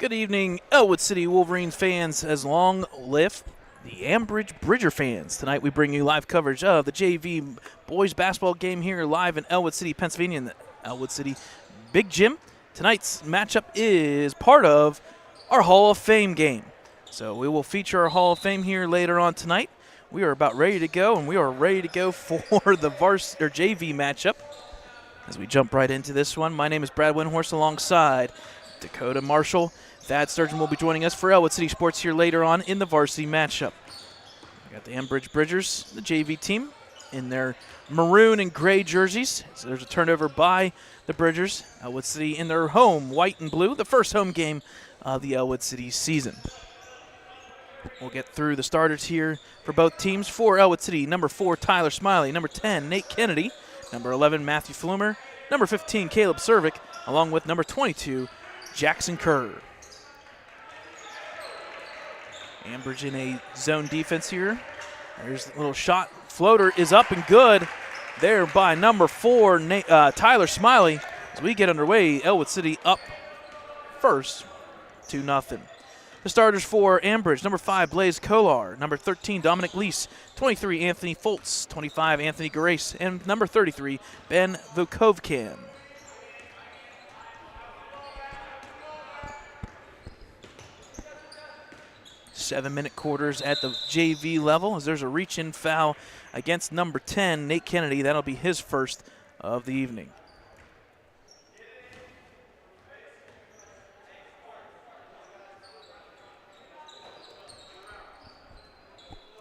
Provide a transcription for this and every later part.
Good evening, Ellwood City Wolverines fans, as long live the Ambridge Bridger fans. Tonight we bring you live coverage of the JV boys basketball game here live in Ellwood City, Pennsylvania, in the Ellwood City Big Gym. Tonight's matchup is part of our Hall of Fame game. So we will feature our Hall of Fame here later on tonight. We are about ready to go, and we are ready to go for the Varsity or JV matchup. As we jump right into this one, my name is Brad Windhorst alongside Dakota Marshall. Thad Sturgeon will be joining us for Ellwood City Sports here later on in the varsity matchup. We got the Ambridge Bridgers, the JV team, in their maroon and gray jerseys. So there's a turnover by the Bridgers. Ellwood City in their home white and blue, the first home game of the Ellwood City season. We'll get through the starters here for both teams. For Ellwood City, number 4, Tyler Smiley. Number 10, Nate Kennedy. Number 11, Matthew Flumer. Number 15, Caleb Cervic, along with number 22, Jackson Kerr. Ambridge in a zone defense here. There's a little shot. Floater is up and good there by number 4, Tyler Smiley. As we get underway, Ellwood City up first, 2-0. The starters for Ambridge, number 5, Blaze Kolar. Number 13, Dominic Lease. 23, Anthony Foltz. 25, Anthony Garace. And number 33, Ben Vukovcan. Seven-minute quarters at the JV level as there's a reach-in foul against number 10, Nate Kennedy. That'll be his first of the evening.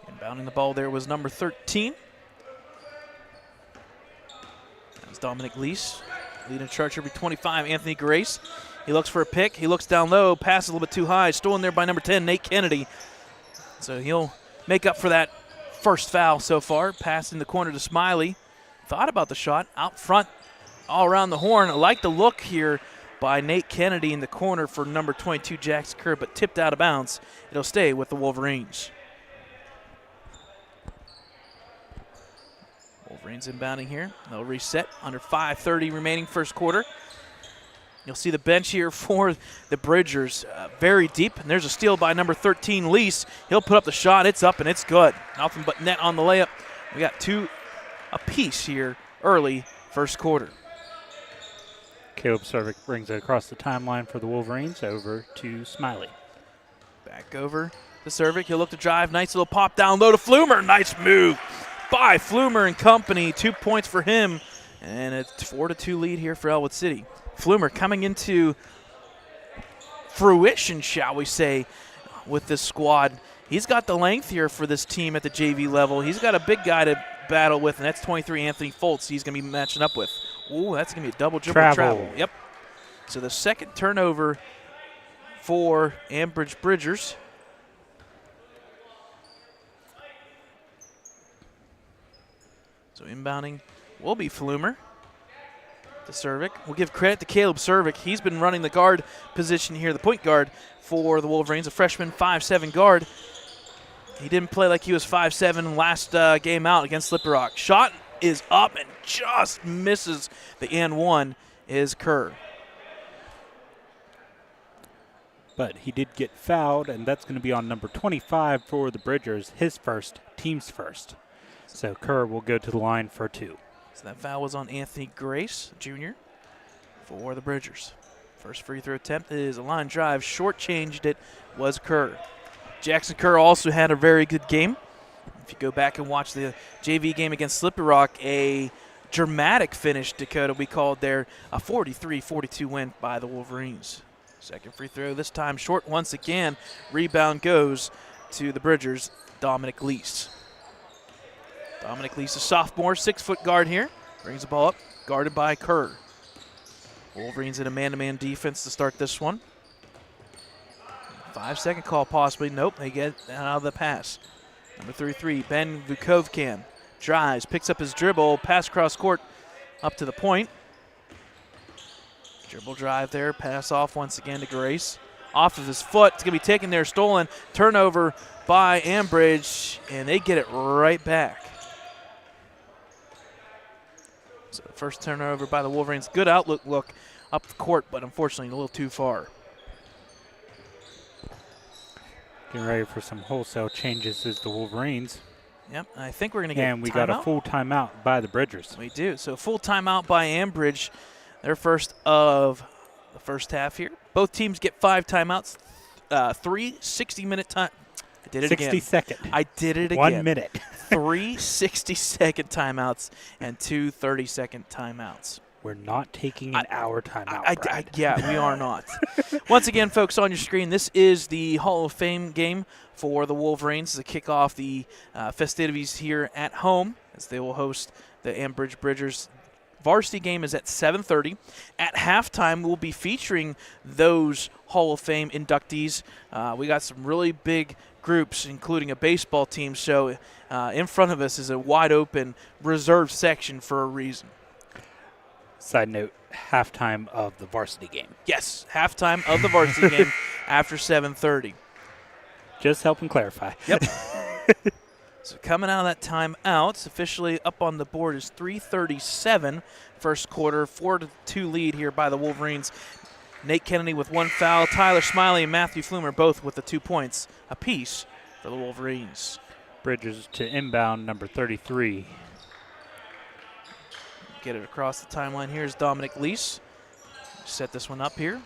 Inbounding the ball there was number 13. That's Dominic Lease. Leading charge here with 25, Anthony Garace. He looks for a pick. He looks down low. Passes a little bit too high. Stolen there by number 10, Nate Kennedy. So he'll make up for that first foul so far. Pass in the corner to Smiley. Thought about the shot. Out front, all around the horn. I like the look here by Nate Kennedy in the corner for number 22, Jackson Kerr, but tipped out of bounds. It'll stay with the Wolverines. Wolverines inbounding here. They'll reset under 5:30 remaining first quarter. You'll see the bench here for the Bridgers very deep. And there's a steal by number 13, Lease. He'll put up the shot. It's up and it's good. Nothing but net on the layup. We got 2 apiece here early first quarter. Caleb Cervic brings it across the timeline for the Wolverines over to Smiley. Back over to Cervic. He'll look to drive. Nice little pop down low to Flumer. Nice move by Flumer and company. 2 points for him. And a 4-2 lead here for Ellwood City. Flumer coming into fruition, shall we say, with this squad. He's got the length here for this team at the JV level. He's got a big guy to battle with, and that's 23, Anthony Foltz, he's going to be matching up with. Ooh, that's going to be a double dribble travel. Yep. So the second turnover for Ambridge Bridgers. So inbounding will be Flumer. To Cervic. We'll give credit to Caleb Cervic. He's been running the guard position here, the point guard for the Wolverines, a freshman 5'7" guard. He didn't play like he was 5'7" last game out against Slippery Rock. Shot is up and just misses the and one is Kerr. But he did get fouled, and that's going to be on number 25 for the Bridgers, his first, team's first. So Kerr will go to the line for 2. So that foul was on Anthony Garace, Jr., for the Bridgers. First free throw attempt is a line drive. Short-changed it was Kerr. Jackson Kerr also had a very good game. If you go back and watch the JV game against Slippery Rock, a dramatic finish, Dakota, we called there, a 43-42 win by the Wolverines. Second free throw, this time short once again. Rebound goes to the Bridgers, Dominic Lease. Dominic Lease, a sophomore, 6-foot guard here. Brings the ball up, guarded by Kerr. Wolverines in a man-to-man defense to start this one. 5-second call possibly. Nope, they get out of the pass. Number 33, Ben Vukovcan. Drives, picks up his dribble, pass across court up to the point. Dribble drive there, pass off once again to Garace. Off of his foot, it's going to be taken there, stolen. Turnover by Ambridge, and they get it right back. So first turnover by the Wolverines. Good outlook look up the court, but unfortunately a little too far. Getting ready for some wholesale changes is the Wolverines. Yep, I think we're going to get And we got a full timeout by the Bridgers. We do. So full timeout by Ambridge. Their first of the first half here. Both teams get 5 timeouts. 3 60-minute time. I did it 60 again. second. I did it again. 1 minute. 3 60-second timeouts and 2 30-second timeouts. We're not taking an hour timeout. Yeah, we are not. Once again, folks, on your screen, this is the Hall of Fame game for the Wolverines to kick off the festivities here at home, as they will host the Ambridge Bridgers. Varsity game is at 7:30. At halftime, we'll be featuring those Hall of Fame inductees. We got some really big groups, including a baseball team. So in front of us is a wide-open reserve section for a reason. Side note, halftime of the varsity game. Yes, halftime of the varsity game after 7:30. Just helping clarify. Yep. So coming out of that timeout, officially up on the board is 3:37 first quarter, 4-2 lead here by the Wolverines. Nate Kennedy with 1 foul, Tyler Smiley and Matthew Flumer both with the 2 points apiece for the Wolverines. Bridgers to inbound, number 33. Get it across the timeline. Here's Dominic Lease. Set this one up here.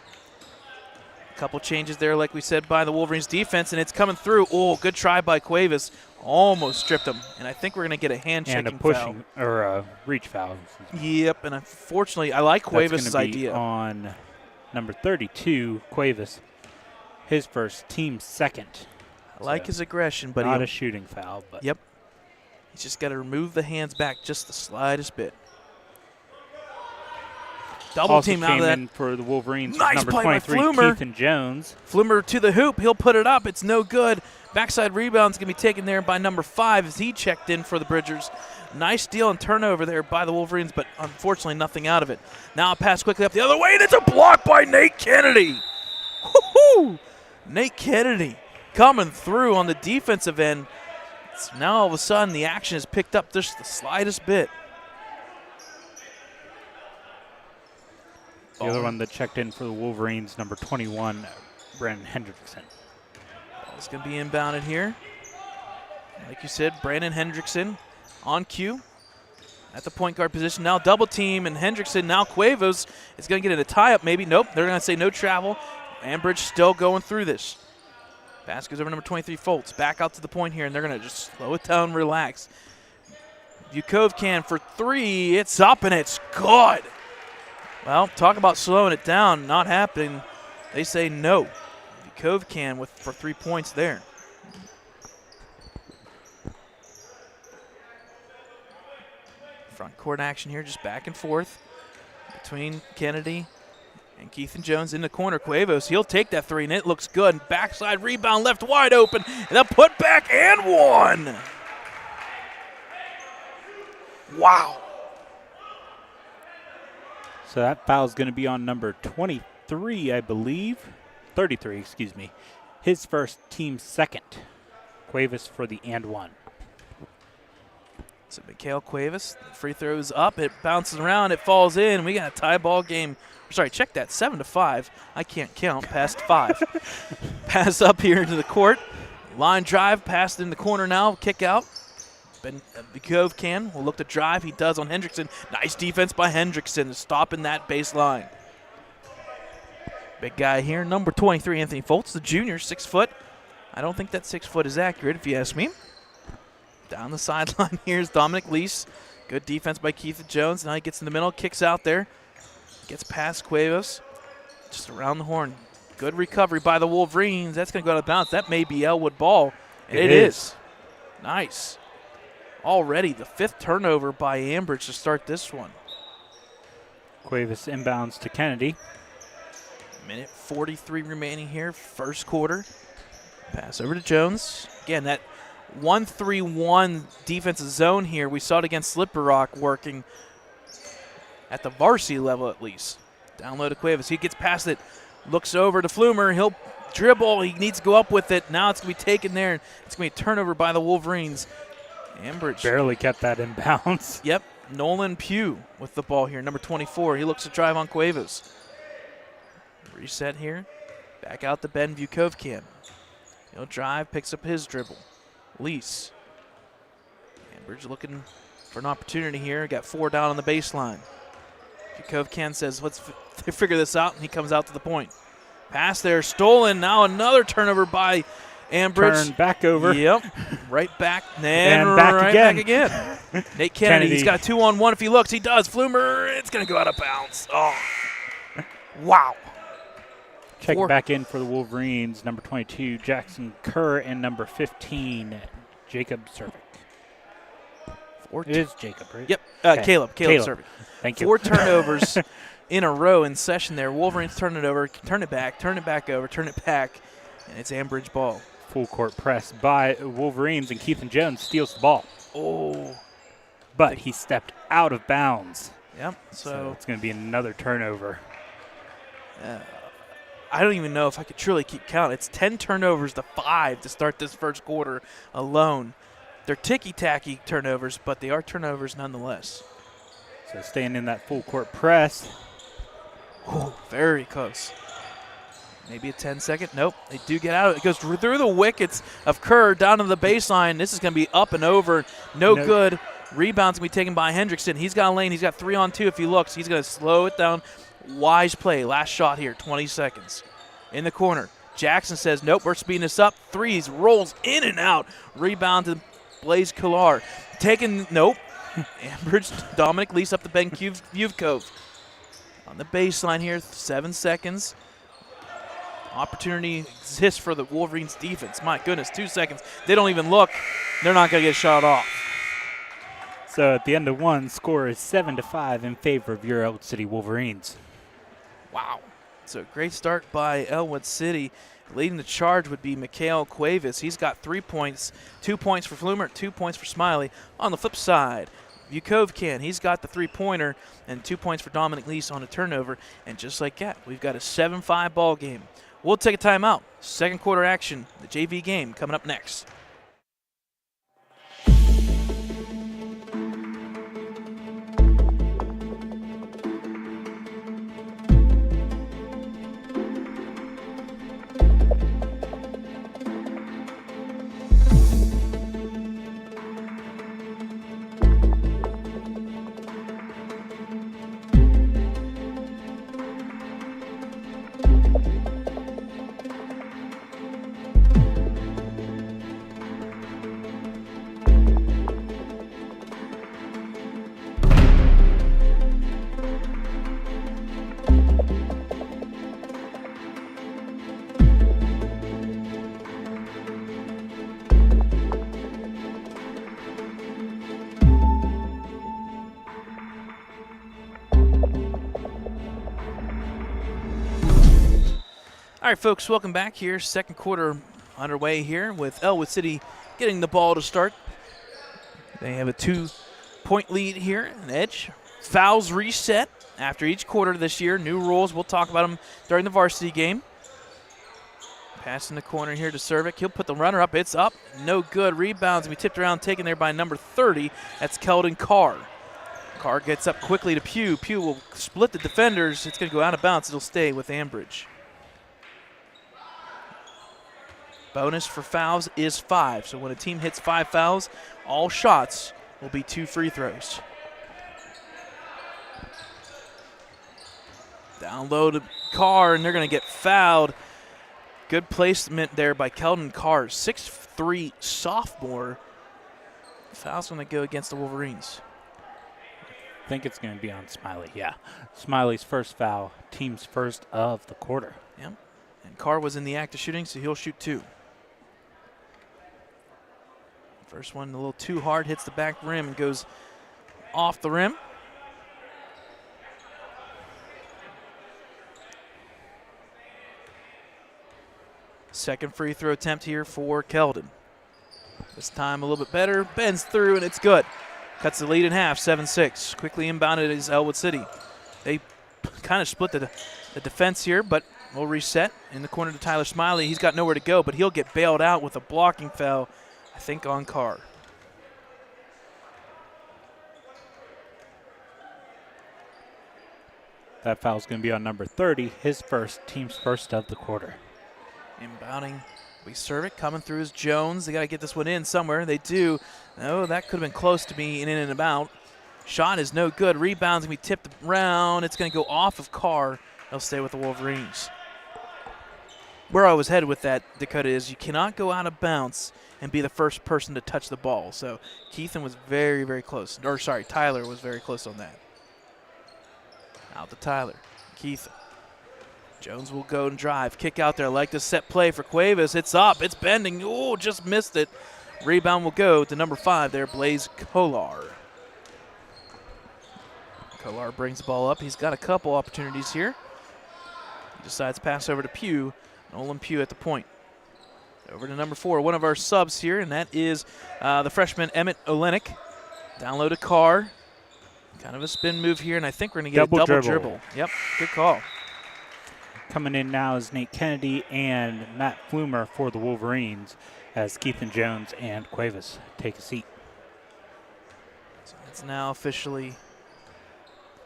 A couple changes there, like we said, by the Wolverines defense, and it's coming through. Oh, good try by Cuevas. Almost stripped him. And I think we're going to get a hand-checking and a pushing foul. or a reach foul. Yep, and unfortunately, I like Cuevas' idea. On number 32, Cuevas. His first, team second. I like his aggression, but not a shooting foul. But yep. He's just got to remove the hands back just the slightest bit. Double also team out of that. In for the Wolverines. Nice number play by 23, Flumer. Keithan Jones. Flumer to the hoop. He'll put it up. It's no good. Backside rebound's going to be taken there by number 5 as he checked in for the Bridgers. Nice steal and turnover there by the Wolverines, but unfortunately nothing out of it. Now a pass quickly up the other way, and it's a block by Nate Kennedy. Woo-hoo! Nate Kennedy coming through on the defensive end. So now all of a sudden the action is picked up just the slightest bit. The other one that checked in for the Wolverines, number 21, Brandon Hendrickson. It's going to be inbounded here. Like you said, Brandon Hendrickson on cue at the point guard position. Now double team, and Hendrickson, now Cuevas is going to get in a tie-up maybe. Nope, they're going to say no travel. Ambridge still going through this. Pass goes over number 23, Foltz. Back out to the point here, and they're going to just slow it down, relax. Vukovcan for 3. It's up, and it's good. Well, talk about slowing it down, not happening. They say no. Vukovcan for 3 points there. Front court action here, just back and forth between Kennedy and Keithan Jones in the corner. Cuevas, he'll take that 3, and it looks good. Backside rebound left wide open, and a putback and 1. Wow. So that foul is going to be on number 23, I believe. 33, excuse me. His first, team second. Cuevas for the and 1. So Mikhail Cuevas, free throws up, it bounces around, it falls in. We got a tie ball game. Sorry, check that, 7-5. I can't count past 5. Pass up here into the court. Line drive, passed in the corner now, kick out. Vukovcan will look to drive. He does on Hendrickson. Nice defense by Hendrickson, stopping that baseline. Big guy here, number 23, Anthony Foltz, the junior, 6 foot. I don't think that 6 foot is accurate, if you ask me. Down the sideline, here's Dominic Lease. Good defense by Keithan Jones. Now he gets in the middle, kicks out there. Gets past Cuevas. Just around the horn. Good recovery by the Wolverines. That's going to go out of bounds. That may be Ellwood ball. And it is. Nice. Already the 5th turnover by Ambridge to start this one. Cuevas inbounds to Kennedy. Minute 43 remaining here, first quarter. Pass over to Jones. Again, that 1-3-1 defensive zone here. We saw it against Slippery Rock working at the varsity level at least. Down low to Cuevas. He gets past it, looks over to Flumer. He'll dribble. He needs to go up with it. Now it's going to be taken there. It's going to be a turnover by the Wolverines. Ambridge barely kept that in bounds. Yep. Nolan Pugh with the ball here, number 24. He looks to drive on Cuevas. Reset here. Back out to Ben Vukovcan. He'll drive, picks up his dribble. Lease. Ambridge looking for an opportunity here. Got 4 down on the baseline. Kovcan says, let's figure this out, and he comes out to the point. Pass there, stolen. Now another turnover by Ambridge. Turn back over. Yep. Right back. And back right again. back again. Nate Kennedy, he's got a 2-on-1 if he looks. He does. Flumer, it's going to go out of bounds. Oh. Wow. Check back in for the Wolverines, number 22, Jackson Kerr, and number 15, Jacob Cervic. It is Jacob, right? Yep. Okay. Caleb Cervic. Thank you. 4 turnovers in a row in session there. Wolverines turn it over, turn it back over, turn it back, and it's Ambridge ball. Full court press by Wolverines, and Keithan Jones steals the ball. Oh. But he stepped out of bounds. Yep. So it's going to be another turnover. I don't even know if I could truly keep count. It's 10 turnovers to 5 to start this first quarter alone. They're ticky-tacky turnovers, but they are turnovers nonetheless. So staying in that full court press. Oh, very close. Maybe a 10-second. Nope. They do get out of it. It goes through the wickets of Kerr down to the baseline. This is going to be up and over. No good. Rebound's going to be taken by Hendrickson. He's got a lane. He's got 3-on-2 if he looks. He's going to slow it down. Wise play. Last shot here, 20 seconds. In the corner. Jackson says, nope, we're speeding this up. Threes, rolls in and out. Rebound to Blaze Killar. Nope. Ambridge, Dominic Lease up to Ben Yuvkov. On the baseline here, 7 seconds. Opportunity exists for the Wolverines defense. My goodness, 2 seconds. They don't even look. They're not going to get shot off. So at the end of one, score is 7-5 in favor of your Ellwood City Wolverines. Wow. So great start by Ellwood City. Leading the charge would be Mikhail Cuevas. He's got 3 points, 2 points for Flumer, 2 points for Smiley. On the flip side, Vukovcan, he's got the 3-pointer and 2 points for Dominic Lease on a turnover. And just like that, we've got a 7-5 ball game. We'll take a timeout. Second quarter action, the JV game coming up next. All right, folks, welcome back here. Second quarter underway here with Ellwood City getting the ball to start. They have a 2-point lead here, an edge. Fouls reset after each quarter this year. New rules. We'll talk about them during the varsity game. Pass in the corner here to Cervic. He'll put the runner up. It's up. No good. Rebounds. We tipped around, taken there by number 30. That's Keldon Carr. Carr gets up quickly to Pugh. Pugh will split the defenders. It's going to go out of bounds. It'll stay with Ambridge. Bonus for fouls is 5. So when a team hits 5 fouls, all shots will be 2 free throws. Down low to Carr, and they're going to get fouled. Good placement there by Keldon Carr, 6'3" sophomore. Foul's going to go against the Wolverines. I think it's going to be on Smiley, yeah. Smiley's first foul, team's first of the quarter. Yep. And Carr was in the act of shooting, so he'll shoot 2. First one a little too hard, hits the back rim and goes off the rim. Second free throw attempt here for Keldon. This time a little bit better, bends through, and it's good. Cuts the lead in half, 7-6. Quickly inbounded is Ellwood City. They kind of split the defense here, but we'll reset. In the corner to Tyler Smiley. He's got nowhere to go, but he'll get bailed out with a blocking foul, I think, on Carr. That foul's going to be on number 30, his first, team's first of the quarter. Inbounding We serve it, coming through is Jones. They got to get this one in somewhere. They do. No, that could have been close to being in and about. Shot is no good. Rebound's going to be tipped around. It's going to go off of Carr. They'll stay with the Wolverines. Where I was headed with that, Dakota, is you cannot go out of bounds and be the first person to touch the ball. So Keithan was very, very close. Or, sorry, Tyler was very close on that. Out to Tyler. Keithan. Jones will go and drive. Kick out there. I like the set play for Cuevas. It's up. It's bending. Oh, just missed it. Rebound will go to number 5 there, Blaze Kolar. Kolar brings the ball up. He's got a couple opportunities here. He decides to pass over to Pugh. Nolan Pugh at the point. Over to number 4, one of our subs here, and that is the freshman Emmett Olenek. Down low to Carr. Kind of a spin move here, and I think we're going to get a double dribble. Yep, good call. Coming in now is Nate Kennedy and Matt Flumer for the Wolverines as Keithan Jones and Cuevas take a seat. So it's now officially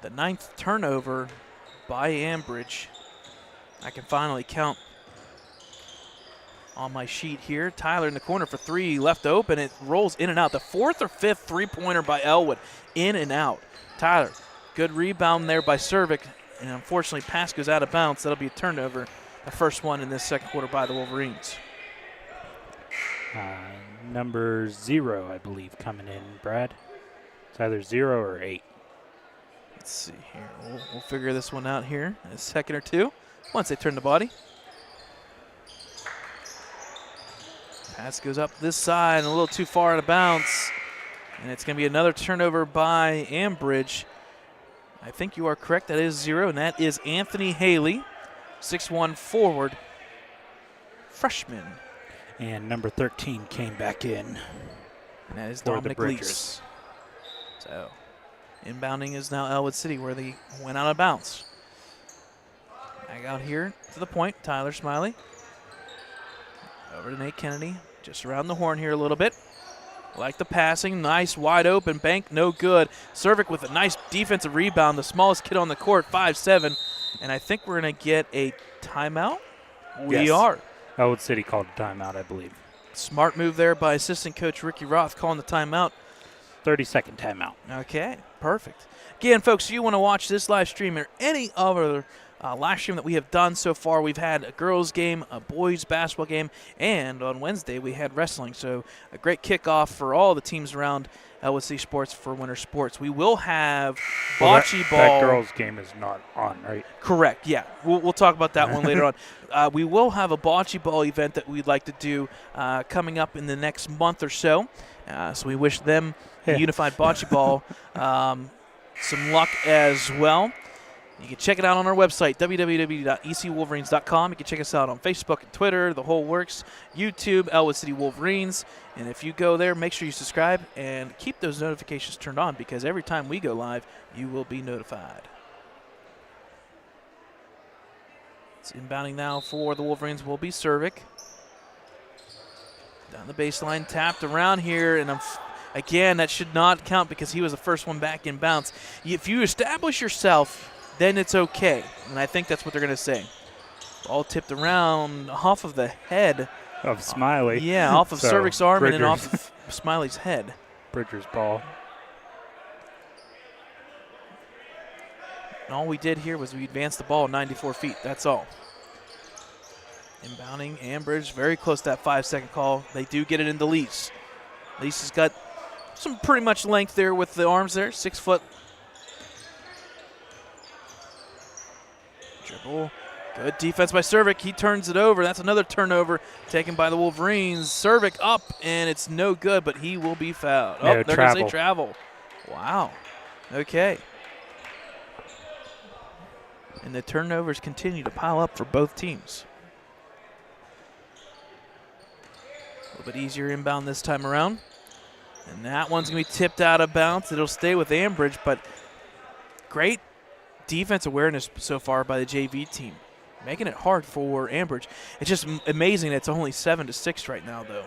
the 9th turnover by Ambridge. I can finally count on my sheet here. Tyler in the corner for 3, left open. It rolls in and out. The 4th or 5th three-pointer by Ellwood, in and out. Tyler, good rebound there by Cervic. And unfortunately, pass goes out of bounds. That'll be a turnover, the first one in this second quarter by the Wolverines. Number 0, I believe, coming in, Brad. It's either 0 or 8. Let's see here. We'll figure this one out here in a second or two once they turn the body. Pass goes up this side and a little too far out of bounds. And it's going to be another turnover by Ambridge. I think you are correct. That is 0, and that is Anthony Haley, 6'1" forward, freshman. And number 13 came back in. And that is Dominic Lease. So inbounding is now Ellwood City, where they went out of bounds. Back out here to the point, Tyler Smiley. Over to Nate Kennedy, just around the horn here a little bit. Like the passing, nice wide open bank, no good. Cervic with a nice defensive rebound, the smallest kid on the court, 5'7", and I think we're going to get a timeout. We are. Ellwood City called a timeout, I believe. Smart move there by assistant coach Ricky Roth calling the timeout. 30-second timeout. Okay, perfect. Again, folks, if you want to watch this live stream or any other live stream that we have done so far, we've had a girls game, a boys basketball game, and on Wednesday we had wrestling. So a great kickoff for all the teams around Ellwood City Sports for winter sports. We will have bocce ball. That girls game is not on, right? Correct, yeah. We'll talk about that one later on. We will have a bocce ball event that we'd like to do coming up in the next month or so. So we wish them, Unified Bocce Ball, some luck as well. You can check it out on our website, www.ecwolverines.com. You can check us out on Facebook and Twitter, the whole works, YouTube, Ellwood City Wolverines. And if you go there, make sure you subscribe and keep those notifications turned on, because every time we go live, you will be notified. It's inbounding now for the Wolverines will be Cervic. Down the baseline, tapped around here, and again, that should not count because he was the first one back in bounds. If you establish yourself, then it's okay, and I think that's what they're going to say. Ball tipped around off of the head of Smiley. Yeah, off of Cervic's arm and then off of Smiley's head. Bridger's ball. And all we did here was we advanced the ball 94 feet. That's all. Inbounding, Ambridge, very close to that 5-second call. They do get it into Lease. Lease has got some pretty much length there with the arms there, 6 foot. Dribble. Good defense by Cervic. He turns it over. That's another turnover taken by the Wolverines. Cervic up, and it's no good, but he will be fouled. Oh, they're going to say travel. Wow. Okay. And the turnovers continue to pile up for both teams. A little bit easier inbound this time around. And that one's going to be tipped out of bounds. It'll stay with Ambridge, but great defense awareness so far by the JV team, making it hard for Ambridge. It's just amazing that it's only 7-6 right now, though.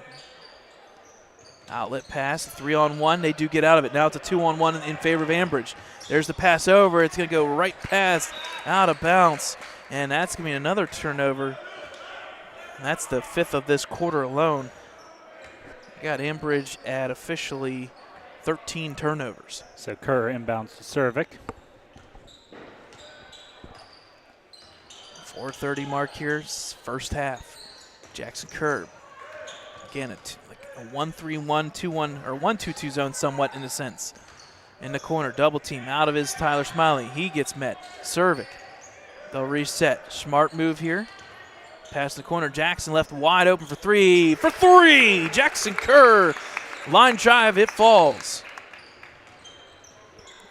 Outlet pass, 3-on-1. They do get out of it. Now it's a 2-on-1 in favor of Ambridge. There's the pass over. It's going to go right past, out of bounds, and that's going to be another turnover. That's the 5th of this quarter alone. Got Ambridge at officially 13 turnovers. So Kerr inbounds to Cervic. 4:30 mark here, first half. Jackson Kerr. Again, like a 1-3-1, 2-1, or 1-2-2 zone somewhat in a sense. In the corner, double team. Out of his Tyler Smiley. He gets met. Cervic. They'll reset. Smart move here. Pass the corner. Jackson left wide open for three. For three! Jackson Kerr. Line drive, it falls.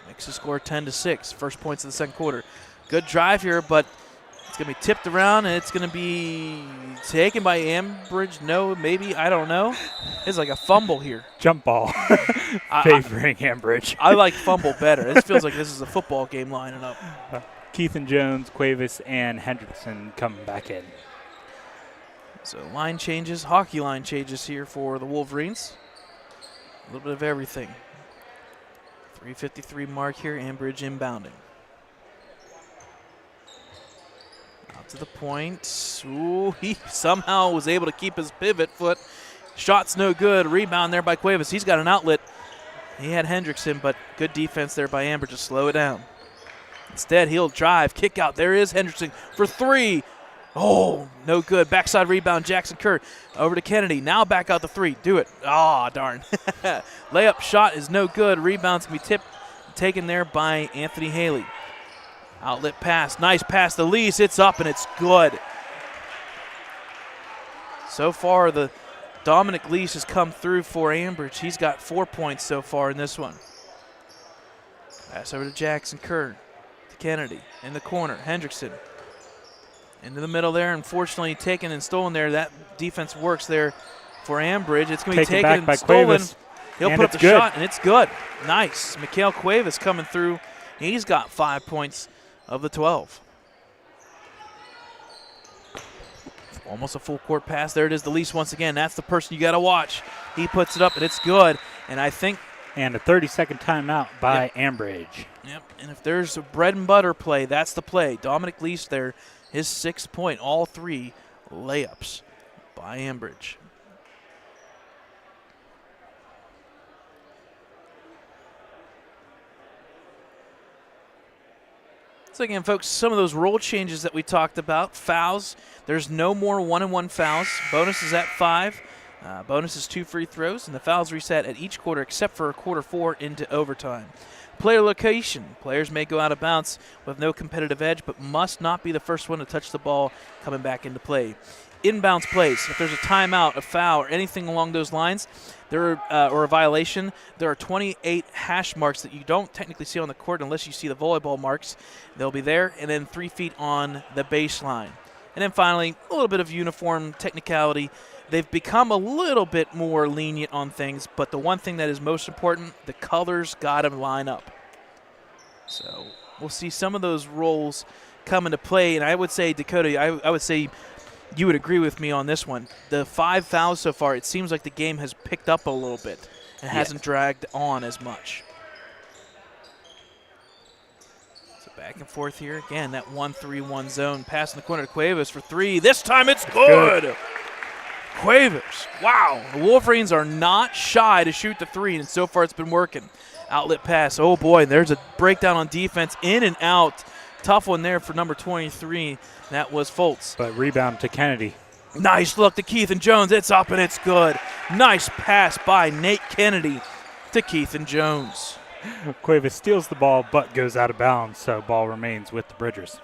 Makes the score 10-6. First points of the second quarter. Good drive here, but it's going to be tipped around, and it's going to be taken by Ambridge. No, maybe. I don't know. It's like a fumble here. Jump ball favoring Ambridge. I like fumble better. This feels like this is a football game lining up. Keith and Jones, Cuevas, and Hendrickson coming back in. So line changes, hockey line changes here for the Wolverines. A little bit of everything. 3:53 mark here, Ambridge inbounding. Out to the point. Ooh, he somehow was able to keep his pivot foot. Shot's no good. Rebound there by Cuevas. He's got an outlet. He had Hendrickson, but good defense there by Ambridge to slow it down. Instead, he'll drive, kick out. There is Hendrickson for three. Oh, no good. Backside rebound, Jackson Kerr. Over to Kennedy. Now back out the three. Do it. Ah, darn. Layup shot is no good. Rebound's going to be taken there by Anthony Haley. Outlet pass. Nice pass to Lease. It's up and it's good. So far, the Dominic Lease has come through for Ambridge. He's got 4 points so far in this one. Pass over to Jackson Kerr. To Kennedy. In the corner. Hendrickson. Into the middle there, unfortunately taken and stolen there. That defense works there for Ambridge. It's going to be taken and stolen. Cuevas. He'll put up the shot, and it's good. Nice. Mikhail Cuevas coming through. He's got 5 points of the 12. Almost a full court pass. There it is, the Lease once again. That's the person you got to watch. He puts it up, and it's good. And I think. And a 30-second timeout by Ambridge. Yep, and if there's a bread and butter play, that's the play. Dominic Lease there. His 6 point, all three layups by Ambridge. So again, folks, some of those rule changes that we talked about. Fouls, there's no more 1-on-1 fouls. Bonus is at 5. Bonus is 2 free throws, and the fouls reset at each quarter except for quarter 4 into overtime. Player location. Players may go out of bounds with no competitive edge, but must not be the first one to touch the ball coming back into play. Inbounds plays. If there's a timeout, a foul, or anything along those lines, or a violation, there are 28 hash marks that you don't technically see on the court unless you see the volleyball marks. They'll be there, and then 3 feet on the baseline. And then finally, a little bit of uniform technicality. They've become a little bit more lenient on things, but the one thing that is most important, the colors got to line up. So we'll see some of those roles come into play, and I would say, Dakota, I would say you would agree with me on this one. The 5 fouls so far, it seems like the game has picked up a little bit and hasn't dragged on as much. So back and forth here. Again, that 1-3-1 zone. Pass in the corner to Cuevas for 3. This time it's good. Cuevas. Wow. The Wolverines are not shy to shoot the 3, and so far it's been working. Outlet pass. Oh, boy. There's a breakdown on defense. In and out. Tough one there for number 23. That was Foltz. But rebound to Kennedy. Nice look to Keith and Jones. It's up and it's good. Nice pass by Nate Kennedy to Keith and Jones. Cuevas steals the ball but goes out of bounds, so ball remains with the Bridgers.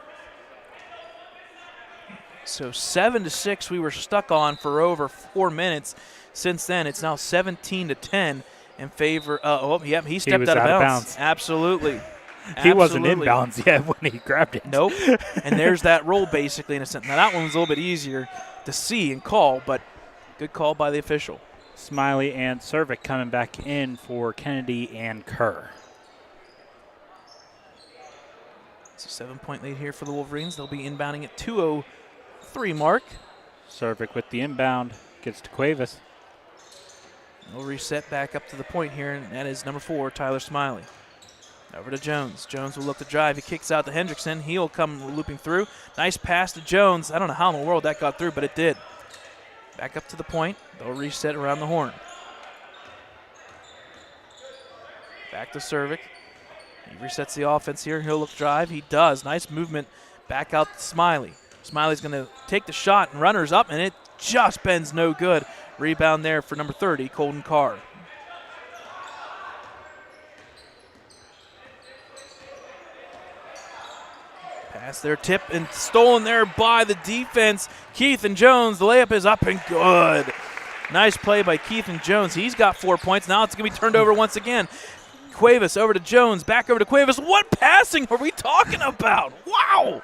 So 7-6 we were stuck on for over 4 minutes. Since then, it's now 17-10 in favor. He stepped out of bounds. Absolutely. He wasn't in bounds yet when he grabbed it. Nope. And there's that roll basically in a sense. Now that one was a little bit easier to see and call, but good call by the official. Smiley and Cervic coming back in for Kennedy and Kerr. It's a 7-point lead here for the Wolverines. They'll be inbounding at 2:03 mark. Cervic with the inbound. Gets to Cuevas. We'll reset back up to the point here, and that is number 4, Tyler Smiley. Over to Jones. Jones will look to drive. He kicks out to Hendrickson. He'll come looping through. Nice pass to Jones. I don't know how in the world that got through, but it did. Back up to the point. They'll reset around the horn. Back to Cervic. He resets the offense here. He'll look drive. He does. Nice movement. Back out to Smiley. Smiley's going to take the shot, and runners up, and it just bends no good. Rebound there for number 30, Colton Carr. Pass there, tip, and stolen there by the defense. Keith and Jones, the layup is up and good. Nice play by Keith and Jones. He's got 4 points. Now it's going to be turned over once again. Cuevas over to Jones, back over to Cuevas. What passing are we talking about? Wow.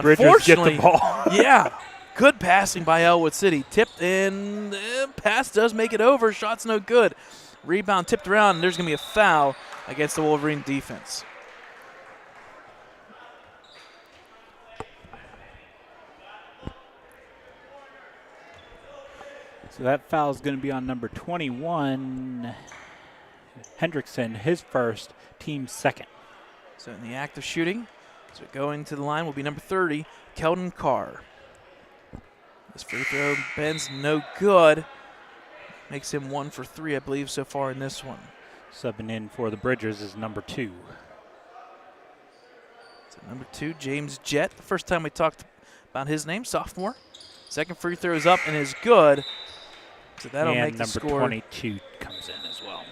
Bridgers get the ball. Yeah. Good passing by Ellwood City. Tipped and pass does make it over. Shot's no good. Rebound tipped around, and there's going to be a foul against the Wolverine defense. So that foul is going to be on number 21, Hendrickson, his first, team second. So in the act of shooting, so going to the line will be number 30, Kelton Carr. This free throw bends no good. Makes him 1 for 3, I believe, so far in this one. Subbing in for the Bridgers is number 2. So number 2, James Jett. The first time we talked about his name, sophomore. Second free throw is up and is good. So that'll make the score. And number 22 comes in as well.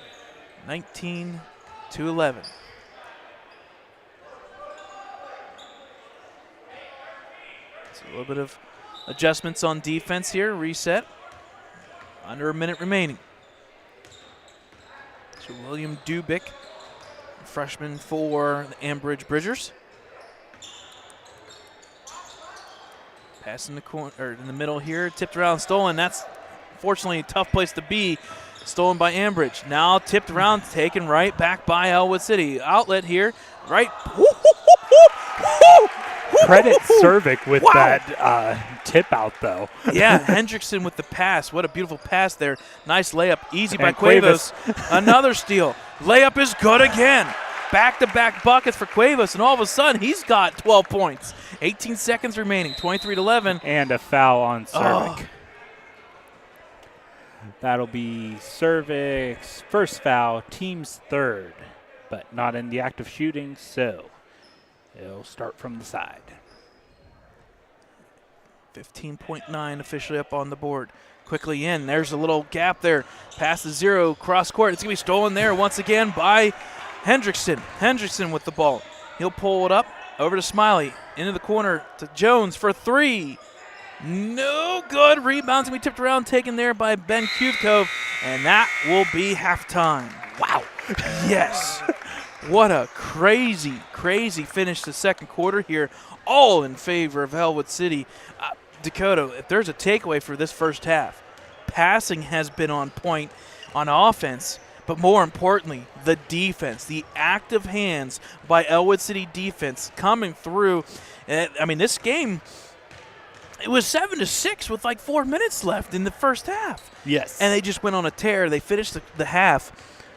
19-11. So a little bit of adjustments on defense here. Reset. Under a minute remaining. So William Dubick, freshman for the Ambridge Bridgers. Pass in the corner, or in the middle here, tipped around, stolen. That's fortunately a tough place to be. Stolen by Ambridge. Now tipped around, taken right back by Ellwood City. Outlet here, right. Credit Cervic with that tip out, though. Yeah, Hendrickson with the pass. What a beautiful pass there. Nice layup, easy by Cuevas. Another steal. Layup is good again. Back-to-back buckets for Cuevas, and all of a sudden he's got 12 points. 18 seconds remaining, 23-11. And a foul on Cervic. Oh. That'll be Cervic's first foul, team's third, but not in the act of shooting, so it'll start from the side. 15.9 officially up on the board. Quickly in. There's a little gap there. Pass to zero, cross court. It's going to be stolen there once again by Hendrickson. Hendrickson with the ball. He'll pull it up over to Smiley. Into the corner to Jones for 3. No good. Rebounds going to be tipped around, taken there by Ben Kuvkov, and that will be halftime. Wow. Yes. What a crazy, crazy finish to the second quarter here, all in favor of Ellwood City. Dakota, if there's a takeaway for this first half, passing has been on point on offense, but more importantly, the defense, the active hands by Ellwood City defense coming through. I mean, this game, it was 7-6 with like 4 minutes left in the first half. Yes. And they just went on a tear. They finished the half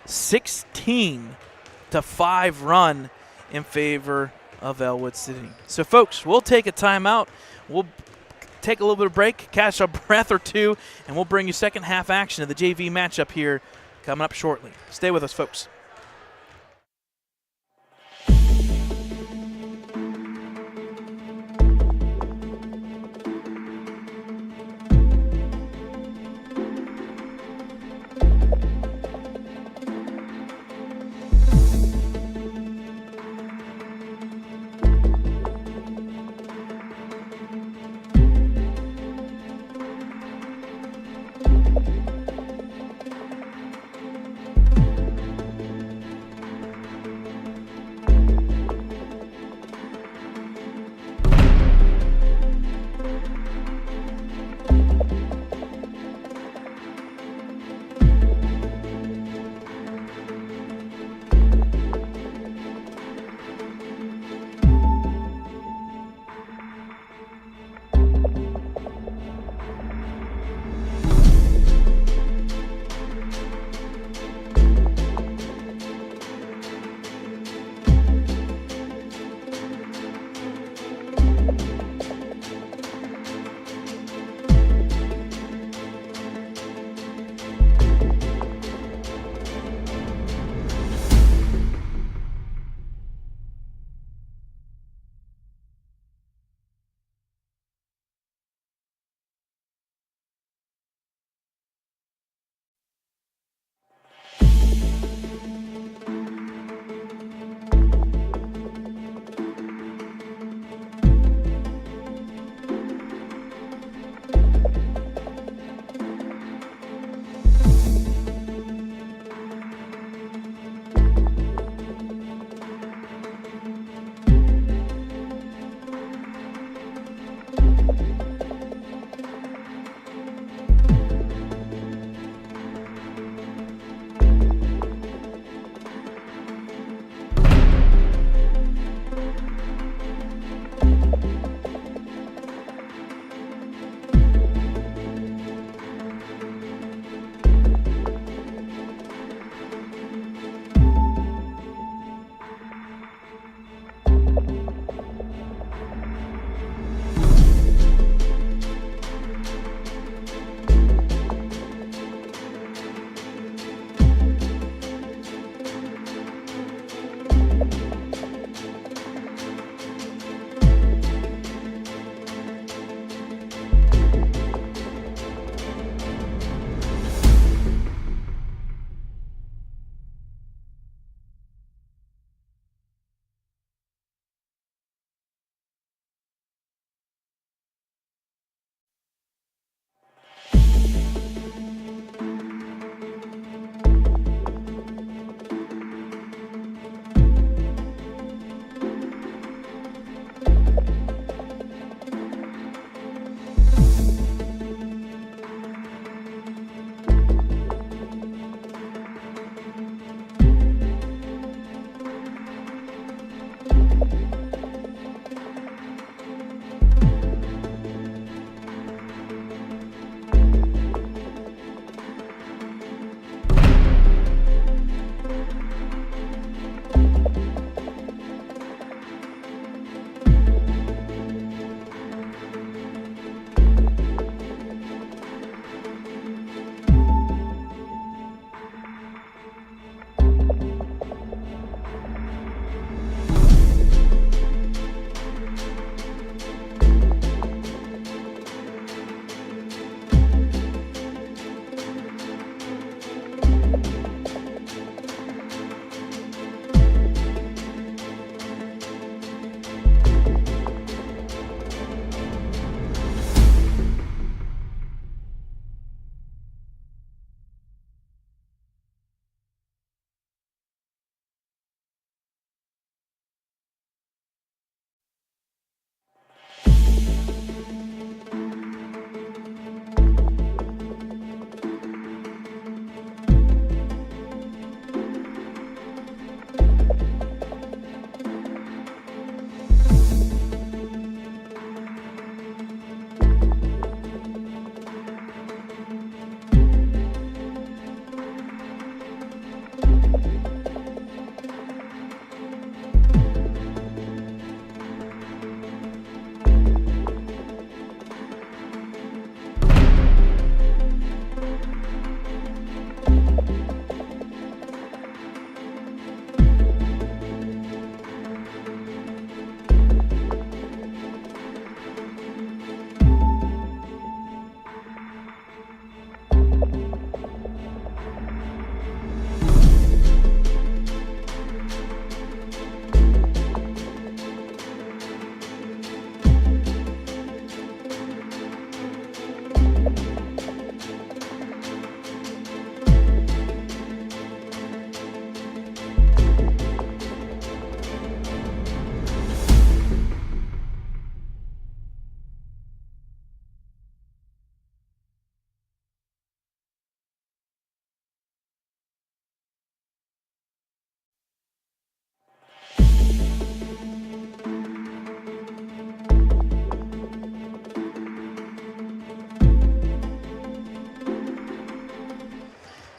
16-5 run in favor of Ellwood City. So, folks, we'll take a timeout. We'll take a little bit of break, catch a breath or two, and we'll bring you second half action of the JV matchup here coming up shortly. Stay with us, folks.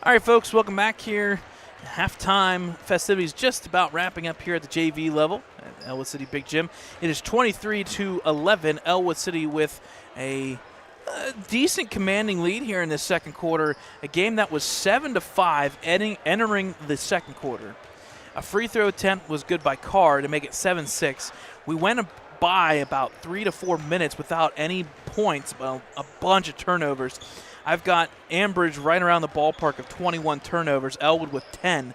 All right, folks, welcome back here. Halftime festivities just about wrapping up here at the JV level at Ellwood City Big Gym. It is 23-11, Ellwood City with a decent commanding lead here in this second quarter. A game that was 7-5 entering the second quarter. A free throw attempt was good by Carr to make it 7-6. We went by about 3 to 4 minutes without any points, but a bunch of turnovers. I've got Ambridge right around the ballpark of 21 turnovers, Ellwood with 10.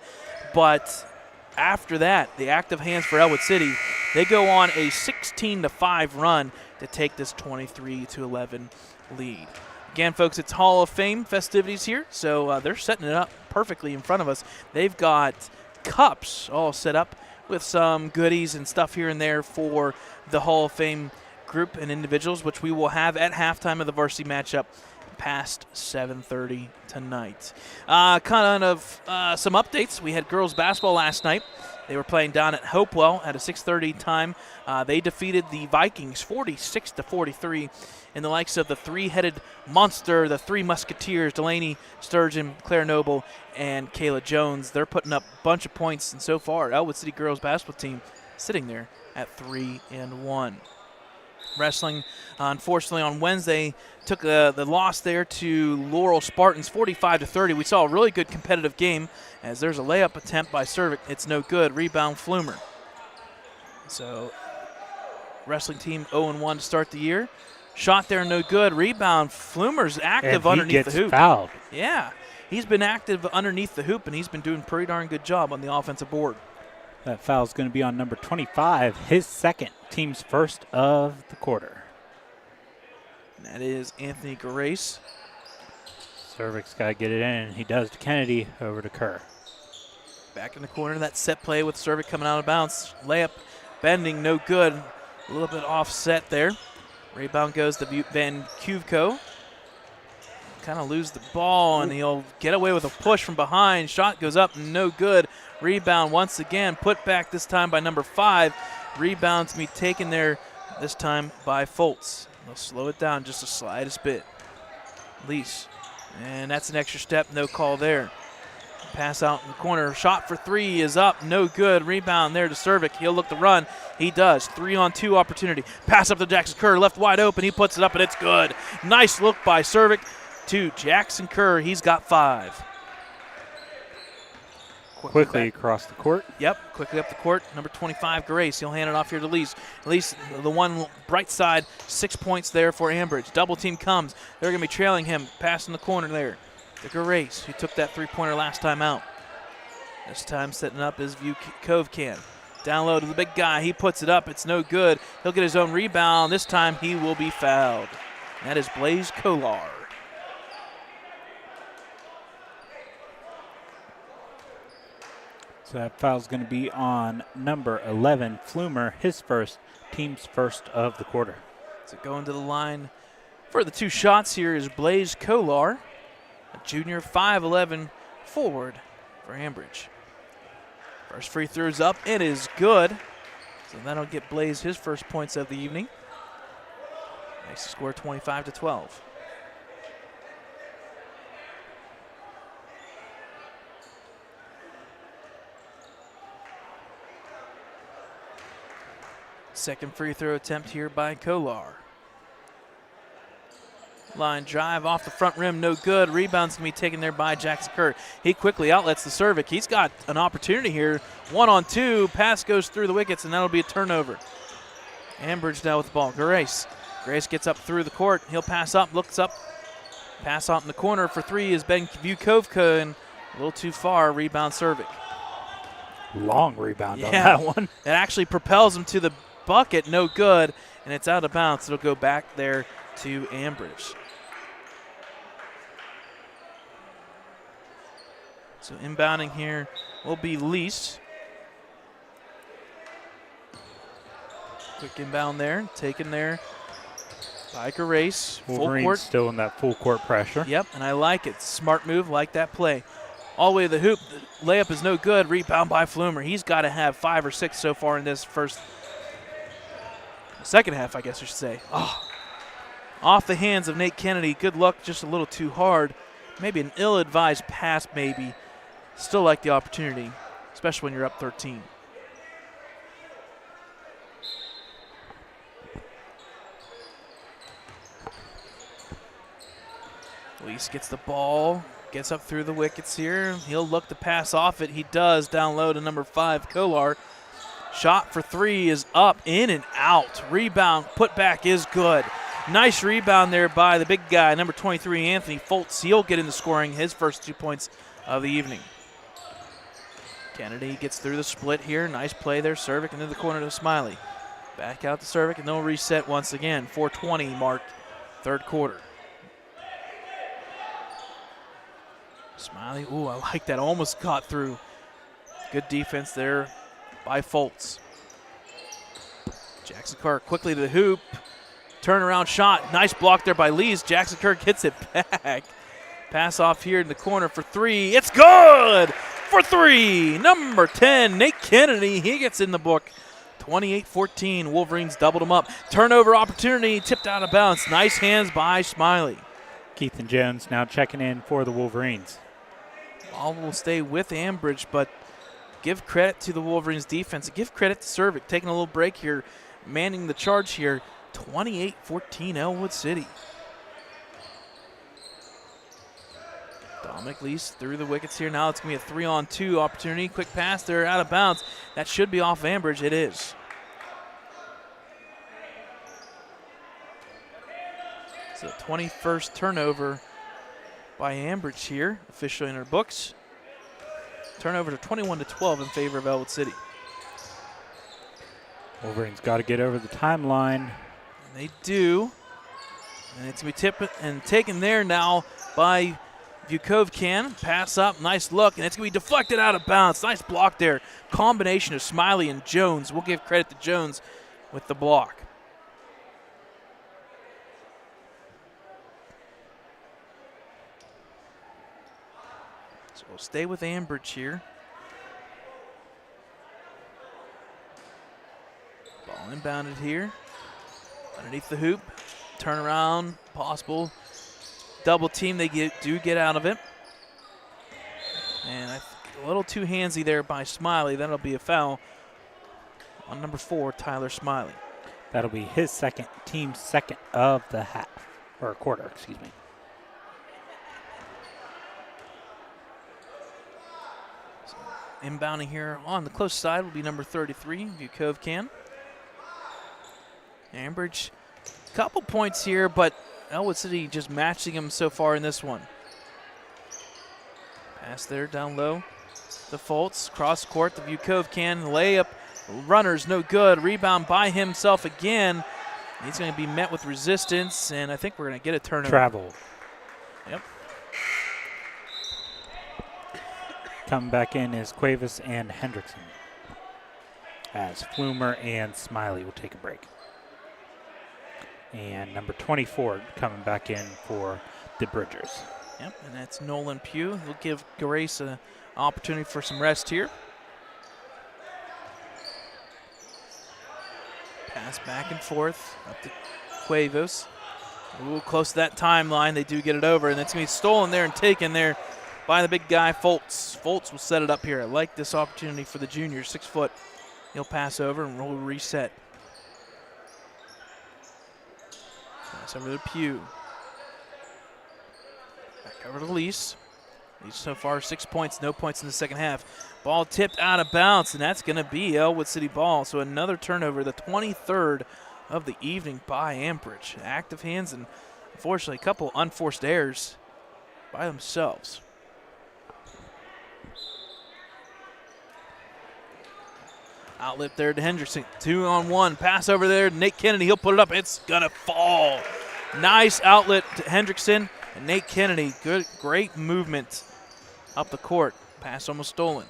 But after that, the active hands for Ellwood City, they go on a 16-5 run to take this 23-11 lead. Again, folks, it's Hall of Fame festivities here, so they're setting it up perfectly in front of us. They've got cups all set up with some goodies and stuff here and there for the Hall of Fame group and individuals, which we will have at halftime of the varsity matchup past 7:30 tonight. Kind of some updates. We had girls basketball last night. They were playing down at Hopewell at a 6:30 time. They defeated the Vikings 46-43 in the likes of the three-headed monster, the three musketeers, Delaney, Sturgeon, Claire Noble, and Kayla Jones. They're putting up a bunch of points, and so far, Ellwood City girls basketball team sitting there at 3-1. Wrestling, unfortunately, on Wednesday took the loss there to Laurel Spartans, 45-30. We saw a really good competitive game as there's a layup attempt by Cervic. It's no good. Rebound Flumer. So, wrestling team 0-1 to start the year. Shot there, no good. Rebound. Flumer's active underneath the hoop. Fouled. Yeah, he's been active underneath the hoop, and he's been doing a pretty darn good job on the offensive board. That foul's going to be on number 25, his second, team's first of the quarter. And that is Anthony Grace. Cervic's got to get it in. He does to Kennedy, over to Kerr. Back in the corner, that set play with Cervic coming out of bounds. Layup, bending, no good. A little bit offset there. Rebound goes to Van Kuvko. Kind of lose the ball, and he'll get away with a push from behind. Shot goes up, no good. Rebound once again, put back this time by number 5. Rebounds be taken there this time by Foltz. They'll slow it down just the slightest bit. Lease, and that's an extra step, no call there. Pass out in the corner, shot for 3 is up, no good. Rebound there to Cervic. He'll look to run. He does. 3-on-2 opportunity. Pass up to Jackson Kerr, left wide open. He puts it up, and it's good. Nice look by Cervic to Jackson Kerr. He's got 5. Quickly across the court. Yep, quickly up the court. Number 25, Grace. He'll hand it off here to Lease. Lease, the one bright side, 6 points there for Ambridge. Double team comes. They're going to be trailing him. Pass in the corner there to Grace, who took that three-pointer last time out. This time setting up his View Cove can. Down low to the big guy. He puts it up. It's no good. He'll get his own rebound. This time he will be fouled. And that is Blaze Kolar. So that foul's going to be on number 11, Flumer, his first, team's first of the quarter. So going to the line for the 2 shots here is Blaze Kolar, a junior 5'11 forward for Ambridge. First free throw's up. It is good. So that'll get Blaze his first points of the evening. Makes the score 25-12. Second free throw attempt here by Kolar. Line drive off the front rim, no good. Rebound's going to be taken there by Jackson Kerr. He quickly outlets the Cervic. He's got an opportunity here. 1-on-2, pass goes through the wickets, and that'll be a turnover. Ambridge now with the ball. Grace gets up through the court. He'll pass up, looks up. Pass out in the corner for 3 is Ben Vukovka, and a little too far. Rebound Cervic. Long rebound on that one. It actually propels him to the bucket, no good, and it's out of bounds. It'll go back there to Ambridge. So inbounding here will be Lease. Quick inbound there, taken there. Biker race, Wolverines full court. still in that full court pressure. Yep, and I like it. Smart move, like that play. All the way to the hoop. The layup is no good. Rebound by Flumer. He's got to have 5 or 6 so far in this second half, I guess I should say. Oh. Off the hands of Nate Kennedy. Good luck, just a little too hard. Maybe an ill-advised pass, maybe. Still like the opportunity, especially when you're up 13. Lease gets the ball, gets up through the wickets here. He'll look to pass off it. He does, down low to number 5, Kolar. Shot for 3 is up, in and out. Rebound, put back is good. Nice rebound there by the big guy, number 23, Anthony Foltz. He'll get into scoring his first 2 points of the evening. Kennedy gets through the split here. Nice play there. Cervic into the corner to Smiley. Back out to Cervic, and they'll reset once again. 4:20 marked, third quarter. Smiley, ooh, I like that. Almost caught through. Good defense there by Foltz. Jackson Kerr quickly to the hoop. Turnaround shot. Nice block there by Lees. Jackson Kerr gets it back. Pass off here in the corner for 3. It's good for 3. Number 10, Nate Kennedy. He gets in the book. 28-14. Wolverines doubled him up. Turnover opportunity. Tipped out of bounds. Nice hands by Smiley. Keithan Jones now checking in for the Wolverines. Ball will stay with Ambridge, but give credit to the Wolverines defense. Give credit to Cervic, taking a little break here, manning the charge here. 28-14 Ellwood City. Dominic Lease through the wickets here. Now it's going to be a 3-on-2 opportunity. Quick pass there, out of bounds. That should be off Ambridge. It is. So 21st turnover by Ambridge here, officially in our books. Turnover to 21-12 in favor of Ellwood City. Wolverines got to get over the timeline. And they do. And it's going to be tipped and taken there now by Vukovcan. Pass up, nice look, and it's going to be deflected out of bounds. Nice block there. Combination of Smiley and Jones. We'll give credit to Jones with the block. So we'll stay with Ambridge here. Ball inbounded here. Underneath the hoop. Turn around, possible double team. They do get out of it. And a little too handsy there by Smiley. That'll be a foul on number 4, Tyler Smiley. That'll be his second, team's second of the half, or quarter, excuse me. So inbounding here on the close side will be number 33, Vukovcan. Ambridge, couple points here, but Ellwood City just matching him so far in this one. Pass there down low. The Foltz, cross court, the Vukovcan layup. Runner's no good. Rebound by himself again. He's going to be met with resistance, and I think we're going to get a turnover. Travel. Yep. Coming back in is Cuevas and Hendrickson, as Flumer and Smiley will take a break. And number 24 coming back in for the Bridgers. Yep, and that's Nolan Pugh. He'll give Grace an opportunity for some rest here. Pass back and forth up to Cuevas. Ooh, close to that timeline. They do get it over, and it's going to be stolen there and taken there by the big guy, Foltz. Foltz will set it up here. I like this opportunity for the junior, 6 foot. He'll pass over and we'll reset. Pass over to Pugh. Back over to Lease. Lease so far 6 points, no points in the second half. Ball tipped out of bounds, and that's going to be Ellwood City ball. So another turnover, the 23rd of the evening by Ambridge. Active hands and unfortunately a couple unforced errors by themselves. Outlet there to Hendrickson. 2-on-1. Pass over there to Nate Kennedy. He'll put it up. It's going to fall. Nice outlet to Hendrickson and Nate Kennedy. Good, great movement up the court. Pass almost stolen.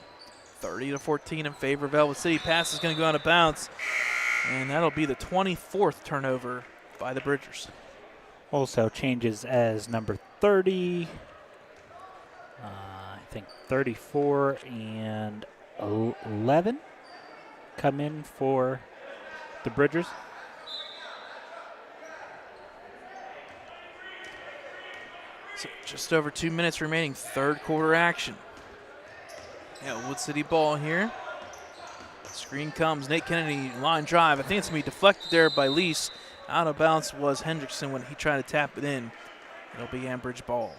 30-14 in favor of Ellwood City. Pass is going to go out of bounds, and that'll be the 24th turnover by the Bridgers. Also changes as number 30, I think 34 and 11 come in for the Bridgers. So just over 2 minutes remaining, third quarter action. Ellwood City ball here. Screen comes, Nate Kennedy, line drive. I think it's going to be deflected there by Lease. Out of bounds was Hendrickson when he tried to tap it in. It'll be Ambridge ball.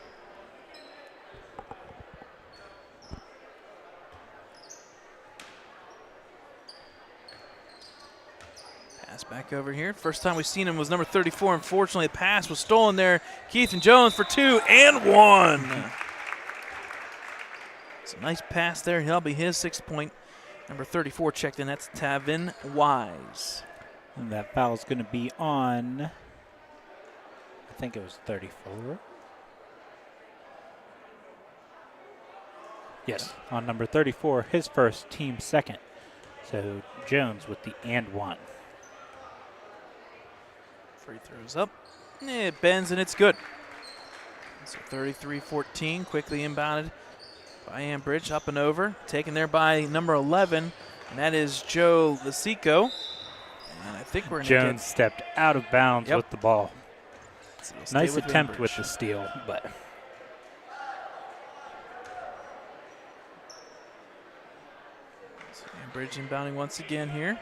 Pass back over here. First time we've seen him was number 34. Unfortunately, the pass was stolen there. Keith and Jones for 2 and 1. It's a nice pass there. He'll be his 6th point. Number 34 checked in. That's Tavin Wise. And that foul is going to be on, I think it was 34. Yes, on number 34, his first, team second. So Jones with the and 1. Free throws up. It bends and it's good. So 33-14, quickly inbounded by Ambridge, up and over. Taken there by number 11, and that is Joe Lisico. And I think we're going to Jones stepped out of bounds with the ball. So nice attempt with the steal, but so Ambridge inbounding once again here.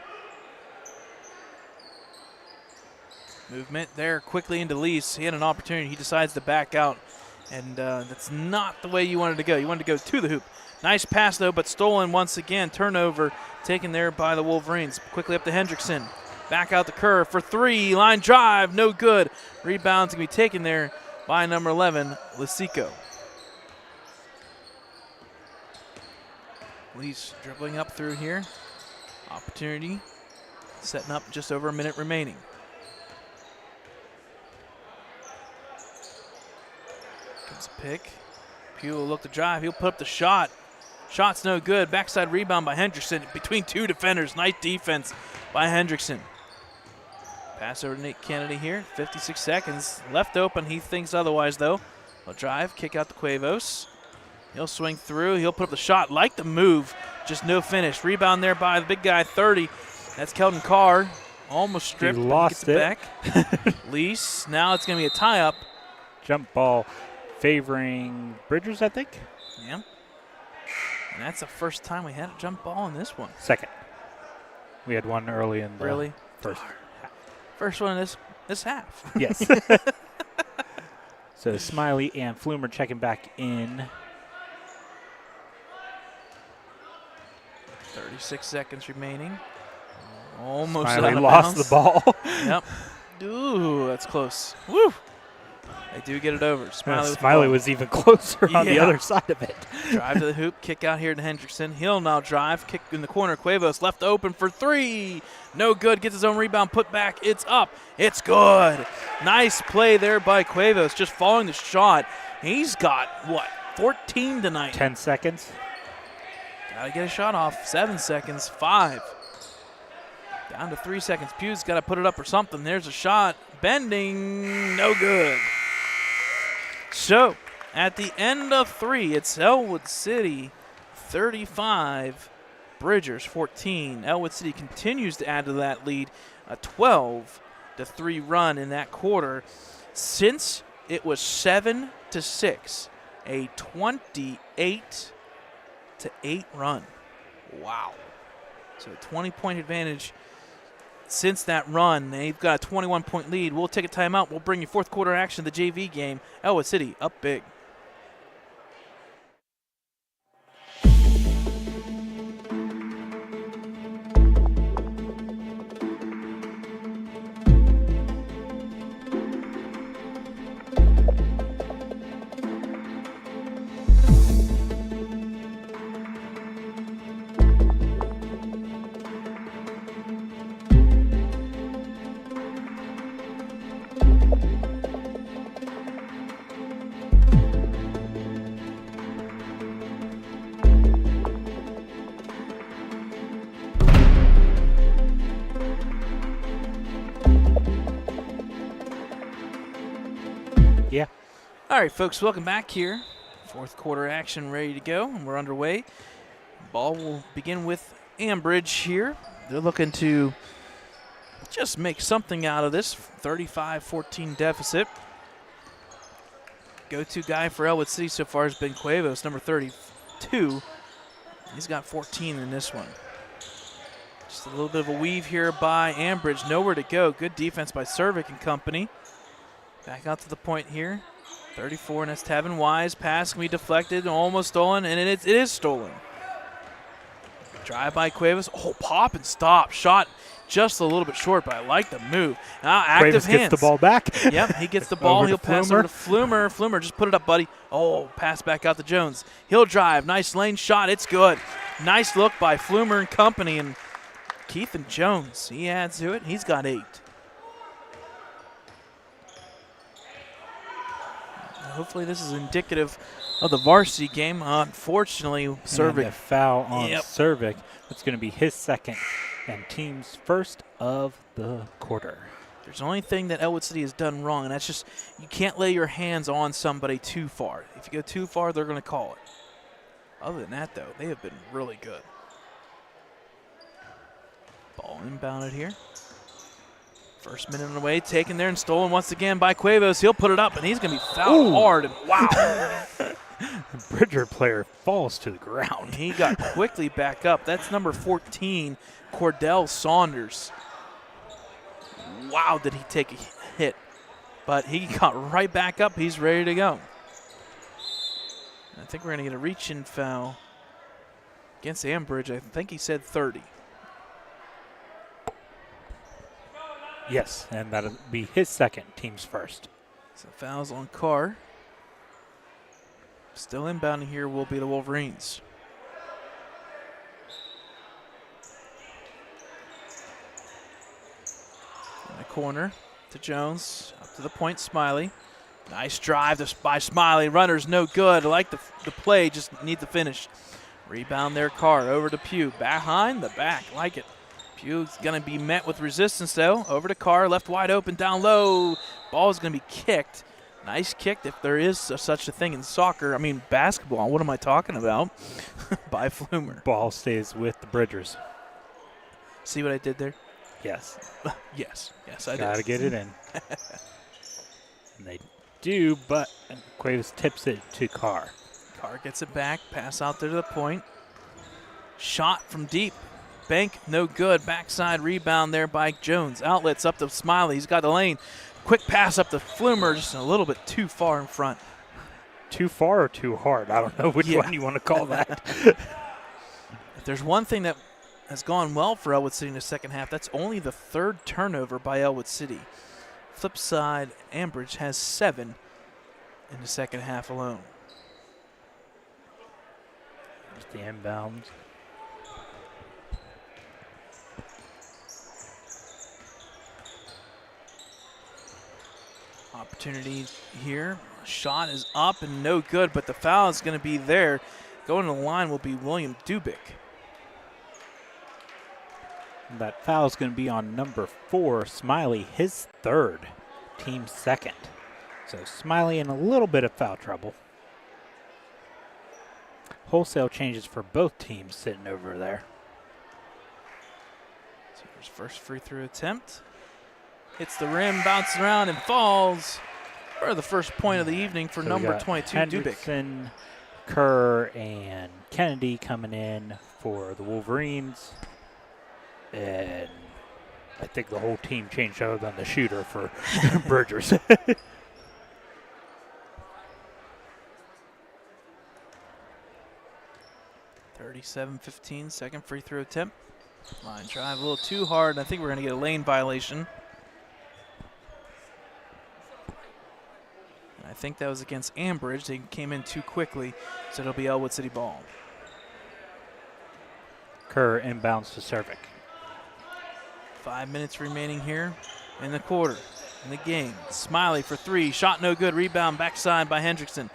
Movement there quickly into Lease. He had an opportunity. He decides to back out, and that's not the way you wanted to go. You wanted to go to the hoop. Nice pass, though, but stolen once again. Turnover taken there by the Wolverines. Quickly up to Hendrickson. Back out the curve for 3. Line drive, no good. Rebound's going to be taken there by number 11, Lisico. Lease dribbling up through here. Opportunity. Setting up just over a minute remaining. Comes a pick. Pugh will look to drive. He'll put up the shot. Shot's no good. Backside rebound by Hendrickson between 2 defenders. Nice defense by Hendrickson. Pass over to Nate Kennedy here. 56 seconds left open. He thinks otherwise, though. He'll drive, kick out to Cuevos. He'll swing through. He'll put up the shot. Like the move, just no finish. Rebound there by the big guy, 30. That's Keldon Carr. Almost stripped. He lost it. Back. Lease. Now it's going to be a tie-up. Jump ball favoring Bridgers, I think. Yeah. And that's the first time we had a jump ball in this one. Second. We had one early in the first half. First one in this half. Yes. So Smiley and Flumer checking back in. 36 seconds remaining. Almost Smiley out of lost bounds. the ball. Yep. Ooh, that's close. Woo! They do get it over. Smiley was even closer on the other side of it. Drive to the hoop, kick out here to Hendrickson. He'll now drive, kick in the corner. Cuevos left open for 3. No good. Gets his own rebound, put back. It's up. It's good. Nice play there by Cuevos, just following the shot. He's got, 14 tonight. 10 seconds. Got to get a shot off. 7 seconds. 5. Down to 3 seconds. Pugh's got to put it up or something. There's a shot. Bending. No good. So, at the end of 3, it's Ellwood City 35, Bridgers 14. Ellwood City continues to add to that lead, a 12-3 run in that quarter. Since it was 7-6, a 28-8 run. Wow. So a 20-point advantage since that run. They've got a 21-point lead. We'll take a timeout. We'll bring you fourth quarter action of the JV game. Ellwood City up big. All right, folks, welcome back here. Fourth quarter action ready to go, and we're underway. Ball will begin with Ambridge here. They're looking to just make something out of this 35-14 deficit. Go-to guy for Ellwood City so far has been Cuevas, number 32. He's got 14 in this one. Just a little bit of a weave here by Ambridge. Nowhere to go. Good defense by Cervic and company. Back out to the point here. 34, and that's Tavin Wise. Pass can be deflected, almost stolen, and it is stolen. Drive by Cuevas. Oh, pop and stop. Shot just a little bit short, but I like the move. Now active Cuevas hands. gets the ball back. Yep, he gets the ball. He'll pass over to Flumer. Flumer, just put it up, buddy. Oh, pass back out to Jones. He'll drive. Nice lane shot. It's good. Nice look by Flumer and company, and Keith and Jones. He adds to it. He's got 8. Hopefully this is indicative of the varsity game. Unfortunately, Cervic. A foul on Cervic. That's going to be his second and team's first of the quarter. There's the only thing that Ellwood City has done wrong, and that's just you can't lay your hands on somebody too far. If you go too far, they're going to call it. Other than that, though, they have been really good. Ball inbounded here. First minute on the way, taken there and stolen once again by Cuevas. He'll put it up, and he's going to be fouled hard. And wow. The Bridger player falls to the ground. He got quickly back up. That's number 14, Cordell Saunders. Wow, did he take a hit. But he got right back up. He's ready to go. I think we're going to get a reach-in foul against Ambridge. I think he said 30. Yes, and that'll be his second, team's first. So fouls on Carr. Still inbounding here will be the Wolverines. In the corner to Jones, up to the point, Smiley. Nice drive by Smiley. Runner's no good. I like the play, just need the finish. Rebound there, Carr over to Pugh. Behind the back, like it. Pugh's going to be met with resistance, though. Over to Carr, left wide open, down low. Ball is going to be kicked. Nice kick if there is such a thing in soccer. I mean, basketball. What am I talking about? By Flumer. Ball stays with the Bridgers. See what I did there? Yes. Yes, I did. Got to get it in. And they do, but Cuevas tips it to Carr. Carr gets it back, pass out there to the point. Shot from deep. Bank, no good. Backside rebound there by Jones. Outlets up to Smiley. He's got the lane. Quick pass up to Flumer, just a little bit too far in front. Too far or too hard? I don't know which one you want to call that. If there's one thing that has gone well for Ellwood City in the second half, that's only the 3rd turnover by Ellwood City. Flip side, Ambridge has 7 in the second half alone. There's the inbounds. Opportunity here. Shot is up and no good, but the foul is going to be there. Going to the line will be William Dubik. That foul is going to be on number 4, Smiley, his 3rd, team 2nd. So Smiley in a little bit of foul trouble. Wholesale changes for both teams sitting over there. So here's first free throw attempt. Hits the rim, bounces around, and falls for the first point of the evening for number 22, Hendrickson, Kerr, and Kennedy coming in for the Wolverines. And I think the whole team changed other than the shooter for Bridgers. 37-15, second free throw attempt. Line drive a little too hard, and I think we're going to get a lane violation. And I think that was against Ambridge. They came in too quickly, so it'll be Ellwood City ball. Kerr inbounds to Cervic. 5 minutes remaining here in the quarter, in the game. Smiley for 3, shot no good, rebound backside by Hendrickson.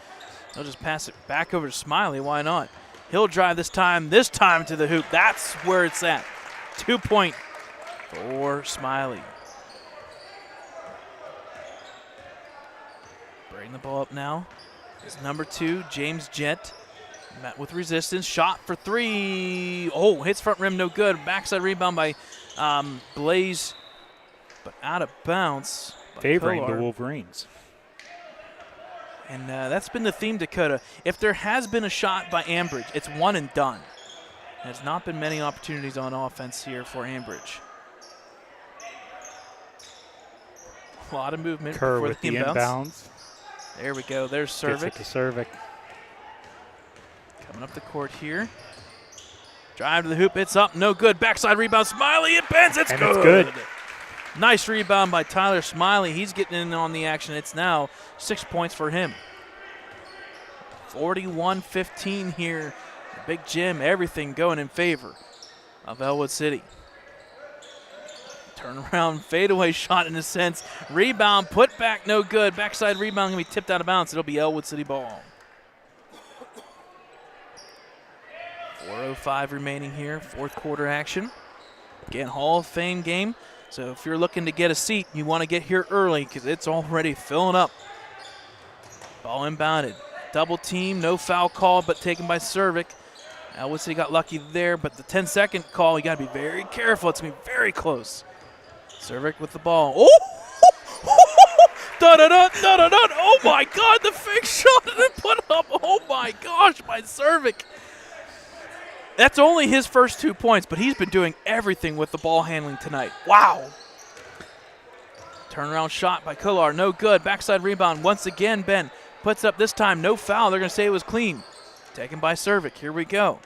They'll just pass it back over to Smiley, why not? He'll drive this time to the hoop. That's where it's at. 2 point for Smiley. Bring the ball up now is number 2, James Jett. Met with resistance. Shot for 3. Oh, hits front rim, no good. Backside rebound by Blaze, but out of bounds. Favoring Kolar. the Wolverines. And that's been the theme, Dakota. If there has been a shot by Ambridge, it's one and done. There's not been many opportunities on offense here for Ambridge. A lot of movement Kerr before with the the inbounds. There we go. There's Cervic. Gets it to Cervic. Coming up the court here. Drive to the hoop. It's up. No good. Backside rebound. Smiley. It bends. It's good. It's good. Nice rebound by Tyler Smiley. He's getting in on the action. It's now 6 points for him. 41-15 here. The Big Jim. Everything going in favor of Ellwood City. Turnaround fadeaway shot in a sense. Rebound. Put back. No good. Backside rebound going to be tipped out of bounds. It'll be Ellwood City ball. 4:05 remaining here, fourth quarter action. Again, Hall of Fame game. So if you're looking to get a seat, you want to get here early because it's already filling up. Ball inbounded. Double team, no foul call, but taken by Cervic. Ellwood City got lucky there, but the 10-second call, you got to be very careful. It's going to be very close. Cervic with the ball. Oh! Da-da-da, da-da-da. Oh, my God, the fake shot and then put up. Oh, my gosh, by Cervic. That's only his first 2 points, but he's been doing everything with the ball handling tonight. Wow. Turnaround shot by Kolar, no good. Backside rebound once again. Ben puts up this time, no foul. They're going to say it was clean. Taken by Cervic. Here we go.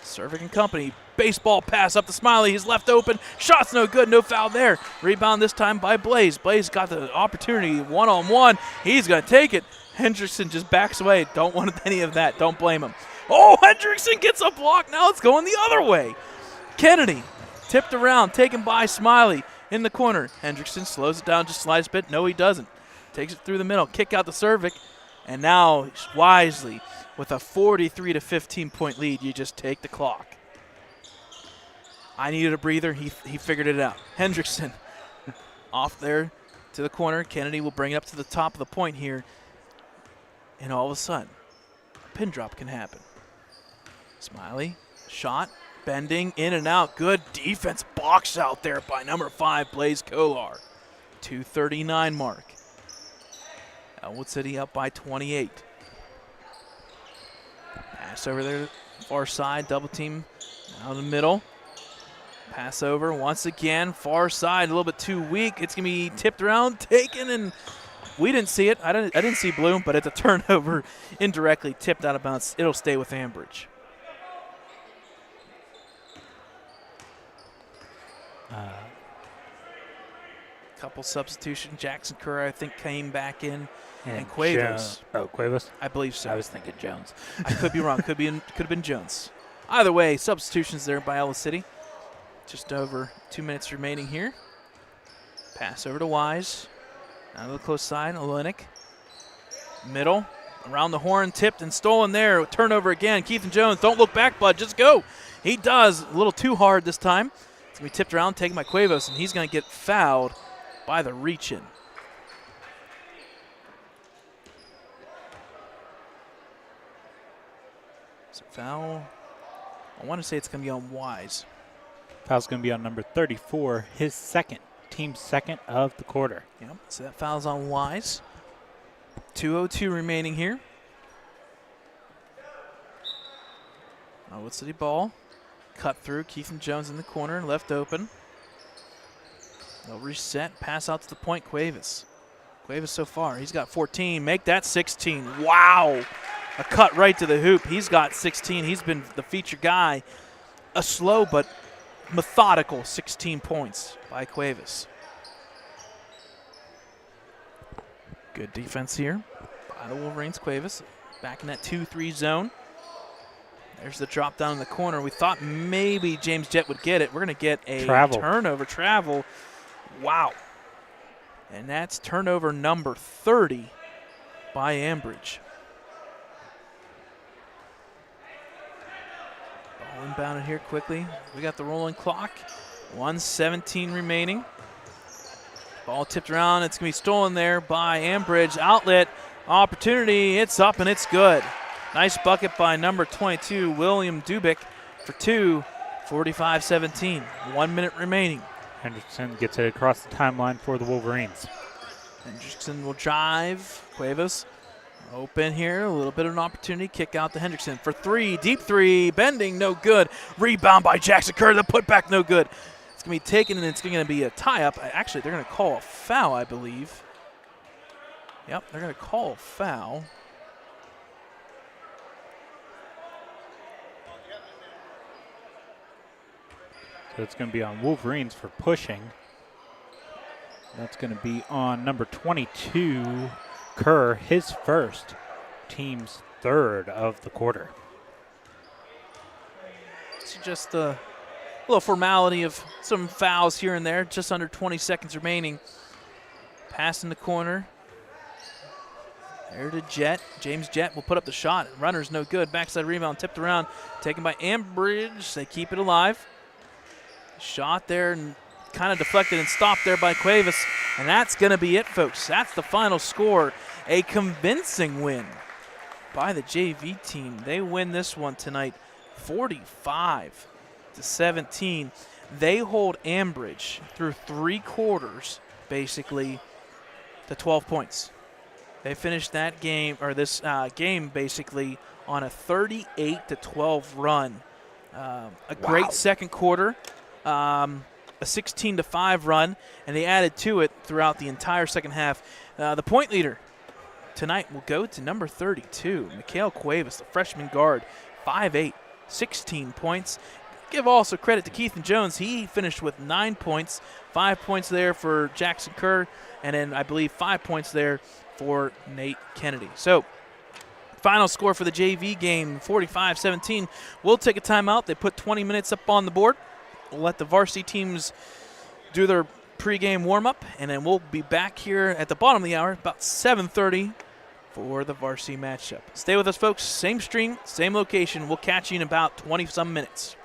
Cervic and company. Baseball pass up to Smiley. He's left open. Shot's no good. No foul there. Rebound this time by Blaze. Blaze got the opportunity one-on-one. He's going to take it. Hendrickson just backs away. Don't want any of that. Don't blame him. Oh, Hendrickson gets a block. Now it's going the other way. Kennedy tipped around, taken by Smiley in the corner. Hendrickson slows it down just slides a bit. No, he doesn't. Takes it through the middle. Kick out to Cervic. And now, wisely, with a 43-15 point lead, you just take the clock. I needed a breather. He figured it out. Hendrickson off there to the corner. Kennedy will bring it up to the top of the point here. And all of a sudden, a pin drop can happen. Smiley, shot, bending, in and out. Good defense box out there by number 5, Blaze Kolar. 2:39 mark. Ellwood City up by 28. Pass over there, far side, double team out in the middle. Pass over once again, far side, a little bit too weak. It's going to be tipped around, taken, and we didn't see it. I didn't see Bloom, but it's a turnover indirectly tipped out of bounds. It'll stay with Ambridge. Couple substitution. Jackson Kerr, I think, came back in. And Cuevas. Cuevas? I believe so. I was thinking Jones. I could be wrong. Could have been Jones. Either way, substitutions there by Ellwood City. Just over 2 minutes remaining here. Pass over to Wise. Out of the close side, Olenek. Middle. Around the horn, tipped and stolen there. Turnover again. Keithan Jones, don't look back, bud. Just go. He does. A little too hard this time. It's going to be tipped around, taken by Cuevas, and he's going to get fouled by the reach-in. Is it foul? I want to say it's going to be on Wise. Foul's going to be on number 34, his second, team's second of the quarter. Yep, so that foul's on Wise. 2:02 remaining here. Ellwood City ball. Cut through, Keithan Jones in the corner, left open. They'll reset, pass out to the point, Cuevas. Cuevas so far, he's got 14, make that 16. Wow! A cut right to the hoop. He's got 16. He's been the feature guy. A slow but methodical 16 points by Cuevas. Good defense here by the Wolverines. Cuevas back in that 2-3 zone. There's the drop down in the corner. We thought maybe James Jett would get it. We're going to get a turnover travel. Wow. And that's turnover number 30 by Ambridge. Ball inbounded here quickly. We got the rolling clock. 1:17 remaining. Ball tipped around. It's going to be stolen there by Ambridge. Outlet. Opportunity, it's up and it's good. Nice bucket by number 22, William Dubik for two, 45-17. 1 minute remaining. Henderson gets it across the timeline for the Wolverines. Hendrickson will drive. Cuevas open here. A little bit of an opportunity. Kick out to Hendrickson for three. Deep three. Bending, no good. Rebound by Jackson Kerr. The putback, no good. It's going to be taken, and it's going to be a tie-up. Actually, they're going to call a foul, I believe. Yep, they're going to call a foul. So it's going to be on Wolverines for pushing. That's going to be on number 22, Kerr, his first, team's third of the quarter. It's just a little formality of some fouls here and there, just under 20 seconds remaining. Pass in the corner. There to Jett. James Jett will put up the shot. Runner's no good. Backside rebound tipped around. Taken by Ambridge. They keep it alive. Shot there and kind of deflected and stopped there by Cuevas. And that's going to be it, folks. That's the final score. A convincing win by the JV team. They win this one tonight 45-17. They hold Ambridge through 3 quarters, basically, to 12 points. They finished that game, or this game, basically, on a 38-12 run. A great second quarter, a 16-5 run, and they added to it throughout the entire second half. The point leader tonight will go to number 32, Mikhail Cuevas, the freshman guard, 5'8", 16 points. Give also credit to Keithan Jones. He finished with 9 points, 5 points there for Jackson Kerr, and then I believe 5 points there for Nate Kennedy. So, final score for the JV game, 45-17. We'll take a timeout. They put 20 minutes up on the board. We'll let the varsity teams do their pregame warm-up, and then we'll be back here at the bottom of the hour, about 7:30, for the varsity matchup. Stay with us, folks. Same stream, same location. We'll catch you in about 20-some minutes.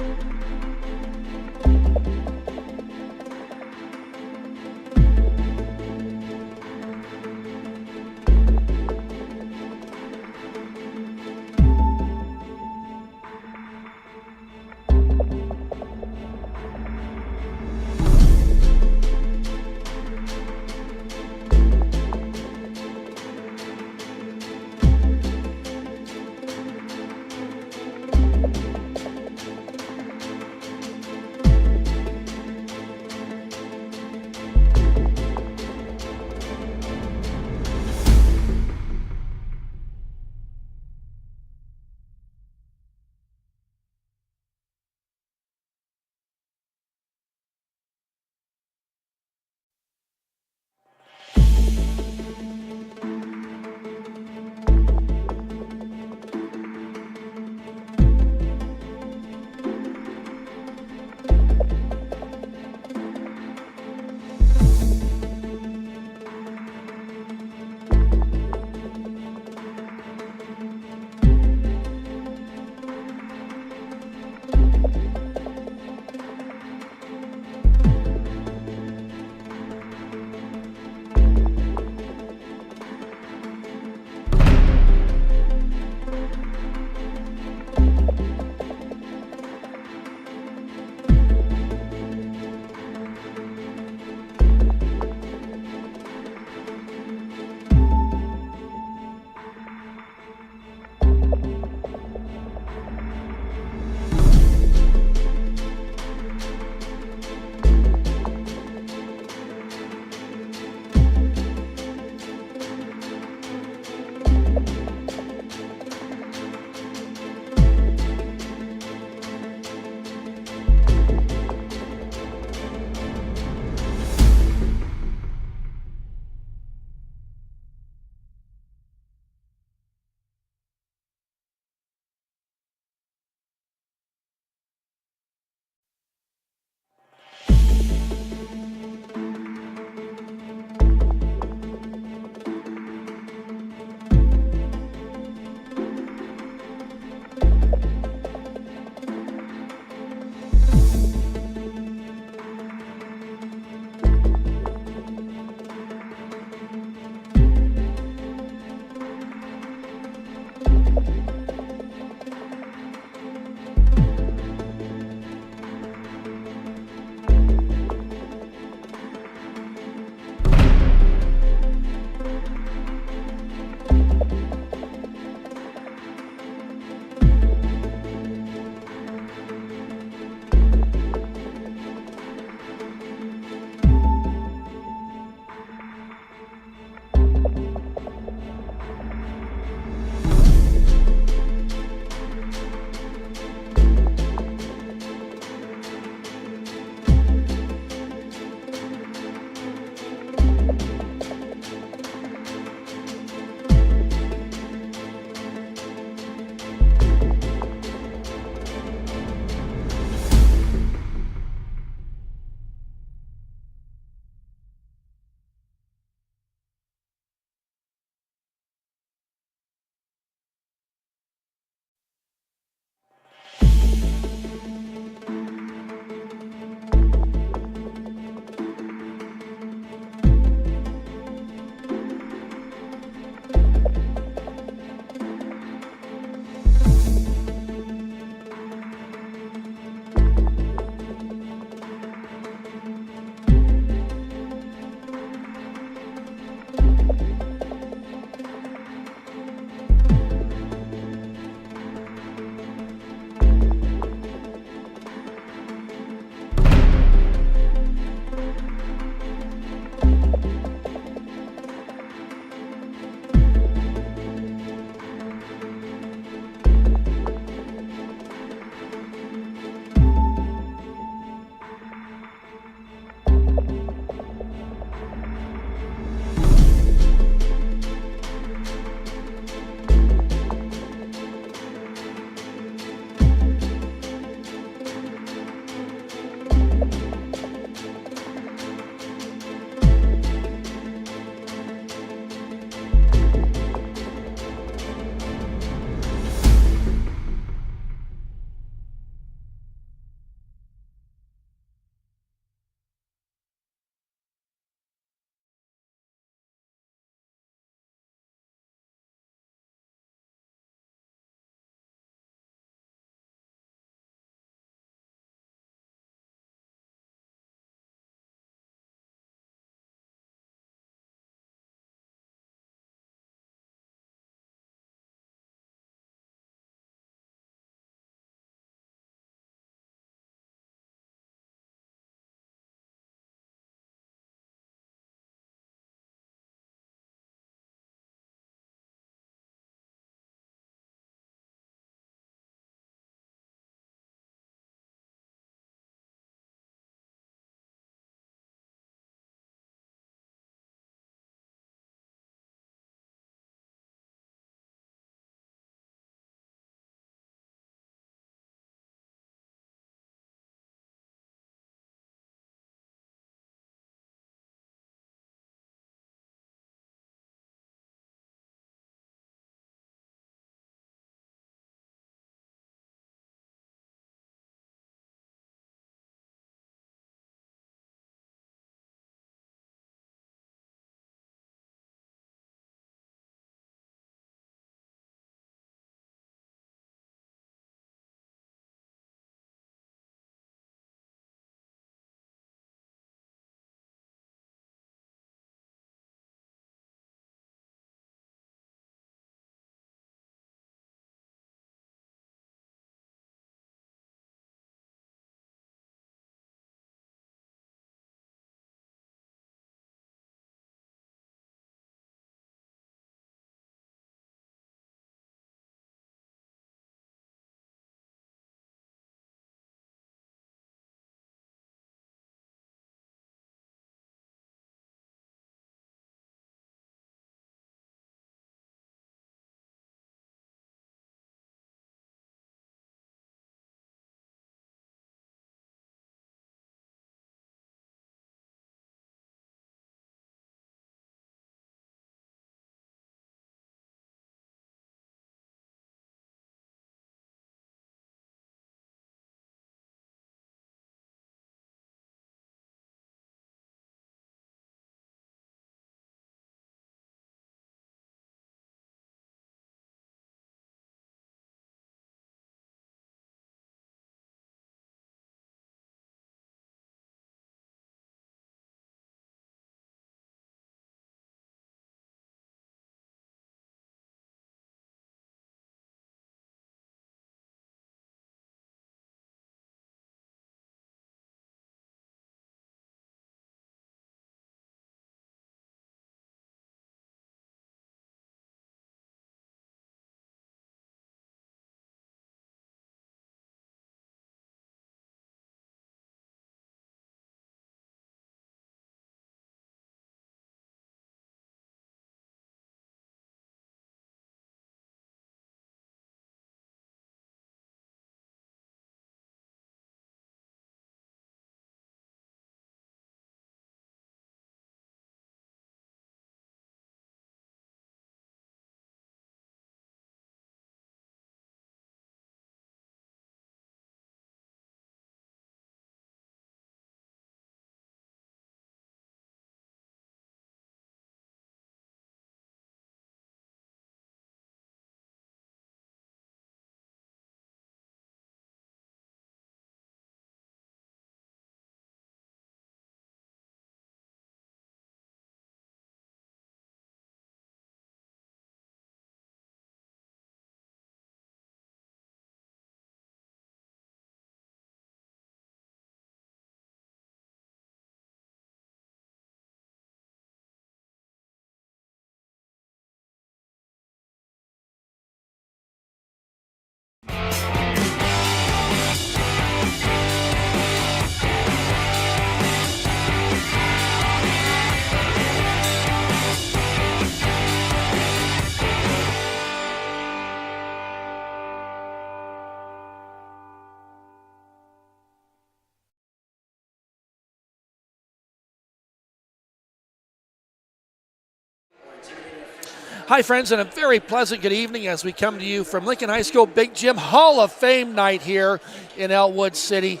Hi, friends, and a very pleasant good evening as we come to you from Lincoln High School Big Gym Hall of Fame night here in Ellwood City.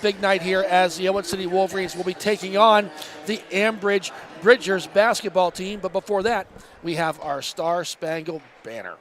Big night here as the Ellwood City Wolverines will be taking on the Ambridge Bridgers basketball team. But before that, we have our Star Spangled Banner.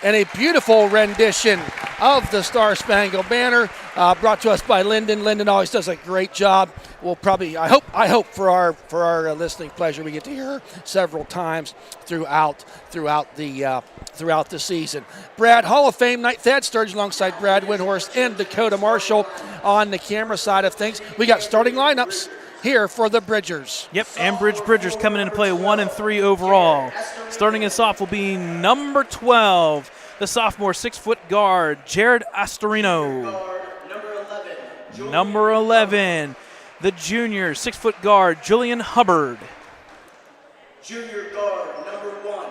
And a beautiful rendition of the Star Spangled Banner brought to us by Lyndon. Lyndon always does a great job. We'll probably, I hope for our listening pleasure, we get to hear her several times throughout the season. Brad, Hall of Fame night. Thad Sturgeon alongside Brad Windhorst and Dakota Marshall on the camera side of things. We got starting lineups here for the Bridgers. Yep, Ambridge Bridgers coming in to play 1 and 3 overall. Starting us off will be number 12, the sophomore 6-foot guard, Jared Astorino. Number 11, the junior 6-foot guard, Julian Hubbard. Junior guard, number 1,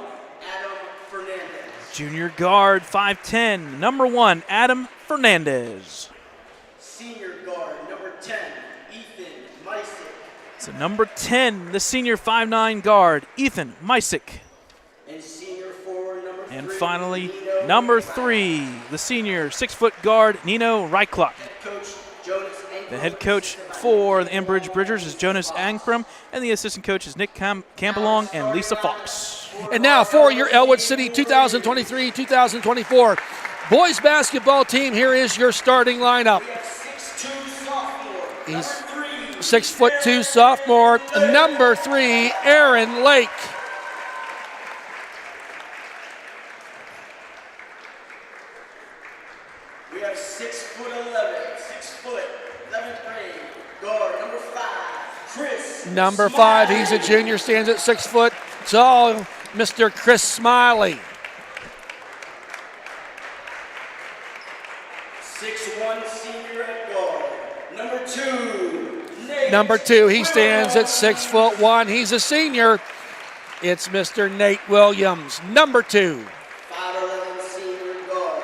Adam Fernandez. Junior guard, 5'10", number 1, Adam Fernandez. Senior guard, number 10, Ethan Mysick. So number 10, the senior 5'9" guard, Ethan Mysick. And senior forward, number 3. And finally, number 3, the senior 6-foot guard, Nino Ryclock. The head coach for the Ambridge Bridgers is Jonas Ankrum, and the assistant coach is Nick Campbellong and Lisa Fox. And now for your Ellwood City 2023-2024 boys basketball team, here is your starting lineup. He's 6'2" sophomore, number 3, Aaron Lake. We have 11th grade guard, number 5, Chris. Number 5, he's a junior, stands at 6 foot tall, Mr. Chris Smiley. 6'1" senior at guard, number 2, Nate. Number 2, he stands at 6'1". He's a senior. It's Mr. Nate Williams, number 2. 5'11" senior guard,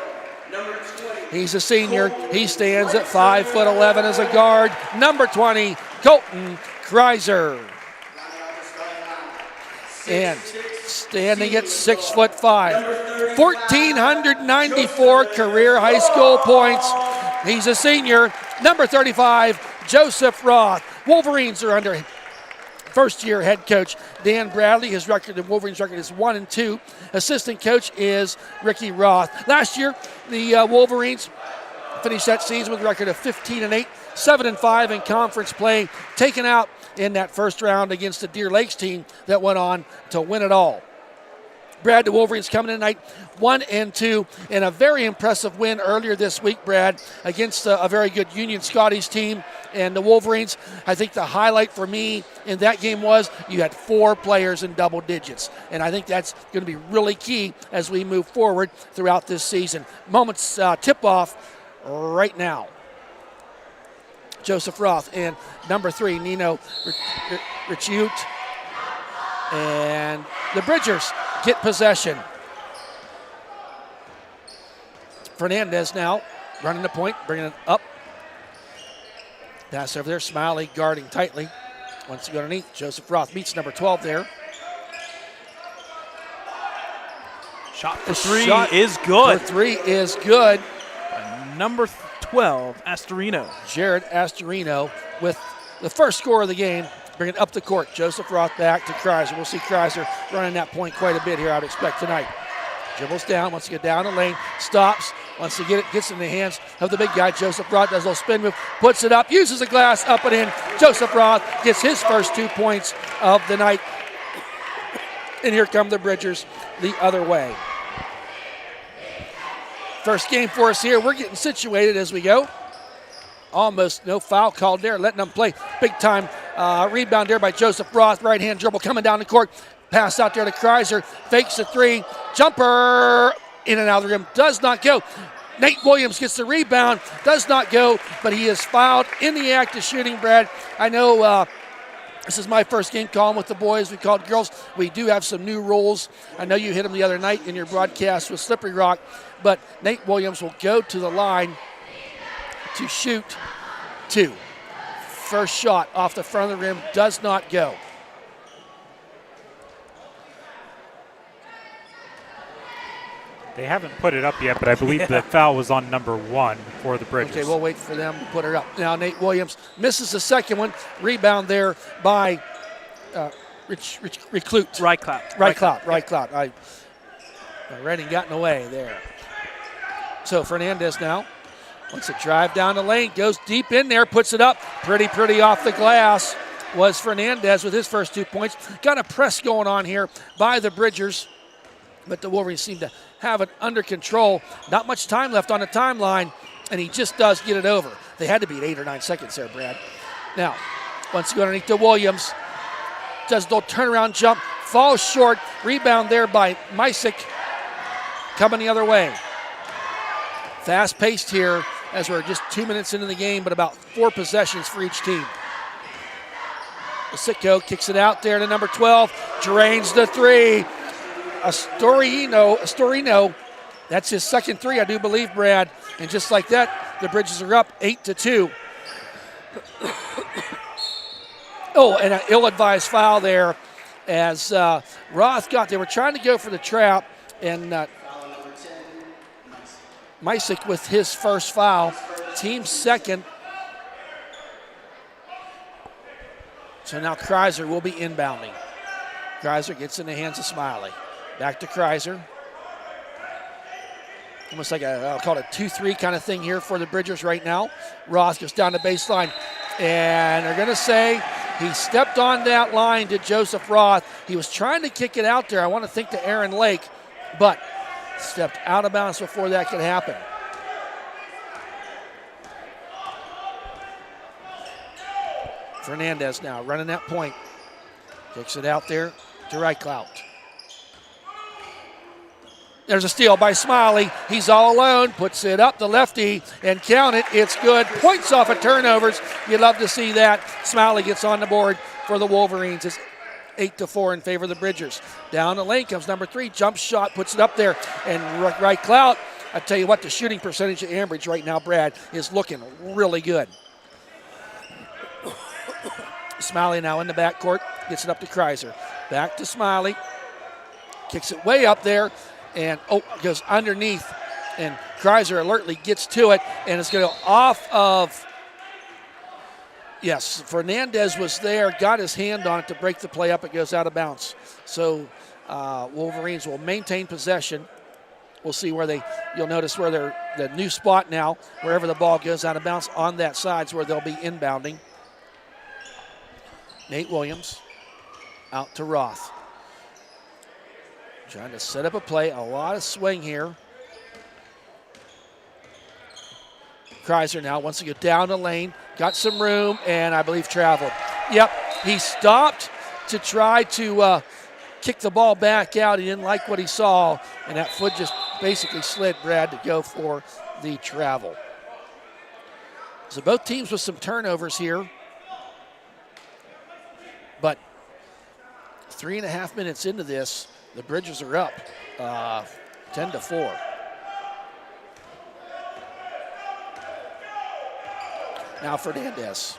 number 20. He's a senior. He stands at 5'11" as a guard, number 20, Colton Kreiser. And standing at 6'5", 1,494 career high school points. He's a senior, number 35, Joseph Roth. Wolverines are under first-year head coach Dan Bradley. His record, the Wolverines record, is 1-2. Assistant coach is Ricky Roth. Last year, the Wolverines finished that season with a record of 15-8, 7-5 in conference play, taken out in that first round against the Deer Lakes team that went on to win it all. Brad, the Wolverines coming in tonight 1-2 in a very impressive win earlier this week, Brad, against a very good Union Scotties team. And the Wolverines, I think the highlight for me in that game was you had 4 players in double digits. And I think that's going to be really key as we move forward throughout this season. Moments tip-off right now. Joseph Roth and number 3, Nino Richute. And the Bridgers get possession. Fernandez now running the point, bringing it up. Pass over there, Smiley guarding tightly. Once you go underneath, Joseph Roth meets number 12 there. Shot for three Shot is for good. three is good. Number 12, Astorino. Jared Astorino with the first score of the game, bringing it up the court. Joseph Roth back to Kreiser. We'll see Kreiser running that point quite a bit here, I would expect tonight. Dribbles down, wants to get down the lane, stops, wants to get it, gets in the hands of the big guy. Joseph Roth does a little spin move, puts it up, uses the glass, up and in. Joseph Roth gets his first 2 points of the night. And here come the Bridgers the other way. First game for us here. We're getting situated as we go. Almost no foul called there, letting them play big time. Rebound there by Joseph Roth. Right hand dribble coming down the court. Pass out there to Kreiser. Fakes the three. Jumper in and out of the rim. Does not go. Nate Williams gets the rebound. Does not go, but he is fouled in the act of shooting, Brad. I know this is my first game calling with the boys. We called girls. We do have some new rules. I know you hit them the other night in your broadcast with Slippery Rock, but Nate Williams will go to the line to shoot two. First shot off the front of the rim does not go. They haven't put it up yet, but I believe the foul was on number 1 for the Bridgers. Okay, we'll wait for them to put it up. Now Nate Williams misses the second one. Rebound there by Reclute. Right clout. My writing got in the way there. So Fernandez now wants to drive down the lane, goes deep in there, puts it up. Pretty off the glass was Fernandez with his first 2 points. Got a press going on here by the Bridgers, but the Wolverines seem to have it under control. Not much time left on the timeline, and he just does get it over. They had to beat 8 or 9 seconds there, Brad. Now, once you go underneath to Williams, does the turnaround jump, falls short. Rebound there by Mysick, coming the other way. Fast-paced here as we're just 2 minutes into the game, but about 4 possessions for each team. Sitko kicks it out there to number 12, drains the three. Astorino, that's his second three, I do believe, Brad. And just like that, the Bridges are up 8-2. Oh, and an ill-advised foul there as Roth they were trying to go for the trap, and Mysick with his first foul, team second. So now Kreiser will be inbounding. Kreiser gets in the hands of Smiley. Back to Kreiser. Almost like I'll call it a 2-3 kind of thing here for the Bridgers right now. Roth goes down the baseline, and they're going to say he stepped on that line to Joseph Roth. He was trying to kick it out there. I want to think to Aaron Lake, but stepped out of bounds before that could happen. Fernandez now running that point. Kicks it out there to Reichlout. There's a steal by Smiley. He's all alone. Puts it up the lefty and count it. It's good. Points off of turnovers. You'd love to see that. Smiley gets on the board for the Wolverines. It's 8-4 in favor of the Bridgers. Down the lane comes number 3. Jump shot. Puts it up there. And Reichlout, I tell you what, the shooting percentage at Ambridge right now, Brad, is looking really good. Smiley now in the backcourt. Gets it up to Kreiser. Back to Smiley. Kicks it way up there. And goes underneath, and Kreiser alertly gets to it, and it's going to go off of, yes, Fernandez was there, got his hand on it to break the play up. It goes out of bounds. So Wolverines will maintain possession. We'll see where you'll notice where they're, the new spot now, wherever the ball goes out of bounds on that side is where they'll be inbounding. Nate Williams out to Roth. Trying to set up a play, a lot of swing here. Kreiser now wants to get down the lane, got some room, and I believe traveled. Yep, he stopped to try to kick the ball back out. He didn't like what he saw, and that foot just basically slid, Brad, to go for the travel. So both teams with some turnovers here. But 3.5 minutes into this, the Bridgers are up 10-4. Now Fernandez.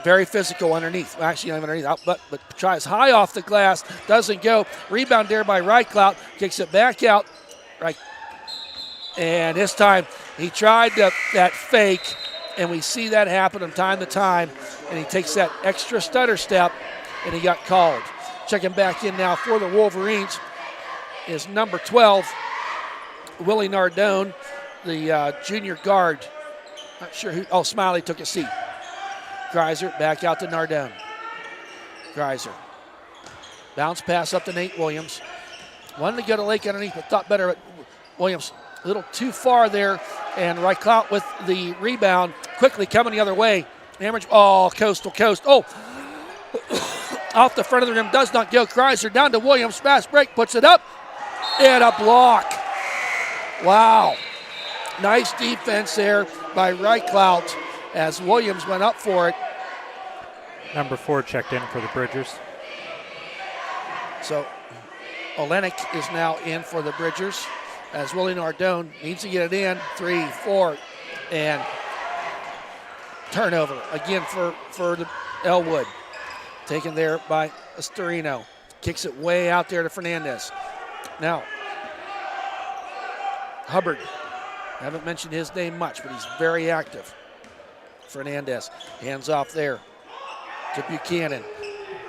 Very physical underneath. Actually, not even underneath, but tries high off the glass. Doesn't go. Rebound there by Reichlout. Kicks it back out. Right. And this time he tried that fake, and we see that happen from time to time. And he takes that extra stutter step, and he got called. Checking back in now for the Wolverines is number 12, Willie Nardone, the junior guard. Not sure who. Oh, Smiley took a seat. Greiser back out to Nardone. Greiser. Bounce pass up to Nate Williams. Wanted to go to Lake underneath, but thought better at Williams. A little too far there, and Reichlout with the rebound. Quickly coming the other way. Ambridge, coast to coast. Off the front of the rim, does not go. Greiser down to Williams, fast break, puts it up, and a block. Wow. Nice defense there by Reichlout as Williams went up for it. Number 4 checked in for the Bridgers. So Olenek is now in for the Bridgers as Willie Nardone needs to get it in. 3, 4, and turnover again for the Ellwood. Taken there by Astorino. Kicks it way out there to Fernandez. Now, Hubbard. Haven't mentioned his name much, but he's very active. Fernandez, hands off there to Buchanan.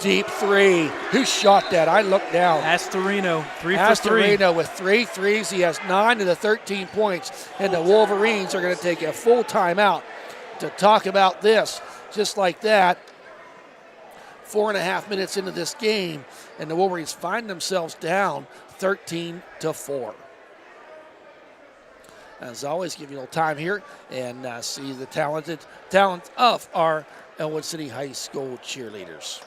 Deep 3. Who shot that? I looked down. Astorino, 3 for 3. Astorino with 3 threes. He has 9 of the 13 points. And the Wolverines are going to take a full timeout to talk about this. Just like that, 4.5 minutes into this game, and the Wolverines find themselves down 13-4. As always, give you a little time here and see the talent of our Ellwood City High School cheerleaders.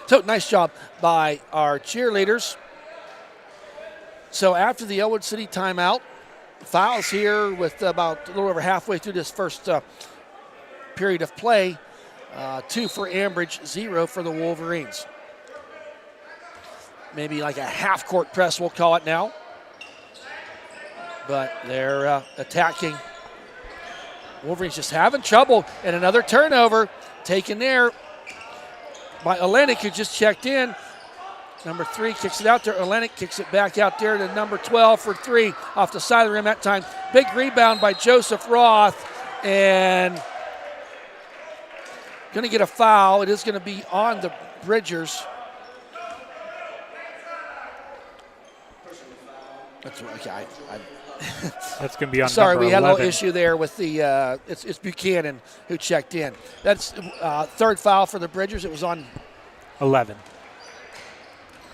So nice job by our cheerleaders. So after the Ellwood City timeout, fouls here with about a little over halfway through this first period of play. 2 for Ambridge, 0 for the Wolverines. Maybe like a half-court press, we'll call it now. But they're attacking. Wolverines just having trouble, and another turnover taken there by Olenek, who just checked in. Number 3 kicks it out there. Olenek kicks it back out there to number 12 for 3 off the side of the rim that time. Big rebound by Joseph Roth, and going to get a foul. It is going to be on the Bridgers. That's okay. That's going to be on. Sorry, we had 11. a little issue there with the. It's Buchanan who checked in. That's third foul for the Bridgers. It was on 11.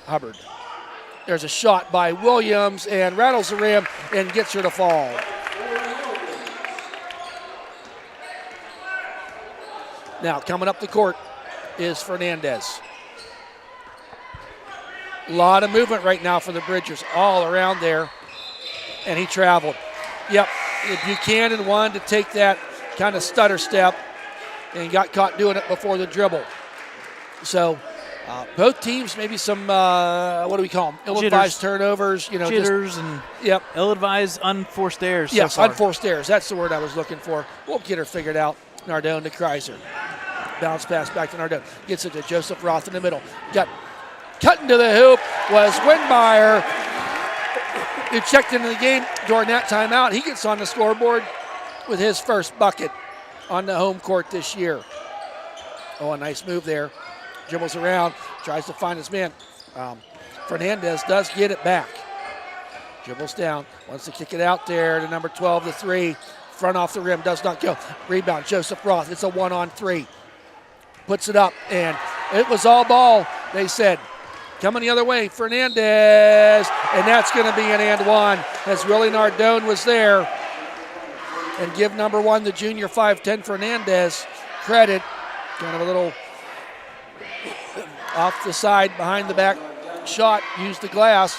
Hubbard. There's a shot by Williams and rattles the rim and gets her to fall. Now coming up the court is Fernandez. A lot of movement right now for the Bridgers all around there. And he traveled. Yep, Buchanan wanted to take that kind of stutter step and got caught doing it before the dribble. So both teams, maybe some, what do we call them? Ill-advised turnovers. You know, jitters and yep. ill-advised unforced errors. Yes, so far. unforced errors. That's the word I was looking for. We'll get her figured out. Nardone to Kreiser. Bounce pass back to Nardone. Gets it to Joseph Roth in the middle. Cut into the hoop was Windmeyer, who checked into the game during that timeout. He gets on the scoreboard with his first bucket on the home court this year. Oh, a nice move there. Dribbles around, tries to find his man. Fernandez does get it back. Dribbles down, wants to kick it out there to number 12, the 3. Front off the rim, does not go. Rebound, Joseph Roth. It's a 1-on-3. Puts it up, and it was all ball, they said. Coming the other way, Fernandez, and that's going to be an and one as Willie Nardone was there. And give number 1, the junior 5'10" Fernandez, credit. Kind of a little off the side, behind the back shot, used the glass.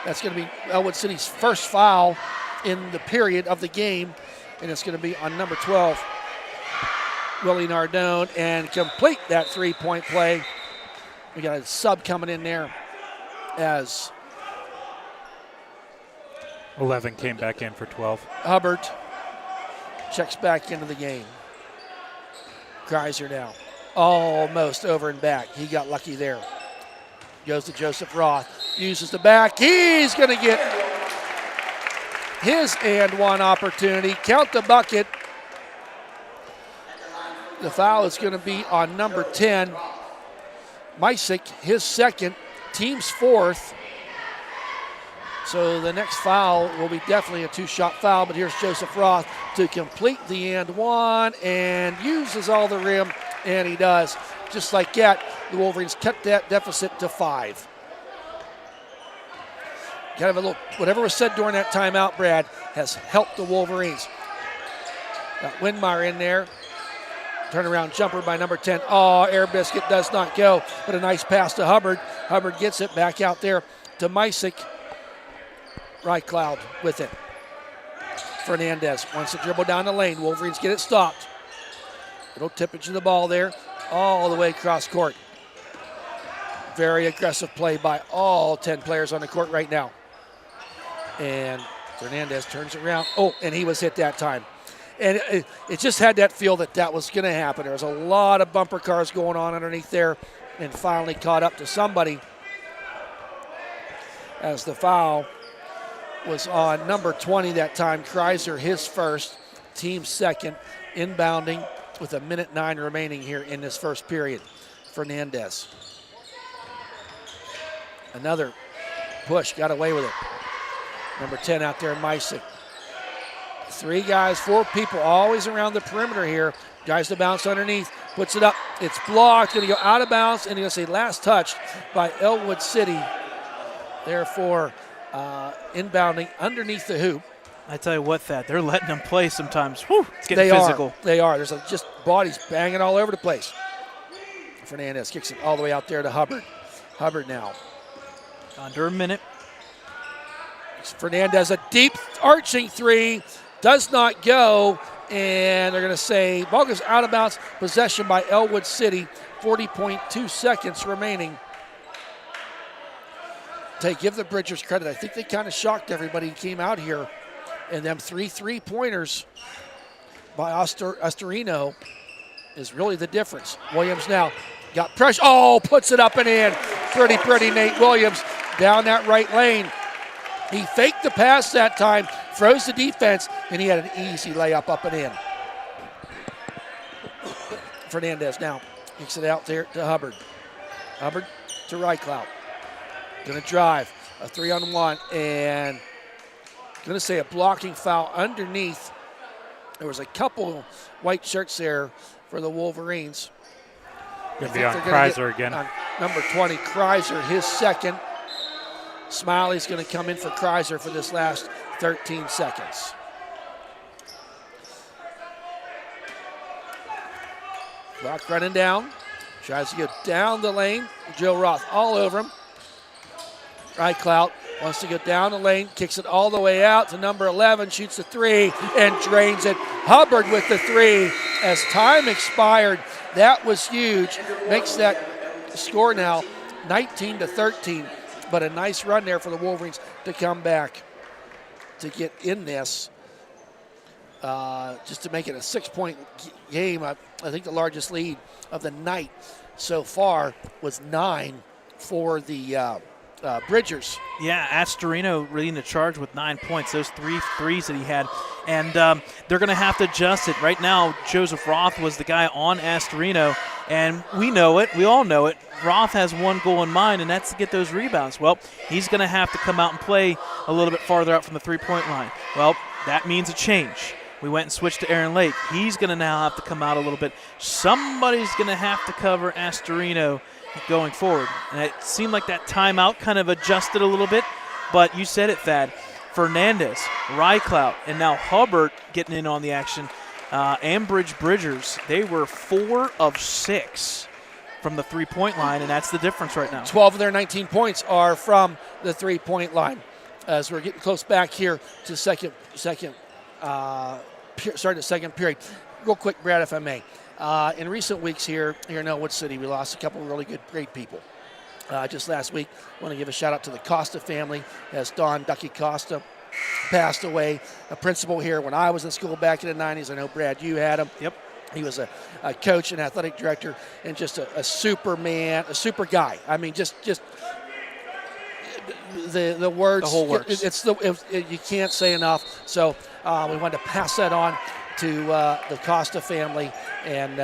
That's going to be Ellwood City's first foul in the period of the game, and it's going to be on number 12, Willie Nardone, and complete that three-point play. We got a sub coming in there as 11 came back in for 12. Hubbard checks back into the game. Kreiser now almost over and back. He got lucky there. Goes to Joseph Roth. Uses the back. He's going to get his and one opportunity. Count the bucket. The foul is going to be on number 10. Mysick, his second, team's fourth. So the next foul will be definitely a two-shot foul, but here's Joseph Roth to complete the and one and uses all the rim, and he does. Just like that, the Wolverines cut that deficit to 5. Kind of a little, whatever was said during that timeout, Brad, has helped the Wolverines. Got Windmeyer in there. Turnaround jumper by number 10. Oh, air biscuit does not go, but a nice pass to Hubbard. Hubbard gets it back out there to Mysick. Right Cloud with it. Fernandez wants to dribble down the lane. Wolverines get it stopped. Little tippage of the ball there, all the way across court. Very aggressive play by all 10 players on the court right now. And Fernandez turns around. Oh, and he was hit that time. And it just had that feel that that was going to happen. There was a lot of bumper cars going on underneath there, and finally caught up to somebody as the foul was on number 20 that time. Kreiser, his first, team second, inbounding with 1:09 remaining here in this first period. Fernandez. Another push, got away with it. Number 10 out there, Mysick. 3 guys, 4 people, always around the perimeter here. Guys to bounce underneath, puts it up. It's blocked, going to go out of bounds, and going to say last touched by Ellwood City. Therefore, inbounding underneath the hoop. I tell you what, Thad, they're letting them play sometimes. Whew, it's getting physical. They are. There's just bodies banging all over the place. Fernandez kicks it all the way out there to Hubbard. Hubbard now. Under a minute. Fernandez, a deep arching three. Does not go, and they're going to say ball goes out of bounds. Possession by Ellwood City. 40.2 seconds remaining. Give the Bridgers credit. I think they kind of shocked everybody who came out here. And them 3 3-pointers by Astorino is really the difference. Williams now got pressure. Oh, puts it up and in. Pretty Nate Williams down that right lane. He faked the pass that time, froze the defense, and he had an easy layup up and in. Fernandez now kicks it out there to Hubbard. Hubbard to Ryclout. Going to drive, a 3-on-1, and going to say a blocking foul underneath. There was a couple white shirts there for the Wolverines. Going to be on Kreiser again. On number 20, Kreiser, his second. Smiley's going to come in for Kreiser for this last 13 seconds. Clock running down. Tries to go down the lane. Joe Roth all over him. Ryclout wants to go down the lane, kicks it all the way out to number 11, shoots the 3, and drains it. Hubbard with the 3 as time expired. That was huge. Makes that score now 19-13. But a nice run there for the Wolverines to come back to get in this. Just to make it a 6-point game. I think the largest lead of the night so far was 9 for the Bridgers. Yeah, Astorino leading the charge with 9 points. Those 3 threes that he had. And they're going to have to adjust it. Right now, Joseph Roth was the guy on Astorino. And we know it. We all know it. Roth has one goal in mind, and that's to get those rebounds. Well, he's going to have to come out and play a little bit farther out from the three-point line. Well, that means a change. We went and switched to Aaron Lake. He's going to now have to come out a little bit. Somebody's going to have to cover Astorino going forward. And it seemed like that timeout kind of adjusted a little bit, but you said it, Thad. Fernandez, Ryclout, and now Hubbard getting in on the action. Ambridge Bridgers, they were 4 of 6 from the three-point line, and that's the difference right now. 12 of their 19 points are from the three-point line. As we're getting close back here to starting the second period. Real quick, Brad, if I may. In recent weeks here in Ellwood City, we lost a couple of really great people. Just last week, I want to give a shout out to the Costa family as Don Ducky Costa passed away, a principal here when I was in school back in the 90s. I know, Brad, you had him. Yep. He was a coach and athletic director and just a super man, a super guy. I mean, just the words. The whole works. You can't say enough. So we wanted to pass that on to the Costa family, and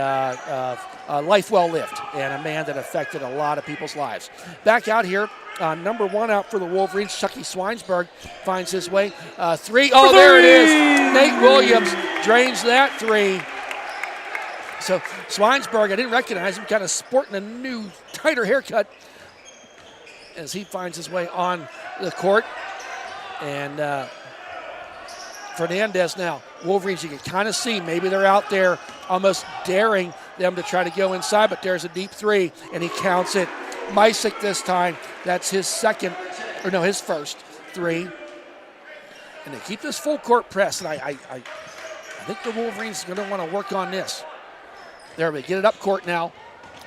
life well lived, and a man that affected a lot of people's lives. Back out here, number 1 out for the Wolverines, Chucky Swinesburg finds his way. 3. Oh, there it is. Nate Williams drains that 3. So Swinesburg, I didn't recognize him, kind of sporting a new, tighter haircut as he finds his way on the court. And Fernandez now. Wolverines, you can kind of see maybe they're out there almost daring them to try to go inside, but there's a deep 3, and he counts it. Mysick this time, that's his his first 3. And they keep this full court press, and I think the Wolverines are going to want to work on this. There we get it up court now.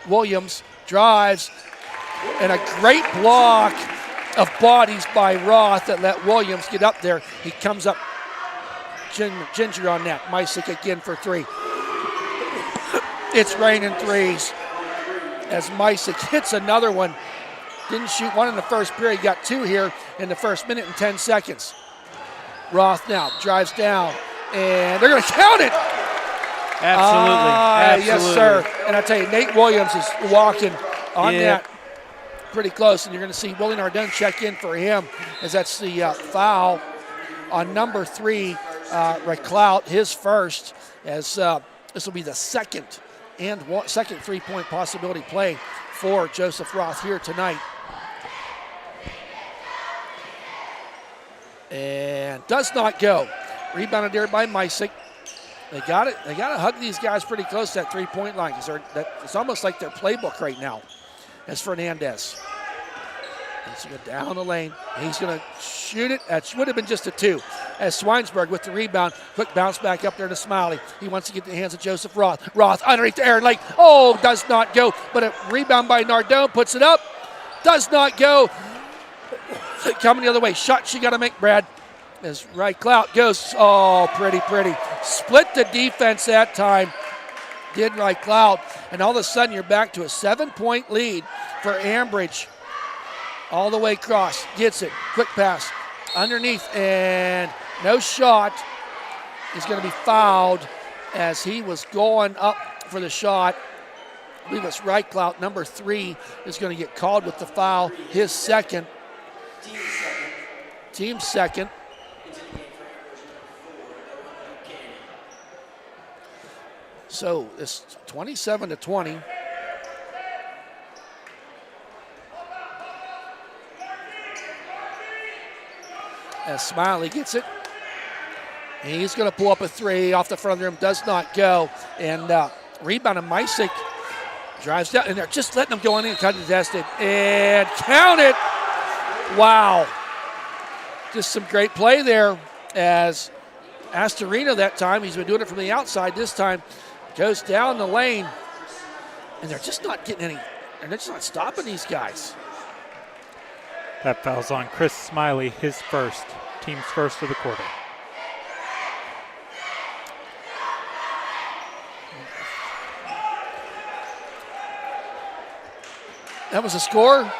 Williams drives, and a great block of bodies by Roth that let Williams get up there. He comes up ginger on that. Mysick again for 3. It's raining 3s as Mysick hits another one. Didn't shoot one in the first period, got 2 here in the first minute and 10 seconds. Roth now drives down, and they're going to count it. Absolutely. Yes, sir. And I tell you, Nate Williams is walking on that pretty close, and you're going to see Willie Nardone check in for him, as that's the foul on number 3, Ryclout, his first, as this will be the second three-point possibility play for Joseph Roth here tonight. And does not go. Rebounded there by Mysick. They got it. They got to hug these guys pretty close to that three-point line, because it's almost like their playbook right now. As Fernandez. He's going to go down the lane. He's going to shoot it. That would have been just a 2. As Swinesburg with the rebound. Quick bounce back up there to Smiley. He wants to get the hands of Joseph Roth. Roth underneath the Aaron Lake. Oh, does not go. But a rebound by Nardone. Puts it up. Does not go. Coming the other way. Shot she got to make, Brad. As Ryclout goes. Oh, pretty. Split the defense that time. Did Ryclout. And all of a sudden you're back to a 7-point lead for Ambridge. All the way across, gets it, quick pass, underneath, and no shot. He's going to be fouled as he was going up for the shot. I believe it's Ryclout, number 3, is going to get called with the foul, his second. Team second. So it's 27-20. As Smiley gets it. And he's going to pull up a 3 off the front of the rim. Does not go. And rebound of Mysick drives down. And they're just letting him go in and contested. And count it. Wow. Just some great play there as Astorino that time. He's been doing it from the outside. This time goes down the lane. And they're just not getting any. And they're just not stopping these guys. That foul's on Chris Smiley, his first, team's first of the quarter. That was a score?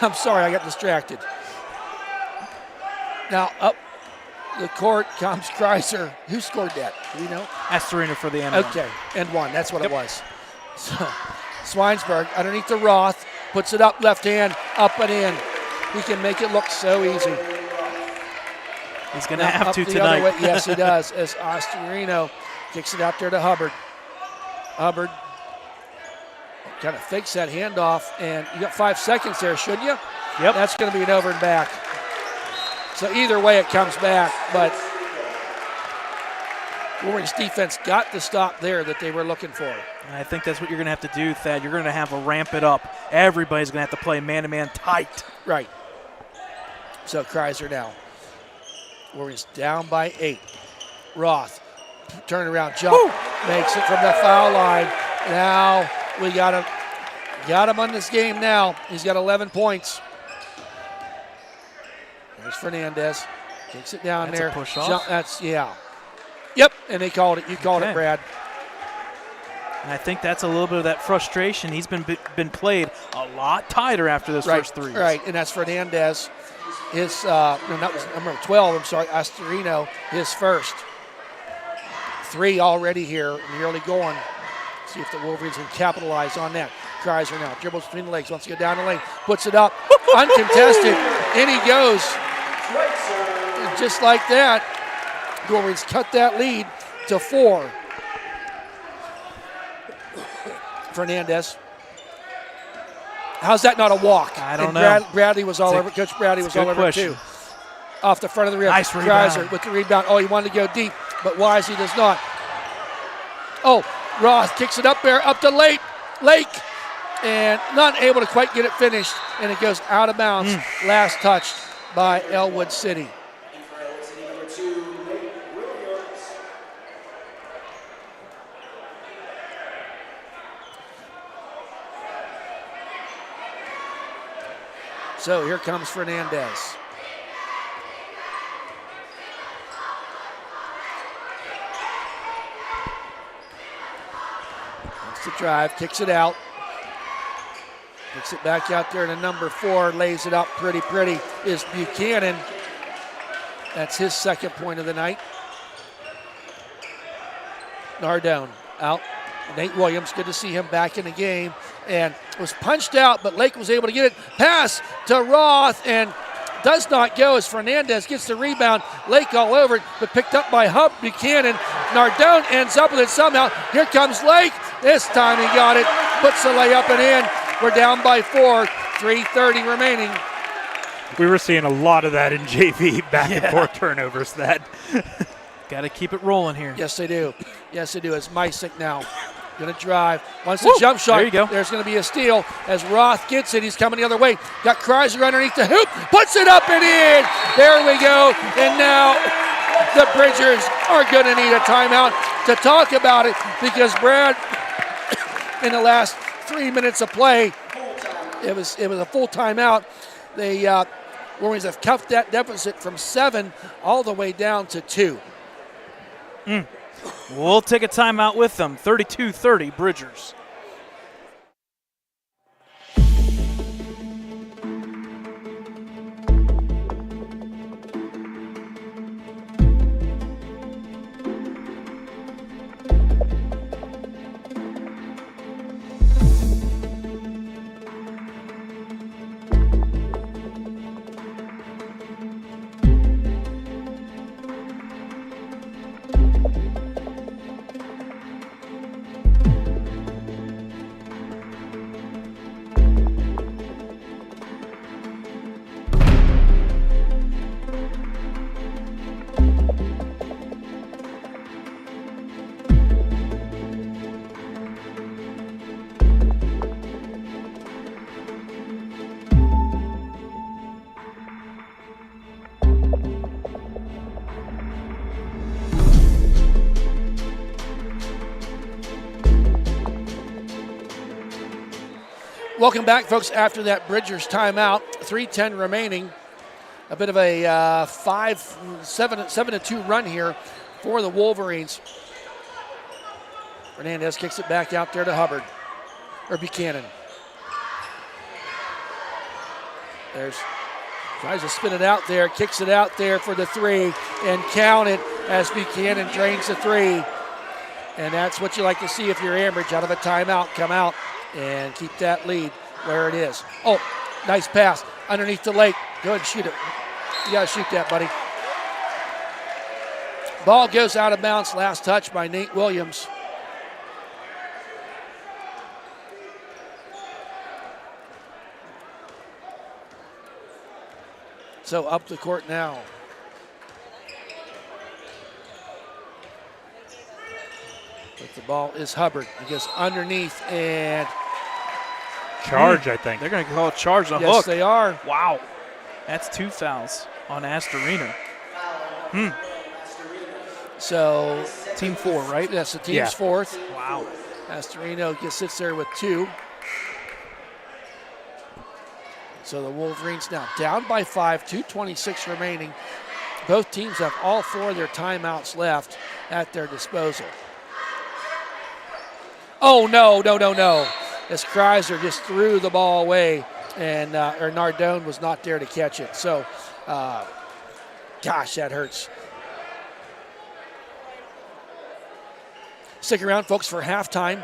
I'm sorry, I got distracted. Now up the court comes Kreiser. Who scored that? Do we know? Astorino for the end. Okay, and 1. That's what it was. So Swinesburg underneath the Roth, puts it up, left hand, up and in. He can make it look so easy. He's going to have to tonight. Yes, he does, as Astorino kicks it out there to Hubbard. Hubbard kind of fakes that handoff, and you got 5 seconds there, shouldn't you? Yep. That's going to be an over and back. So either way, it comes back, but Wolverines defense got the stop there that they were looking for. And I think that's what you're going to have to do, Thad. You're going to have to ramp it up. Everybody's going to have to play man-to-man tight. Right. So Kreiser now. Wolverines down by 8. Roth, turnaround jump, makes it from the foul line. Now we got him on this game now. He's got 11 points. There's Fernandez. Kicks it down That's there. a push-off? Yep, and they called it. You called it, Brad. And I think that's a little bit of that frustration. He's been played a lot tighter after those first threes. Right, and that's Fernandez. His, that was number 12, I'm sorry, Astorino, his first. 3 already here in the early going. See if the Wolverines can capitalize on that. Kreiser now dribbles between the legs, wants to go down the lane, puts it up, uncontested, in he goes. And just like that, Wolverines cut that lead to 4. Fernandez. How's that not a walk? I don't know. Bradley was all over. Coach Bradley was all over it too. Off the front of the rim. Nice rebound. Kreiser with the rebound. Oh, he wanted to go deep, but Wisely does not. Oh, Roth kicks it up there, up to Lake, and not able to quite get it finished, and it goes out of bounds. Last touched by Ellwood City. So here comes Fernandez. Wants to drive, kicks it out. Kicks it back out there to number 4, lays it up pretty, is Buchanan. That's his second point of the night. Nardone out. Nate Williams, good to see him back in the game, and was punched out, but Lake was able to get it. Pass to Roth, and does not go as Fernandez gets the rebound. Lake all over it, but picked up by Hub Buchanan. Nardone ends up with it somehow. Here comes Lake. This time he got it, puts the layup and in. We're down by 4, 3:30 remaining. We were seeing a lot of that in JV, back and forth turnovers. That got to keep it rolling here. Yes, they do. Yes, they do. It's Mysick now. Going to drive. Wants the jump shot. There you go. There's going to be a steal as Roth gets it. He's coming the other way. Got Kreiser underneath the hoop. Puts it up and in. There we go. And now the Bridgers are going to need a timeout to talk about it, because Brad, in the last 3 minutes of play, it was a full timeout. They Wolverines have cuffed that deficit from 7 all the way down to 2. We'll take a timeout with them. 32-30 Bridgers. Welcome back, folks, after that Bridgers timeout. 3:10 remaining. A bit of a 7-2 run here for the Wolverines. Fernandez kicks it back out there to Hubbard, or Buchanan. Tries to spin it out there, kicks it out there for the 3, and count it as Buchanan drains the 3. And that's what you like to see if you're Ambridge, out of a timeout, come out and keep that lead where it is. Oh, nice pass underneath the Lake. Go ahead and shoot it. You got to shoot that, buddy. Ball goes out of bounds. Last touch by Nate Williams. So up the court now. But the ball is Hubbard. He goes underneath and Charge, I think. They're going to call a charge on yes, hook. they are. Wow. That's 2 fouls on Astorino. So Team 4, right? yes, the team's Yeah. fourth. Wow. Astorino sits there with 2. So the Wolverines now down by 5, 2:26 remaining. Both teams have all 4 of their timeouts left at their disposal. Oh, no. As Kreiser just threw the ball away, and Nardone was not there to catch it. So, gosh, that hurts. Stick around, folks, for halftime.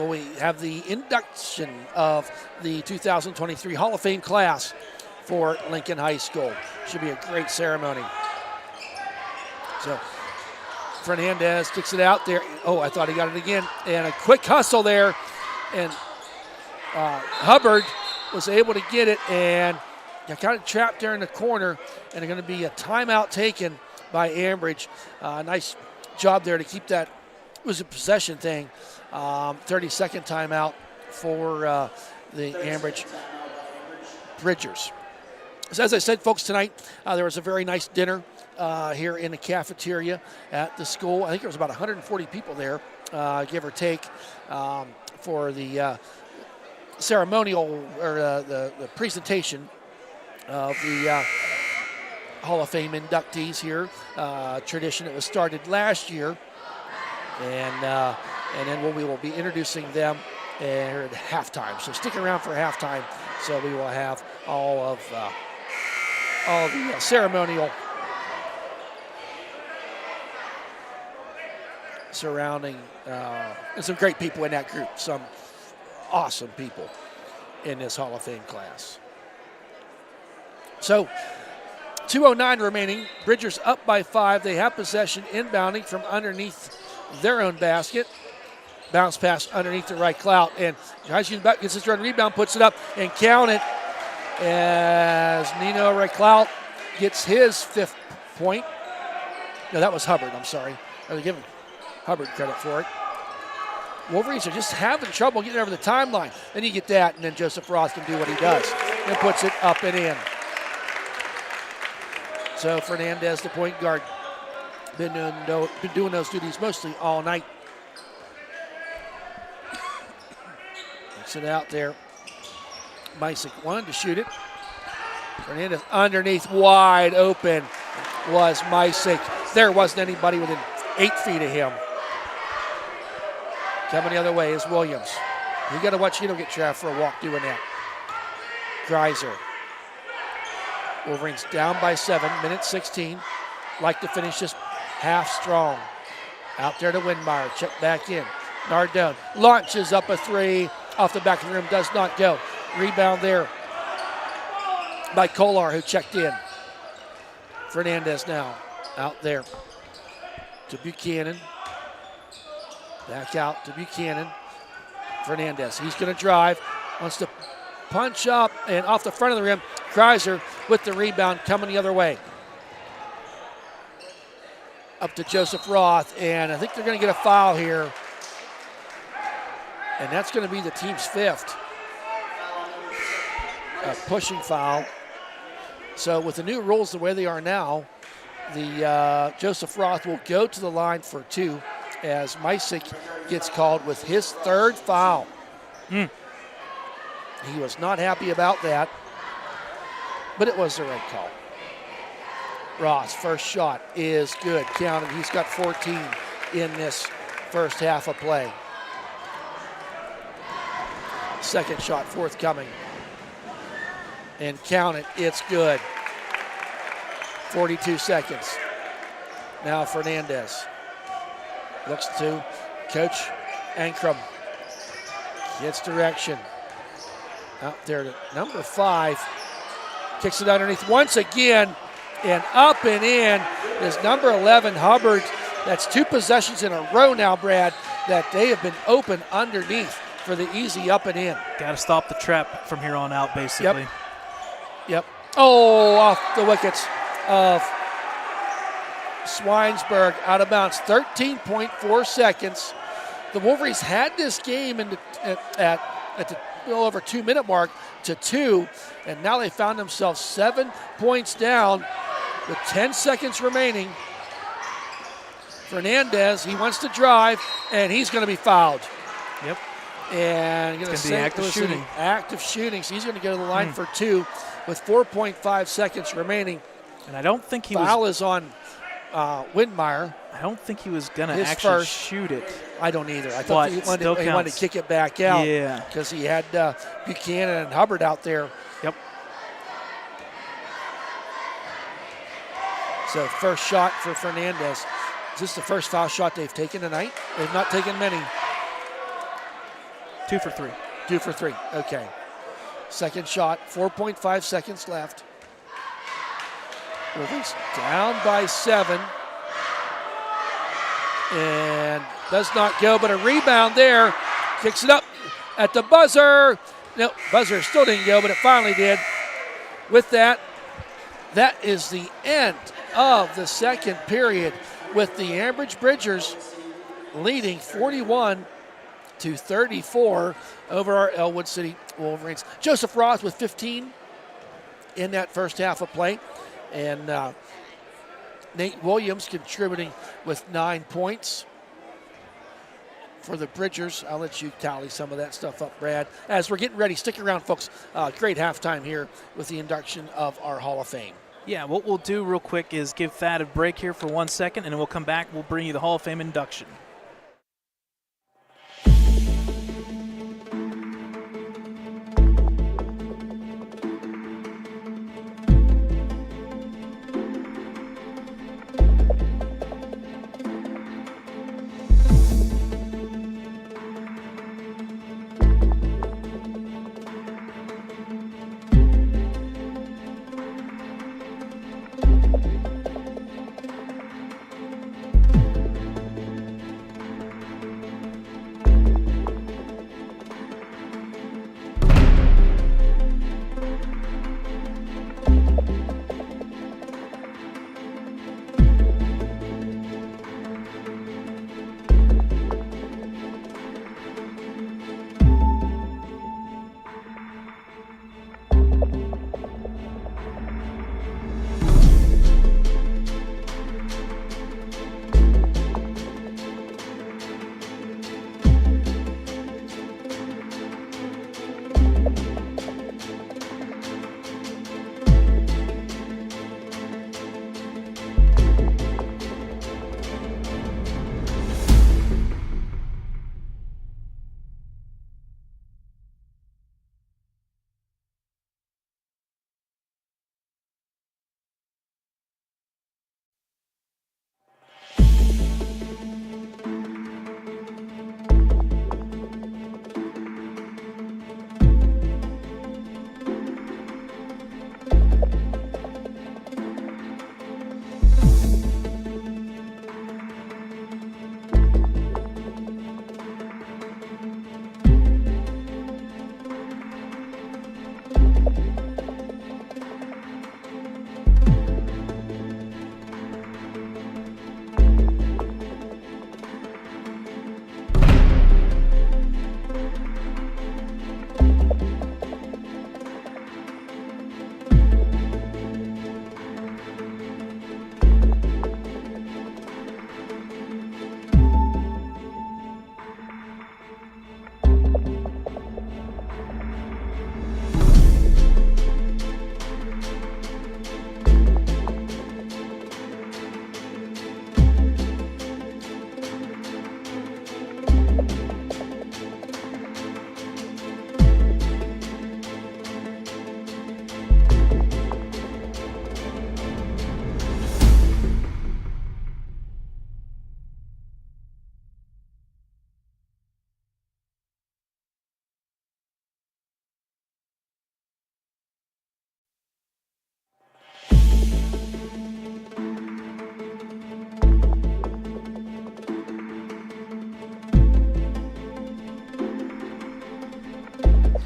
We have the induction of the 2023 Hall of Fame class for Lincoln High School. Should be a great ceremony. So Fernandez kicks it out there. Oh, I thought he got it again. And a quick hustle there. And Hubbard was able to get it and got kind of trapped there in the corner. And they're going to be a timeout taken by Ambridge. Nice job there to keep that. It was a possession thing. 30-second timeout for the Ambridge Bridgers. So as I said, folks, tonight there was a very nice dinner here in the cafeteria at the school. I think there was about 140 people there, give or take, for the ceremonial or the presentation of the Hall of Fame inductees here. Tradition that was started last year. And then we will be introducing them at halftime. So stick around for halftime. So we will have all of the ceremonial surrounding and some great people in that group. Some awesome people in this Hall of Fame class. So 2:09 remaining. Bridgers up by 5. They have possession inbounding from underneath their own basket. Bounce pass underneath the right clout. And gets his run rebound, puts it up, and count it as Nino Reclout gets his 5th point. No, that was Hubbard, I'm sorry. They're giving Hubbard credit for it. Wolverines are just having trouble getting over the timeline. Then you get that, and then Joseph Roth can do what he does and puts it up and in. So Fernandez, the point guard, been doing those duties mostly all night. Takes it out there. Mysick wanted to shoot it. Fernandez underneath, wide open was Mysick. There wasn't anybody within 8 feet of him. Coming the other way is Williams. You got to watch you don't get trapped for a walk doing that. Kreiser. Wolverines down by 7, minute 16. Like to finish this half strong. Out there to Windmeyer. Check back in. Nardone launches up a 3 off the back of the rim. Does not go. Rebound there by Kolar, who checked in. Fernandez now out there to Buchanan. Back out to Buchanan. Fernandez, he's going to drive. Wants to punch up and off the front of the rim. Kreiser with the rebound coming the other way. Up to Joseph Roth, and I think they're going to get a foul here. And that's going to be the team's 5th. A pushing foul. So with the new rules the way they are now, the Joseph Roth will go to the line for 2 as Mysick gets called with his 3rd foul. He was not happy about that, but it was the right call. Ross, first shot is good. Counted. He's got 14 in this first half of play. Second shot forthcoming. And count it. It's good. 42 seconds. Now Fernandez looks to Coach Ankrum. Gets direction. Out there to number 5. Kicks it underneath once again. And up and in is number 11, Hubbard. That's 2 possessions in a row now, Brad, that they have been open underneath for the easy up and in. Got to stop the trap from here on out, basically. Yep. Oh, off the wickets of Swinesburg, out of bounds. 13.4 seconds. The Wolverines had this game at the little over 2 minute mark to 2, and now they found themselves 7 points down with 10 seconds remaining. Fernandez, he wants to drive, and he's going to be fouled. Yep. And going to say active shooting. Active shooting. So he's going to go to the line for 2 with 4.5 seconds remaining. And I don't think he Foul was. is on Windmeyer. I don't think he was going to His actually first. shoot it. I don't either. I thought he wanted to kick it back out. Yeah. Because he had Buchanan and Hubbard out there. Yep. So first shot for Fernandez. Is this the first foul shot they've taken tonight? They've not taken many. 2 for 3. 2 for 3. Okay. Second shot. 4.5 seconds left. Wolverines down by 7. And does not go, but a rebound there. Kicks it up at the buzzer. No, buzzer still didn't go, but it finally did. With that, that is the end of the second period with the Ambridge Bridgers leading 41-34 over our Ellwood City Wolverines. Joseph Roth with 15 in that first half of play. And Nate Williams contributing with 9 points for the Bridgers. I'll let you tally some of that stuff up, Brad. As we're getting ready, stick around, folks. Great halftime here with the induction of our Hall of Fame. Yeah, what we'll do real quick is give Thad a break here for 1 second, and then we'll come back. We'll bring you the Hall of Fame induction.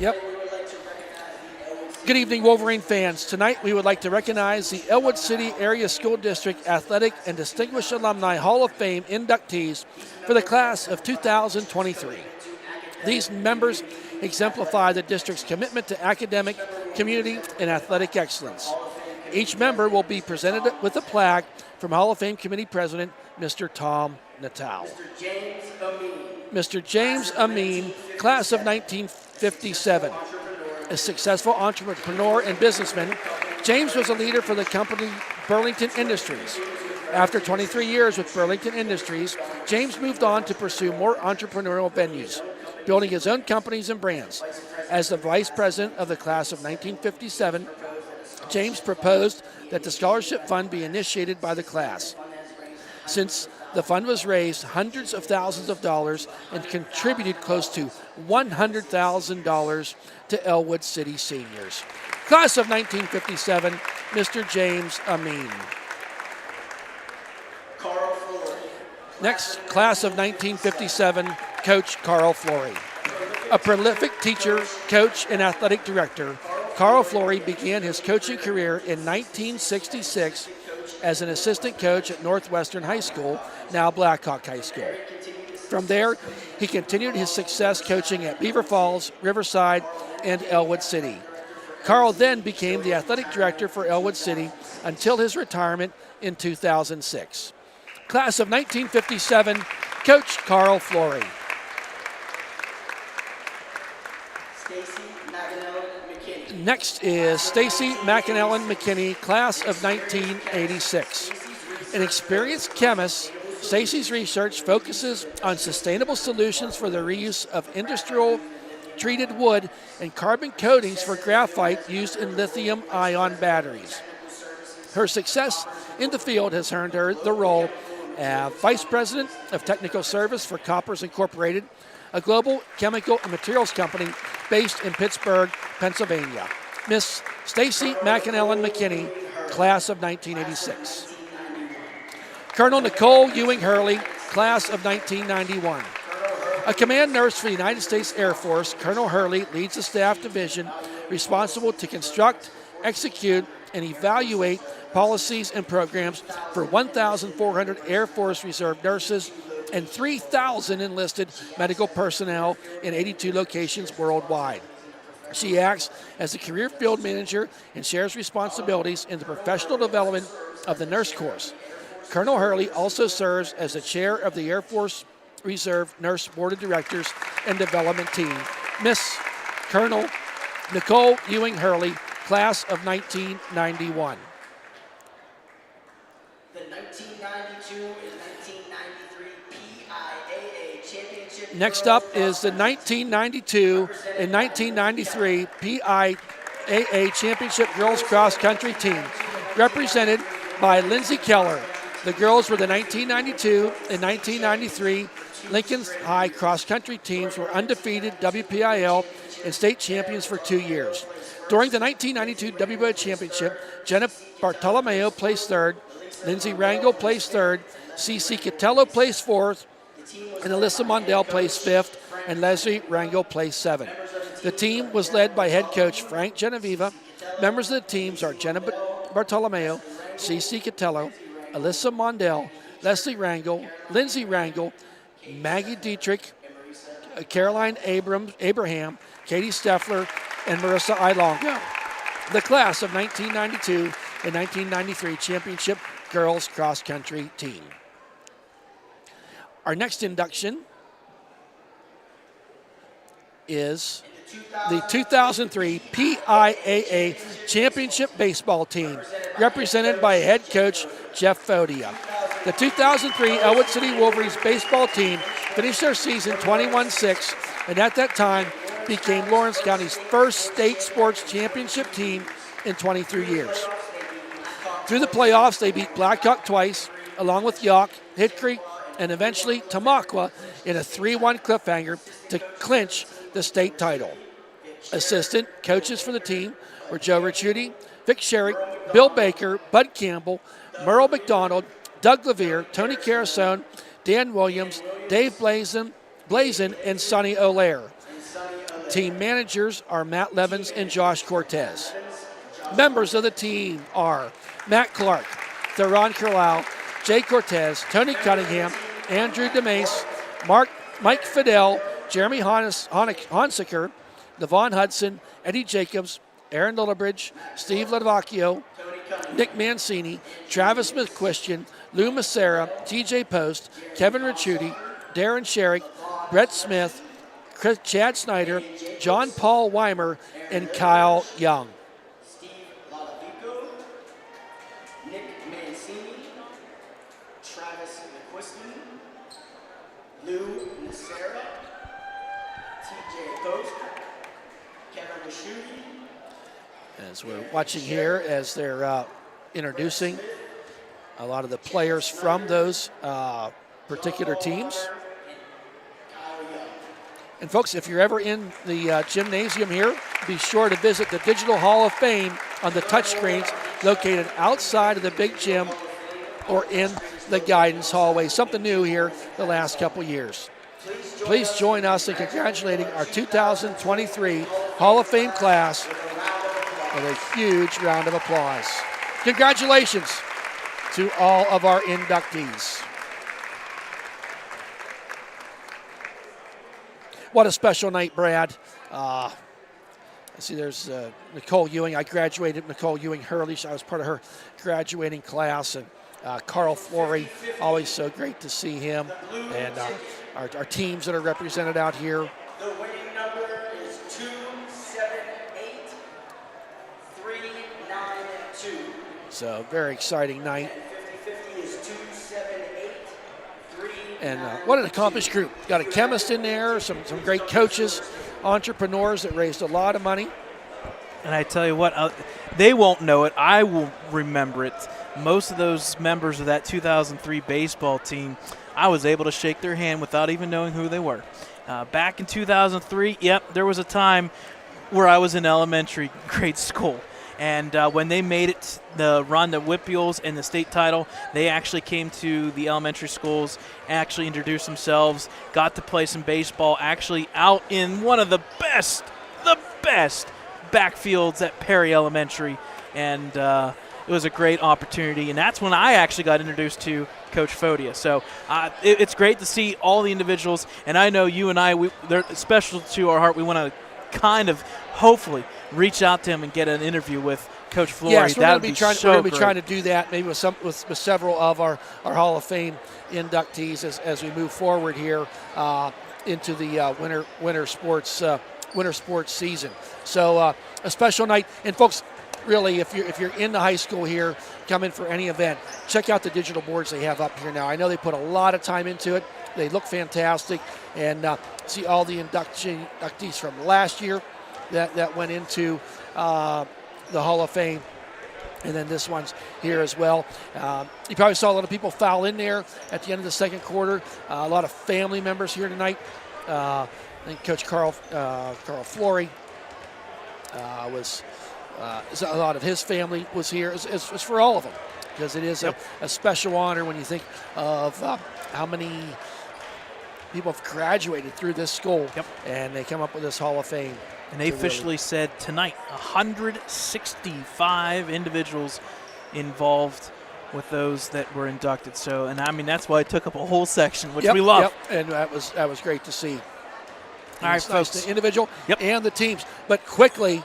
Yep. Good evening, Wolverine fans. Tonight we would like to recognize the Ellwood City Area School District Athletic and Distinguished Alumni Hall of Fame inductees for the class of 2023. These members exemplify the district's commitment to academic, community, and athletic excellence. Each member will be presented with a plaque from Hall of Fame Committee President, Mr. Tom Natal. Mr. James Amin, class of 1957. A successful entrepreneur and businessman, James was a leader for the company Burlington Industries. After 23 years with Burlington Industries, James moved on to pursue more entrepreneurial venues, building his own companies and brands. As the vice president of the class of 1957, James proposed that the scholarship fund be initiated by the class. Since the fund was raised hundreds of thousands of dollars and contributed close to $100,000 to Ellwood City seniors. Class of 1957, Mr. James Amin. Next, class of 1957, Coach Carl Flory. A prolific teacher, coach, and athletic director, Carl Flory began his coaching career in 1966 as an assistant coach at Northwestern High School, now Blackhawk High School. From there, he continued his success coaching at Beaver Falls, Riverside, and Ellwood City. Carl then became the athletic director for Ellwood City until his retirement in 2006. Class of 1957, Coach Carl Flory. Next is Stacy McAnellen McKinney, class of 1986. An experienced chemist, Stacy's research focuses on sustainable solutions for the reuse of industrial treated wood and carbon coatings for graphite used in lithium-ion batteries. Her success in the field has earned her the role as Vice President of Technical Service for Koppers Incorporated, a global chemical and materials company based in Pittsburgh, Pennsylvania. Miss Stacy McAnellen McKinney, class of 1986. Colonel Nicole Ewing Hurley, class of 1991. A command nurse for the United States Air Force, Colonel Hurley leads the staff division responsible to construct, execute, and evaluate policies and programs for 1,400 Air Force Reserve nurses and 3,000 enlisted medical personnel in 82 locations worldwide. She acts as the career field manager and shares responsibilities in the professional development of the nurse course. Colonel Hurley also serves as the chair of the Air Force Reserve Nurse Board of Directors and Development Team. Miss Colonel Nicole Ewing Hurley, class of 1991. The 1992 and 1993 PIAA Championship. Next up is the 1992 and 1993 PIAA Championship Girls Cross Country Team, represented by Lindsay Keller. The girls were the 1992 and 1993 Lincoln High Cross Country teams were undefeated WPIL and state champions for 2 years. During the 1992 WPIL Championship, Jenna Bartolomeo placed third, Lindsay Rangel placed third, CC Catello placed fourth, and Alyssa Mondell placed fifth, and Leslie Rangel placed seventh. The team was led by head coach Frank Genevieve. Members of the teams are Jenna Bartolomeo, CC Catello, Alyssa Mondell, Leslie Rangel, Lindsay Rangel, Maggie Dietrich, Caroline Abraham, Katie Steffler, and Marissa Ilongo. The class of 1992 and 1993 Championship Girls Cross Country Team. Our next induction is the 2003 PIAA Championship Baseball Team, represented by head coach Jeff Fodia. The 2003 Ellwood City Wolverines baseball team finished their season 21-6, and at that time became Lawrence County's first state sports championship team in 23 years. Through the playoffs, they beat Blackhawk twice, along with York, Hickory, and eventually Tamaqua in a 3-1 cliffhanger to clinch the state title. Assistant coaches for the team were Joe Ricciuti, Vic Sherrick, Bill Baker, Bud Campbell, Merle McDonald, Doug Levere, Tony Carasone, Dan Williams, Dave Blazin, and Sonny O'Lear. Team managers are Matt Levins and Josh Cortez. Members of the team are Matt Clark, Theron Carlisle, Jay Cortez, Tony Cunningham, Andrew DeMace, Mike Fidel, Jeremy Honsiker, Devon Hudson, Eddie Jacobs, Aaron Lillibridge, Steve Ledvacchio, Nick Mancini, Travis McQuistion, Lou Macera, TJ Post, Kevin Ricciuti, Darren Sherrick, Brett Smith, Chad Snyder, John Paul Weimer, and Kyle Young. Steve Lalavico, Nick Mancini, Travis McQuiston, Lou Nacera, TJ Post, Kevin Ricciuti. As we're watching here, as they're introducing a lot of the players from those particular teams. And folks, if you're ever in the gymnasium here, be sure to visit the Digital Hall of Fame on the touchscreens located outside of the big gym or in the guidance hallway. Something new here the last couple years. Please join us in congratulating our 2023 Hall of Fame class with a huge round of applause. Congratulations to all of our inductees. What a special night, Brad. I see there's Nicole Ewing. I graduated Nicole Ewing Hurley. I was part of her graduating class. And Carl Flory, always so great to see him. And our teams that are represented out here. The winning number is 278 392. So very exciting night. 50-50 is 278 392. And what an accomplished group. Got a chemist in there, some great coaches, entrepreneurs that raised a lot of money. And I tell you what, they won't know it. I will remember it. Most of those members of that 2003 baseball team, I was able to shake their hand without even knowing who they were. Back in 2003, yep, there was a time where I was in elementary grade school. And when they made it, the run to Whitfields and the state title, they actually came to the elementary schools, actually introduced themselves, got to play some baseball, actually out in one of the best backfields at Perry Elementary. And it was a great opportunity. And that's when I actually got introduced to Coach Fodia. So it's great to see all the individuals. And I know you and I, they're special to our heart. We want to kind of hopefully reach out to him and get an interview with Coach Flory. Yes, we're going to be great. trying to do that maybe with several of our Hall of Fame inductees as we move forward here into the winter sports season. So a special night. And folks, really, if you're in the high school here, come in for any event, check out the digital boards they have up here now. I know they put a lot of time into it. They look fantastic. And see all the inductees from last year that went into the Hall of Fame. And then this one's here as well. You probably saw a lot of people foul in there at the end of the second quarter. A lot of family members here tonight. I think Coach Carl Flory was a lot of his family was here. It's for all of them because it is a special honor when you think of how many people have graduated through this school, and they come up with this Hall of Fame. And they officially said tonight 165 individuals involved with those that were inducted. So, and I mean, that's why it took up a whole section, which we love. And that was great to see. All right, folks. Nice, the individual and the teams. But quickly,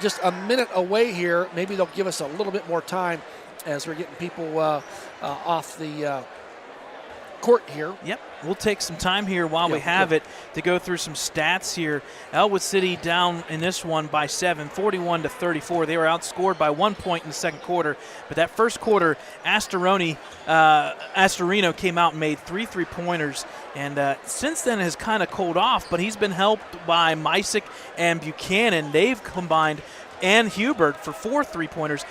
just a minute away here, maybe they'll give us a little bit more time as we're getting people off the court here. Yep, we'll take some time here while we have it to go through some stats here. Ellwood City down in this one by 7, 41-34. They were outscored by 1 point in the second quarter. But that first quarter, Astorino came out and made 3 3-pointers. And since then has kind of cooled off, but he's been helped by Mysick and Buchanan. They've combined, and Hubert for 4 3-pointers.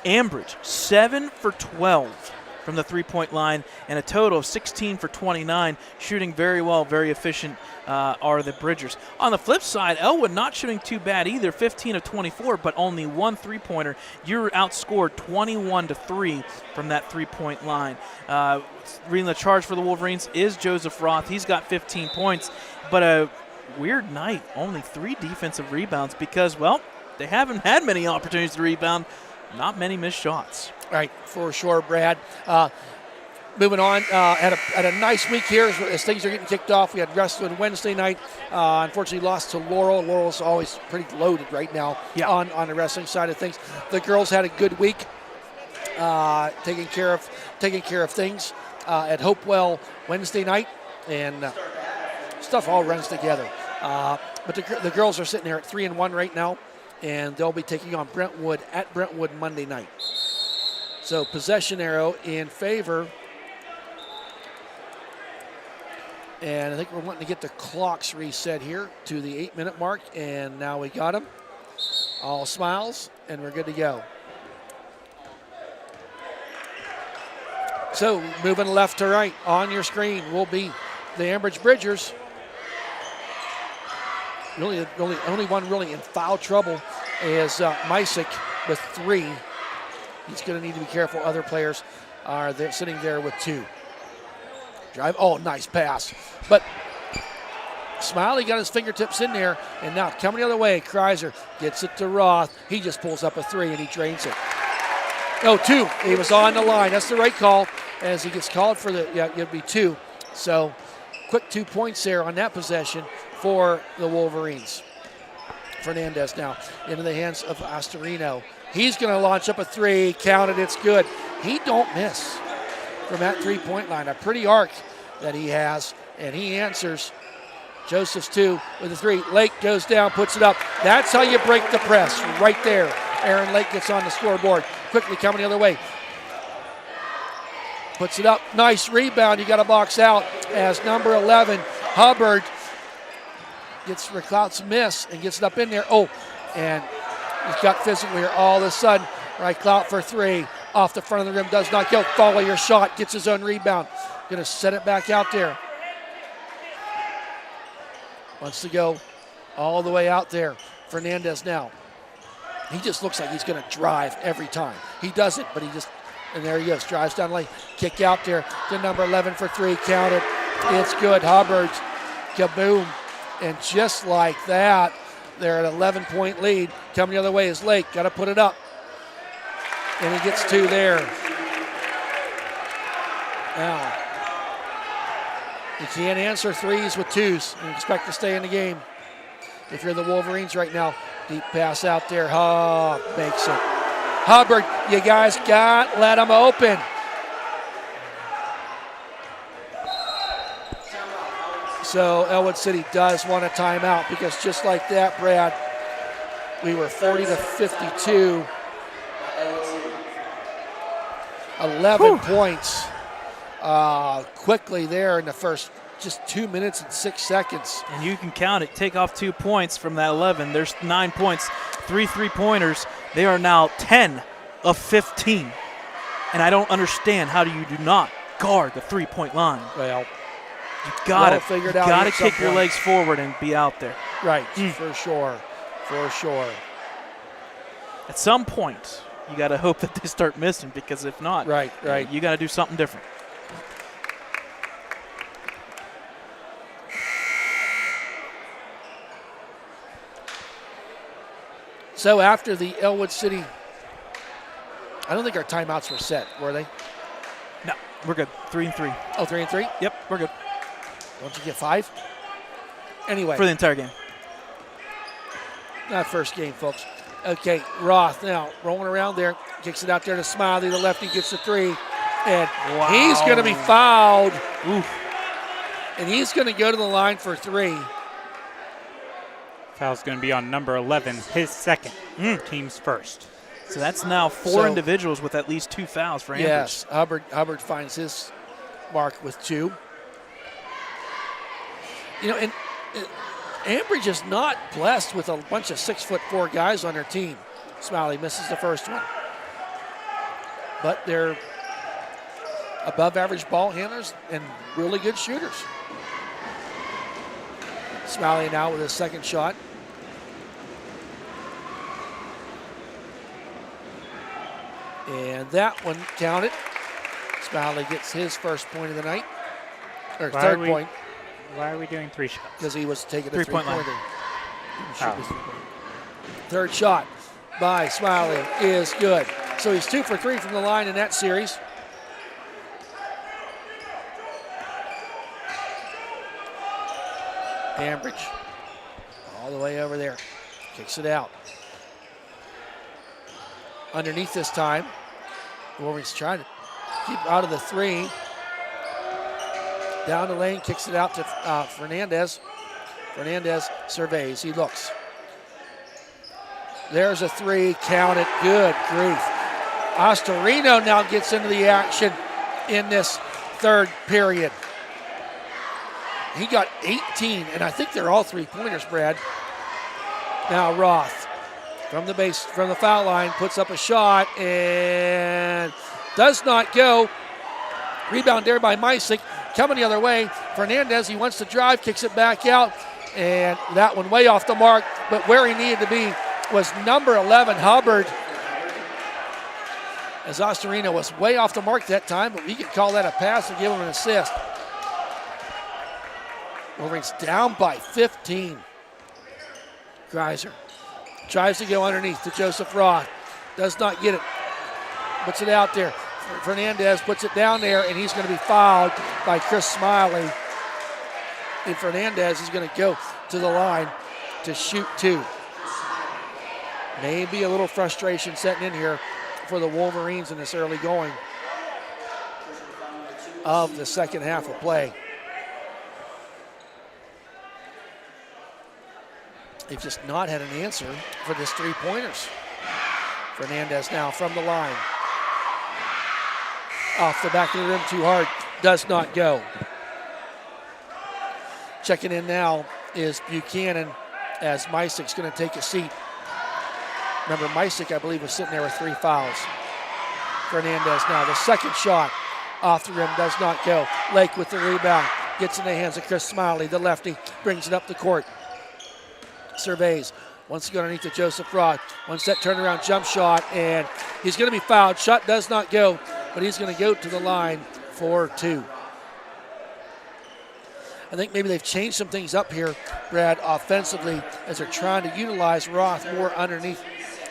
Ambridge, 7 for 12 from the three-point line, and a total of 16 for 29, shooting very well, very efficient are the Bridgers. On the flip side, Ellwood not shooting too bad either, 15 of 24, but only 1 three-pointer. You're outscored 21-3 from that three-point line. Leading the charge for the Wolverines is Joseph Roth. He's got 15 points, but a weird night. Only 3 defensive rebounds because, well, they haven't had many opportunities to rebound. Not many missed shots. Right, for sure, Brad. Moving on, had a nice week here as things are getting kicked off. We had wrestling Wednesday night. Unfortunately, lost to Laurel. Laurel's always pretty loaded right now on the wrestling side of things. The girls had a good week, taking care of things at Hopewell Wednesday night, and stuff all runs together. But the girls are sitting there at 3-1 right now, and they'll be taking on Brentwood at Brentwood Monday night. So possession arrow in favor. And I think we're wanting to get the clocks reset here to the 8-minute mark. And now we got them. All smiles, and we're good to go. So moving left to right on your screen will be the Ambridge Bridgers. Really, only one really in foul trouble is Mysick with 3. He's going to need to be careful. Other players are there, sitting there with 2. Drive. Oh, nice pass. But Smiley got his fingertips in there, and now coming the other way, Kreiser gets it to Roth. He just pulls up a 3, and he drains it. Oh, 2. He was on the line. That's the right call as he gets called for the, it'd be 2. So quick 2 points there on that possession for the Wolverines. Fernandez now into the hands of Astorino. He's going to launch up a 3. Counted. It's good. He don't miss from that 3-point line. A pretty arc that he has, and he answers. Joseph's 2 with a 3. Lake goes down, puts it up. That's how you break the press, right there. Aaron Lake gets on the scoreboard. Quickly coming the other way. Puts it up. Nice rebound. You got to box out as number 11, Hubbard, gets Reclout's miss and gets it up in there. Oh, and he's got physical here all of a sudden. Right, Clout for 3. Off the front of the rim, does not go. Follow your shot, gets his own rebound. Going to set it back out there. Wants to go all the way out there. Fernandez now. He just looks like he's going to drive every time. He doesn't, but he just, and there he goes. Drives down the lane. Kick out there to number 11 for 3. Count it. It's good. Hubbard. Kaboom. And just like that, they're at 11-point lead. Coming the other way is Lake. Got to put it up. And he gets 2 there. Now, you can't answer 3s with 2s and expect to stay in the game. If you're the Wolverines right now, deep pass out there. Makes it. Hubbard, you guys let him open. So Ellwood City does want a timeout because just like that, Brad, we were 40-52. 11 points quickly there in the first just 2 minutes and 6 seconds. And you can count it. Take off 2 points from that 11. There's 9 points, 3 3-pointers. They are now 10 of 15. And I don't understand how you do not guard the 3-point line. Well, you gotta figure it out. You gotta kick your legs forward and be out there. Right, for sure. At some point, you got to hope that they start missing because if not, right. You got to do something different. So after the Ellwood City, I don't think our timeouts were set, were they? No, we're good. 3-3. Oh, 3-3? Yep, we're good. Don't you get 5? Anyway. For the entire game. Not first game, folks. Okay, Roth now rolling around there. Kicks it out there to Smiley. The lefty gets the 3. And he's going to be fouled. Oof. And he's going to go to the line for 3. Foul's going to be on number 11, his second, team's first. So that's now 4 individuals with at least 2 fouls for Ambridge. Yes, Hubbard finds his mark with 2. You know, and Ambridge is not blessed with a bunch of 6'4" guys on their team. Smiley misses the first one. But they're above average ball handlers and really good shooters. Smiley now with his second shot. And that one counted. Smiley gets his first point of the night. Or third point. Why are we doing 3 shots? Because he was taking a Three-point line. three-pointer. Third shot by Smiley is good. So he's 2 for 3 from the line in that series. Ambridge all the way over there. Kicks it out. Underneath this time. Wolverines trying to keep out of the 3. Down the lane, kicks it out to Fernandez. Fernandez surveys, he looks. There's a 3, count it, good grief. Ostorino now gets into the action in this third period. He got 18, and I think they're all 3-pointers, Brad. Now Roth from the foul line, puts up a shot and does not go. Rebound there by Misick. Coming the other way, Fernandez, he wants to drive, kicks it back out, and that one way off the mark, but where he needed to be was number 11, Hubbard. As Ostorino was way off the mark that time, but we could call that a pass and give him an assist. Wolverines down by 15. Greiser tries to go underneath to Joseph Roth. Does not get it. Puts it out there. Fernandez puts it down there, and he's going to be fouled by Chris Smiley. And Fernandez is going to go to the line to shoot 2. Maybe a little frustration setting in here for the Wolverines in this early going of the second half of play. They've just not had an answer for this 3-pointers. Fernandez now from the line. Off the back of the rim too hard, does not go. Checking in now is Buchanan as Misick's going to take a seat. Remember, Misick, I believe, was sitting there with 3 fouls. Fernandez now, the second shot off the rim, does not go. Lake with the rebound, gets in the hands of Chris Smiley, the lefty, brings it up the court. Surveys, wants to go underneath to Joseph Roth. Wants that turnaround jump shot, and he's going to be fouled. Shot does not go, but he's going to go to the line for 2. I think maybe they've changed some things up here, Brad, offensively, as they're trying to utilize Roth more underneath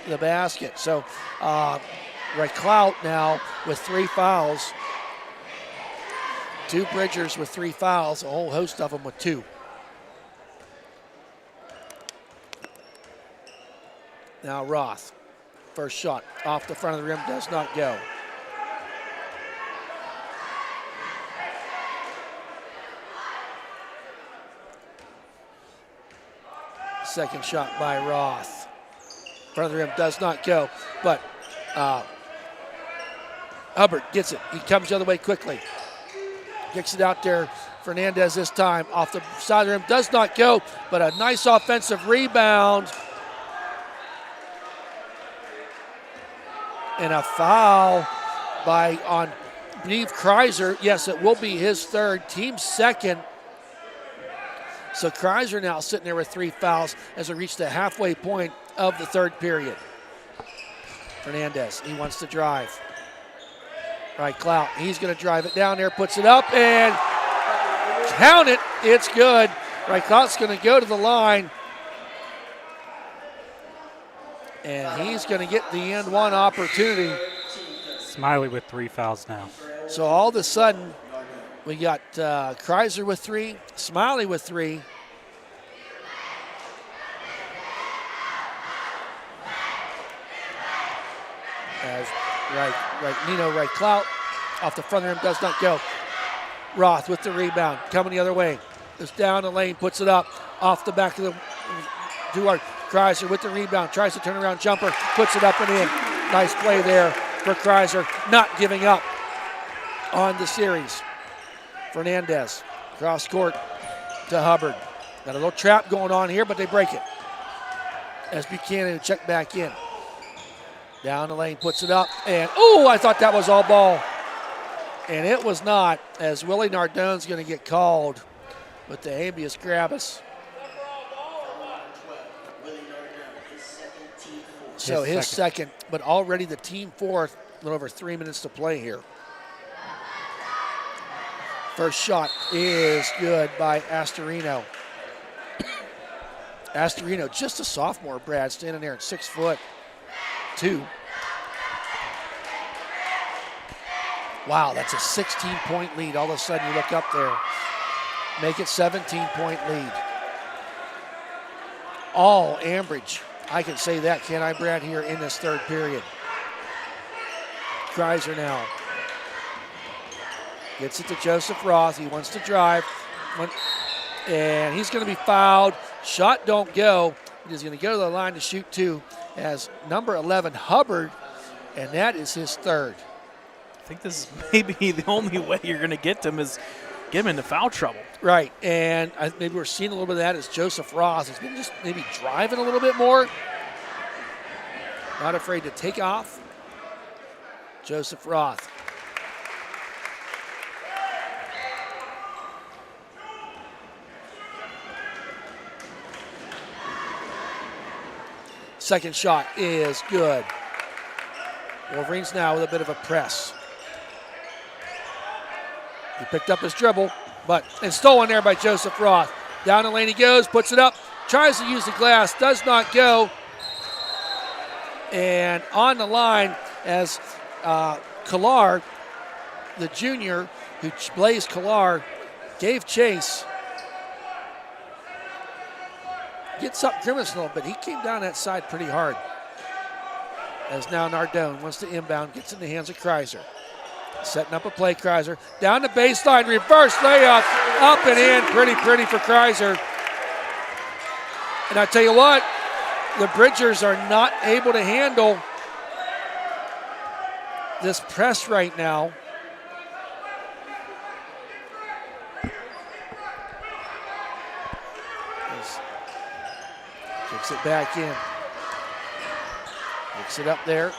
the basket. So Clout now with 3 fouls. 2 Bridgers with 3 fouls, a whole host of them with 2. Now Roth, first shot off the front of the rim, does not go. Second shot by Roth. Front of the rim does not go, but Hubbard gets it. He comes the other way quickly. Kicks it out there. Fernandez this time off the side of the rim, does not go, but a nice offensive rebound. And a foul on Neve Kreiser. Yes, it will be his 3rd, team 2nd. So Kreiser now sitting there with 3 fouls as we reach the halfway point of the 3rd period. Fernandez, he wants to drive. Clout, he's going to drive it down there, puts it up, and count it, it's good. Clout's going to go to the line. And he's going to get the end one opportunity. Smiley with 3 fouls now. So all of a sudden, we got Kreiser with 3, Smiley with 3. As Nino Clout off the front of the rim, does not go. Roth with the rebound, coming the other way. It's down the lane, puts it up off the back of the Duarte. Kreiser with the rebound, tries to turn around jumper, puts it up and in. Nice play there for Kreiser, not giving up on the series. Fernandez, cross court to Hubbard. Got a little trap going on here, but they break it. As Buchanan check back in. Down the lane, puts it up, and I thought that was all ball. And it was not, as Willie Nardone's going to get called with the habeas gravis. So his second, but already the team 4th, a little over 3 minutes to play here. First shot is good by Astorino. Astorino, just a sophomore, Brad, standing there at 6'2". Wow, that's a 16-point lead. All of a sudden you look up there. Make it 17-point lead. All Ambridge. I can say that, can't I, Brad, here in this third period. Kreiser now. Gets it to Joseph Roth. He wants to drive. And he's going to be fouled. Shot don't go. He's going to go to the line to shoot two as number 11, Hubbard, and that is his third. I think this is maybe the only way you're going to get him is get him into foul trouble. Right, and maybe we're seeing a little bit of that as Joseph Roth has been just maybe driving a little bit more. Not afraid to take off. Joseph Roth. Second shot is good. Wolverines now with a bit of a press. He picked up his dribble, but it's stolen there by Joseph Roth. Down the lane he goes, puts it up, tries to use the glass, does not go. And on the line as Killar, the junior, who Blaze Killar, gave chase. Gets up grimacing a little bit. He came down that side pretty hard. As now Nardone wants to inbound, gets in the hands of Kreiser. Setting up a play, Kreiser. Down the baseline, reverse layup, up and in. Pretty for Kreiser. And I tell you what, the Bridgers are not able to handle this press right now. Kicks it back in. Picks it up there.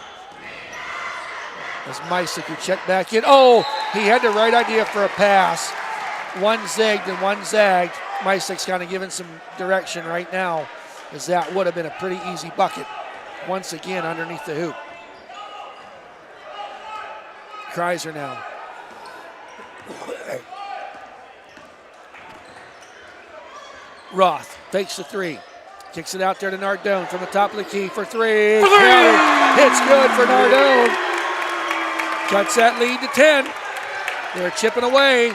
As Mysick who checked back in. Oh, he had the right idea for a pass. One zigged and one zagged. Mysick's kind of giving some direction right now, as that would have been a pretty easy bucket. Once again underneath the hoop. Kreiser now. Roth fakes the three. Kicks it out there to Nardone from the top of the key for three. It's good for Nardone. Cuts that lead to 10. They're chipping away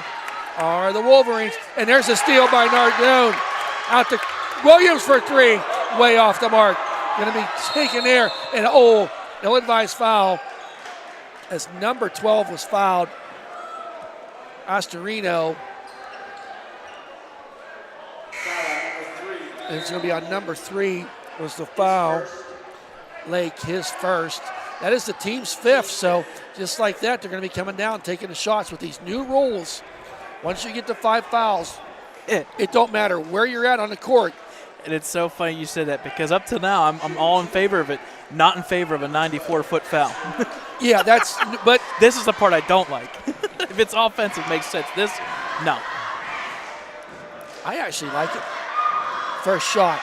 are the Wolverines. And there's a steal by Nardone. Out to Williams for three. Way off the mark. Going to be taken there. And no advised foul as number 12 was fouled. Astorino. And it's going to be on number 3 was the foul. Lake, his first. That is the team's 5th, so just like that, they're going to be coming down, taking the shots with these new rules. Once you get to 5 fouls, it don't matter where you're at on the court. And it's so funny you said that, because up to now, I'm all in favor of it, not in favor of a 94-foot foul. Yeah, but this is the part I don't like. If it's offensive, it makes sense. This, no. I actually like it. First shot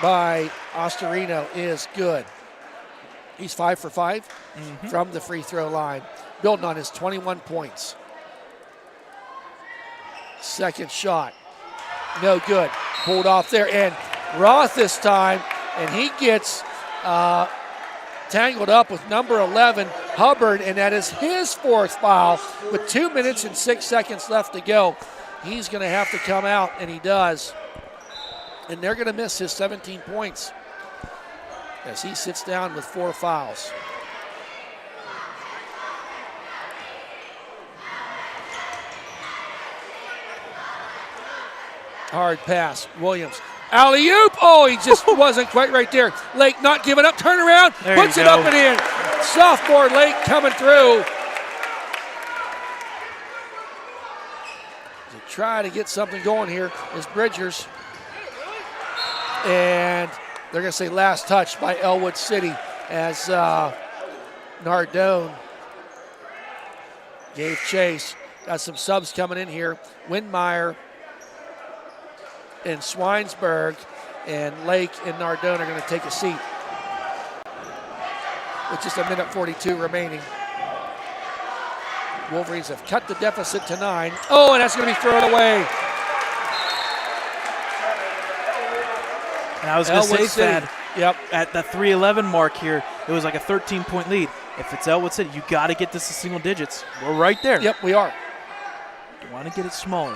by Astorino is good. He's 5 for 5 from the free throw line, building on his 21 points. Second shot, no good. Pulled off there, and Roth this time, and he gets tangled up with number 11, Hubbard, and that is his 4th foul with 2 minutes and 6 seconds left to go. He's going to have to come out, and he does. And they're going to miss his 17 points as he sits down with 4 fouls. Hard pass, Williams. Alley-oop, he just wasn't quite right there. Lake not giving up, turn around, puts it up and in. Sophomore Lake coming through. To try to get something going here is Bridgers. And they're going to say last touch by Ellwood City as Nardone gave chase. Got some subs coming in here. Windmeyer and Swinesburg, and Lake and Nardone are going to take a seat with just 1:42 remaining. Wolverines have cut the deficit to 9. Oh, and that's going to be thrown away. And I was going to say, Ellwood City. Thad, Yep. at the 3:11 mark here, it was like a 13-point lead. If it's Ellwood City, you got to get this to single digits. We're right there. Yep, we are. You want to get it smaller.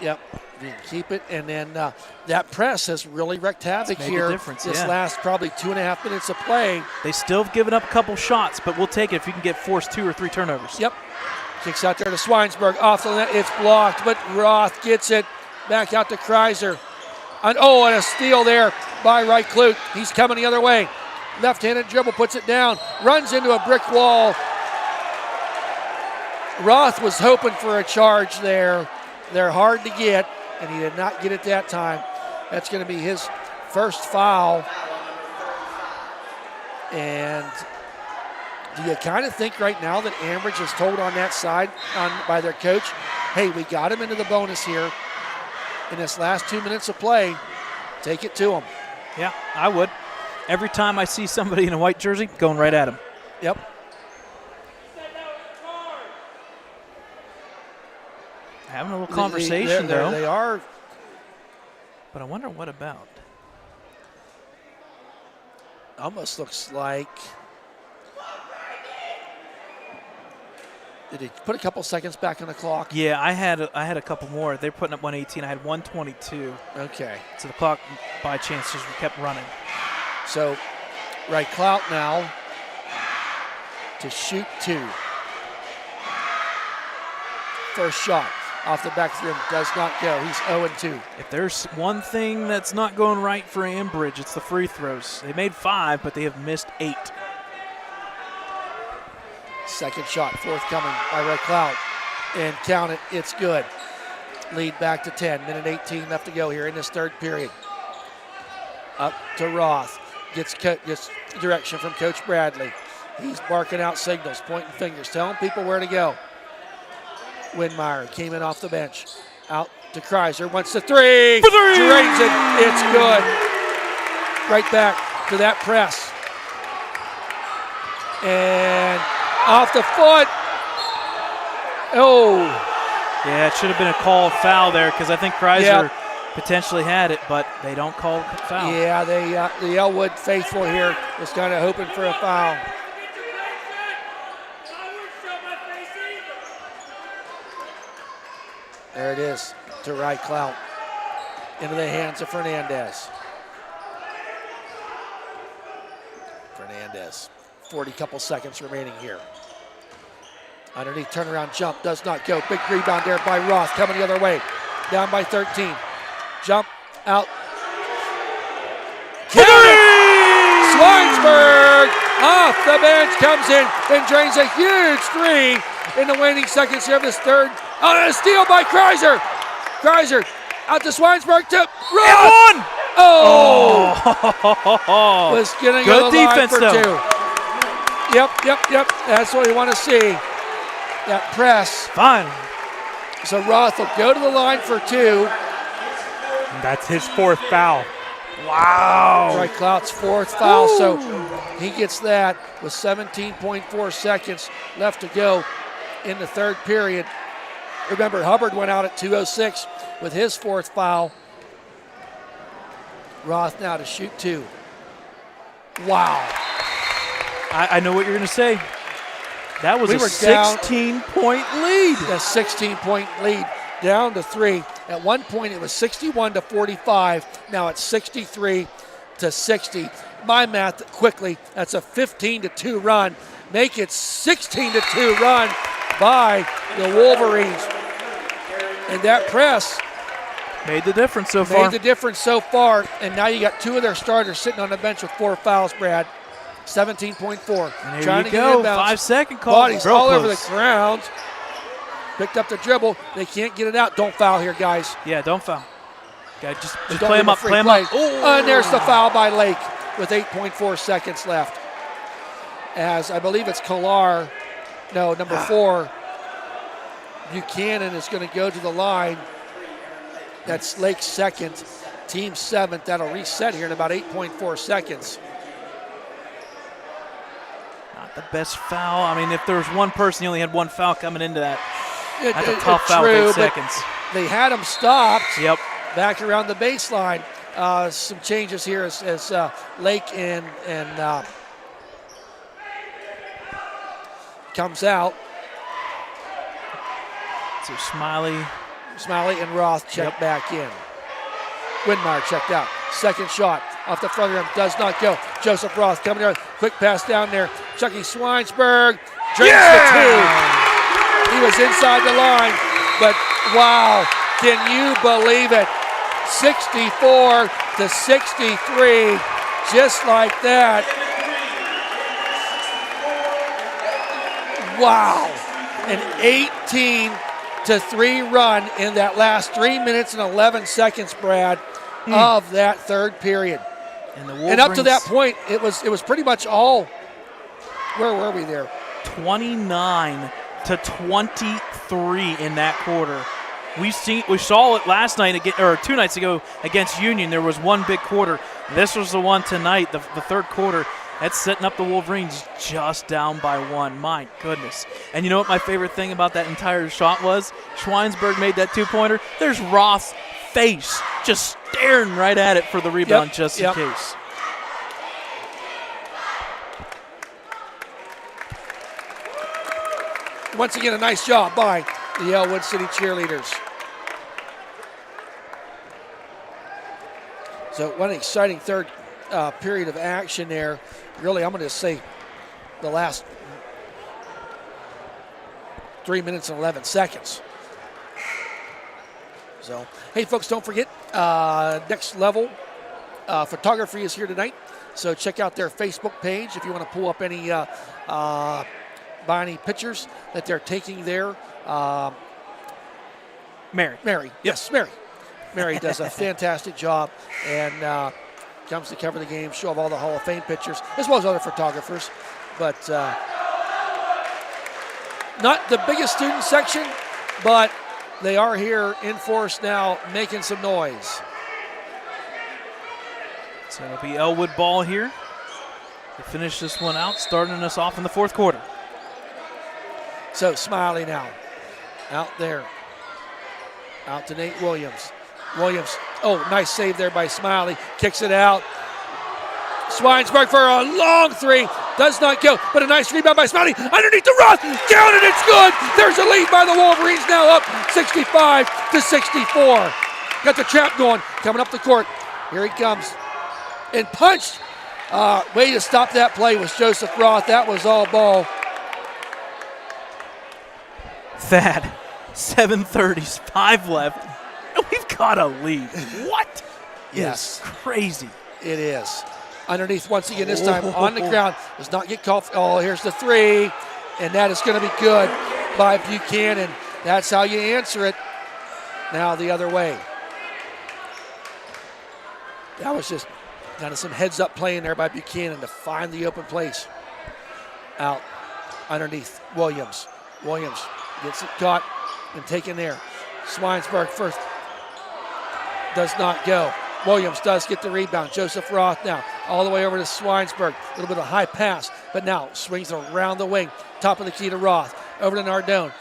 Yep. You can keep it, and then that press has really wreaked havoc Made a here. difference, This yeah. last probably 2.5 minutes of play. They still have given up a couple shots, but we'll take it if you can get forced 2 or 3 turnovers. Yep. Kicks out there to Swinesburg. Off the net, it's blocked, but Roth gets it back out to Kreiser. And a steal there by Wright Clute. He's coming the other way. Left-handed dribble, puts it down, runs into a brick wall. Roth was hoping for a charge there. They're hard to get, and he did not get it that time. That's going to be his first foul. And do you kind of think right now that Ambridge is told on that side by their coach, hey, we got him into the bonus here in this last 2 minutes of play, take it to him. Yeah, I would. Every time I see somebody in a white jersey, going right at him. Yep. Having a little conversation, though. They are. But I wonder what about. Almost looks like. Did he put a couple seconds back on the clock? Yeah, I had a couple more. They're putting up 118. I had 122. Okay. So the clock, by chance, just kept running. So, Wright Clout now to shoot 2. First shot off the back of the rim does not go. He's 0-2. If there's one thing that's not going right for Ambridge, it's the free throws. They made 5, but they have missed 8. Second shot forthcoming by Wright Clout. And count it, it's good. Lead back to 10. Minute 18 left to go here in this third period. Up to Roth. Gets direction from Coach Bradley. He's barking out signals, pointing fingers, telling people where to go. Windmeyer came in off the bench. Out to Kreiser, wants the 3. Drains it, it's good. Right back to that press. And off the foot. Oh. Yeah, it should have been a called foul there because I think Kreiser potentially had it, but they don't call a foul. Yeah, the Ellwood faithful here was kind of hoping for a foul. There it is to Wright Clout. Into the hands of Fernandez. 40 couple seconds remaining here. Underneath turnaround jump does not go. Big rebound there by Roth coming the other way. Down by 13. Jump out. Count it! Swinesburg off the bench comes in and drains a huge 3 in the waning seconds here of this third. Oh, a steal by Kreiser. Kreiser out to Swinesburg to Roth. Oh! Was going to go to the line for 2. Yep. That's what we want to see. That press. Fine. So Roth will go to the line for 2. And that's his 4th foul. Wow. Wright Clout's 4th foul, so he gets that with 17.4 seconds left to go in the third period. Remember, Hubbard went out at 2:06 with his 4th foul. Roth now to shoot 2. Wow. I know what you're going to say. That was a 16-point lead. A 16-point lead down to 3. At one point, it was 61-45. Now it's 63-60. My math quickly, that's a 15-2 run. Make it 16-2 run by the Wolverines. And that press made the difference so far. And now you got 2 of their starters sitting on the bench with 4 fouls, Brad. 17.4. And there Trying you to go. get inbounds. 5-second call. Bodies Real all close. over the ground. Picked up the dribble. They can't get it out. Don't foul here, guys. Yeah, don't foul. Okay, just Don't play him give a up. free Play him play. up. Oh. And there's the foul by Lake with 8.4 seconds left. As I believe it's Kolar. No, number 4. Buchanan is going to go to the line. That's Lake's 2nd. Team 7th. That'll reset here in about 8.4 seconds. not the best foul. I mean, if there was one person, he only had one foul coming into that. That's a It- tough foul true, with 8 but seconds. They had him stopped. Yep. Back around the baseline. Some changes here as Lake and comes out. So Smiley. Smiley and Roth check back in. Winmeyer checked out. Second shot off the front of him does not go. Joseph Roth coming there. Quick pass down there. Chucky Swinesburg drains the two. He was inside the line, but wow, can you believe it? 64 to 63, just like that. Wow, an 18 to 3 run in that last 3 minutes and 11 seconds, Brad, of that third period. And up to that point, it was pretty much all. Where were we there? 29 to 23 in that quarter. We saw it last night or 2 nights ago against Union. There was one big quarter. This was the one tonight, the third quarter. That's setting up the Wolverines just down by 1. My goodness. And you know what my favorite thing about that entire shot was? Schweinsberg made that 2-pointer. There's Roth's face just staring right at it for the rebound just in case. Once again, a nice job by the Ellwood City cheerleaders. So what an exciting third period of action there. Really, I'm going to say the last 3 minutes and 11 seconds. So, hey, folks, don't forget, Next Level Photography is here tonight. So check out their Facebook page if you want to pull up any buy any pictures that they're taking there. Mary. Yes, Mary. Mary does a fantastic job and comes to cover the game, show off all the Hall of Fame pictures, as well as other photographers. But not the biggest student section, but they are here in force now, making some noise. So it'll be Ellwood ball here to finish this one out, starting us off in the fourth quarter. So Smiley now, out there, out to Nate Williams. Williams, oh, nice save there by Smiley, kicks it out. Swinesburg for a long three, does not go, but a nice rebound by Smiley, underneath the Roth, down and it's good. There's a lead by the Wolverines, now up 65 to 64. Got the trap going, coming up the court. Here he comes, and punched. Way to stop that play was Joseph Roth. That was all ball. Thad, 7:30, 5 left. And we've got a lead. What? Yes. It's crazy. It is. Underneath once again, this time on the ground. Does not get called. Oh, here's the three. And that is going to be good by Buchanan. That's how you answer it. Now the other way. That was just kind of some heads-up playing there by Buchanan to find the open place. Out underneath Williams. Williams gets it caught and taken there. Swinesburg first. Does not go. Williams does get the rebound. Joseph Roth now all the way over to Swinesburg. A little bit of high pass, but now swings around the wing. Top of the key to Roth. Over to Nardone.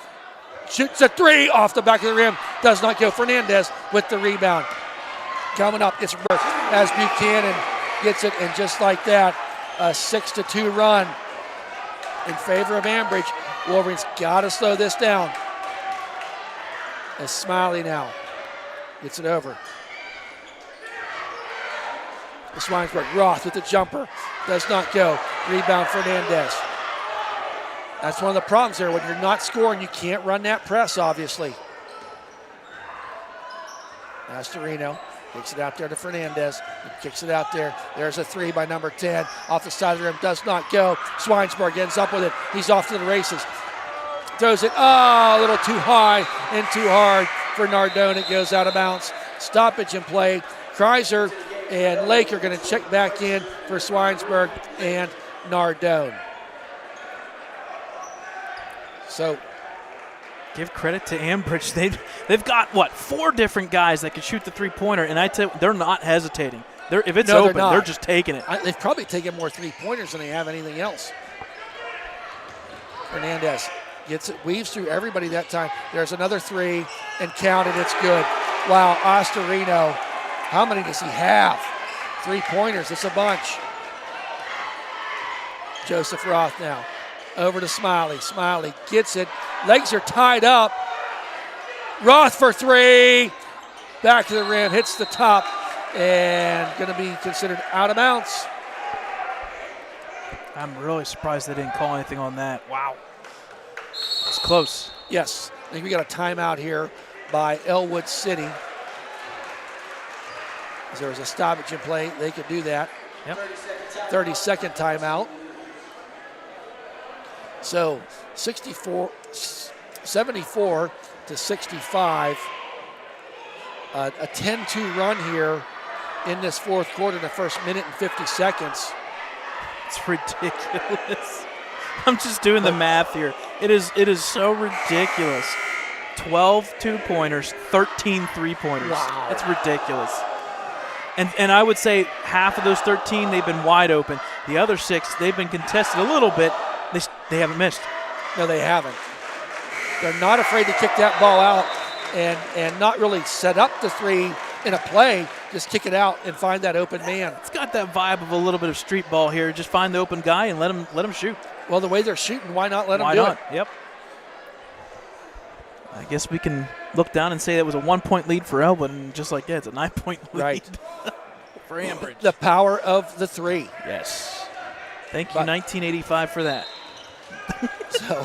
Shoots a three off the back of the rim. Does not go. Fernandez with the rebound. Coming up, it's as Buchanan gets it, and just like that, a 6-2 run in favor of Ambridge. Wolverines got to slow this down. As Smiley now gets it over. Swinesburg, Roth with the jumper, does not go. Rebound Fernandez. That's one of the problems there. When you're not scoring, you can't run that press, obviously. Mastorino kicks it out there to Fernandez. He kicks it out there. There's a three by number 10. Off the side of the rim, does not go. Swinesburg ends up with it. He's off to the races. Throws it, a little too high and too hard for Nardone. It goes out of bounds. Stoppage in play. Kreiser and Lake are going to check back in for Swinesburg and Nardone. So, give credit to Ambridge. They've got, 4 different guys that can shoot the three-pointer, and I tell you, they're not hesitating. If it's open, they're just taking it. They've probably taken more three-pointers than they have anything else. Hernandez gets it, weaves through everybody that time. There's another three and counted. It's good. Wow, Astorino, how many does he have? 3-pointers, it's a bunch. Joseph Roth now over to Smiley. Smiley gets it. Legs are tied up. Roth for three. Back to the rim, hits the top, and going to be considered out of bounds. I'm really surprised they didn't call anything on that. Wow. It's close. Yes, I think we got a timeout here by Ellwood City. If there was a stoppage in play, they could do that. Yep. 30-second timeout. So 74 to 65. A 10-2 run here in this fourth quarter in the first minute and 50 seconds. It's ridiculous. I'm just doing the math here. It is so ridiculous. 12 2-pointers, 13 3-pointers. Wow. It's ridiculous. And I would say half of those 13, they've been wide open. The other 6, they've been contested a little bit. They haven't missed. No, they haven't. They're not afraid to kick that ball out and not really set up the three in a play. Just kick it out and find that open man. It's got that vibe of a little bit of street ball here. Just find the open guy and let him shoot. Well, the way they're shooting, why not let them Why do not? it? Yep. I guess we can look down and say that was a 1-point lead for Ellwood, and just like that, it's a 9-point lead Right. for Ambridge. The power of the three. Yes. Thank you, But- 1985, for that. So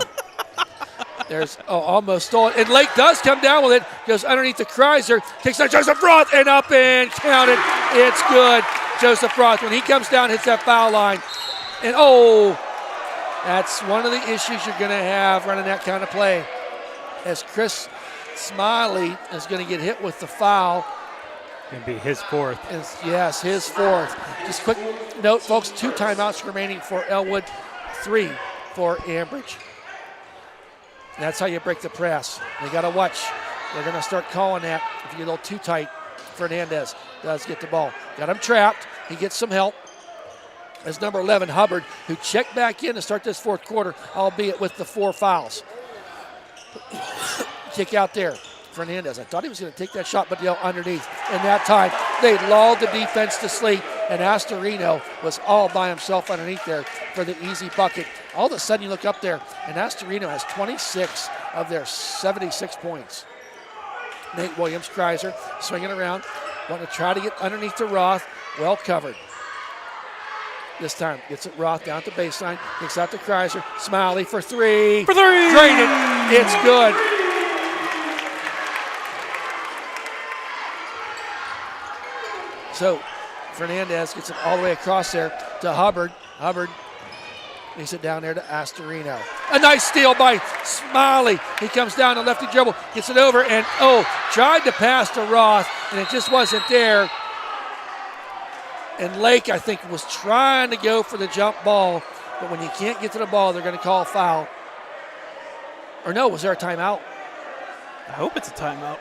there's almost stolen. And Lake does come down with it, goes underneath the Kreiser, takes on Joseph Roth, and up and counted. It's good. Joseph Roth, when he comes down, hits that foul line. And that's one of the issues you're going to have running that kind of play. As Chris Smiley is going to get hit with the foul. Going to be his fourth. Yes, his fourth. Just quick note, folks, 2 timeouts remaining for Ellwood, 3 for Ambridge. That's how you break the press. They got to watch. They're going to start calling that if you get a little too tight. Fernandez does get the ball. Got him trapped. He gets some help. As number 11, Hubbard, who checked back in to start this fourth quarter, albeit with the 4 fouls. Kick out there. Fernandez, I thought he was going to take that shot, but underneath. And that time, they lulled the defense to sleep, and Astorino was all by himself underneath there for the easy bucket. All of a sudden, you look up there, and Astorino has 26 of their 76 points. Nate Williams, Kreiser, swinging around, wanting to try to get underneath to Roth. Well covered. This time, gets it Roth down at the baseline, kicks out to Kreiser. Smiley for three. For three! Drained it. It's good. So Fernandez gets it all the way across there to Hubbard. Hubbard leaves it down there to Astorino. A nice steal by Smiley. He comes down the lefty dribble, gets it over, and tried to pass to Roth, and it just wasn't there. And Lake, I think, was trying to go for the jump ball, but when you can't get to the ball, they're going to call a foul. Or no, was there a timeout? I hope it's a timeout.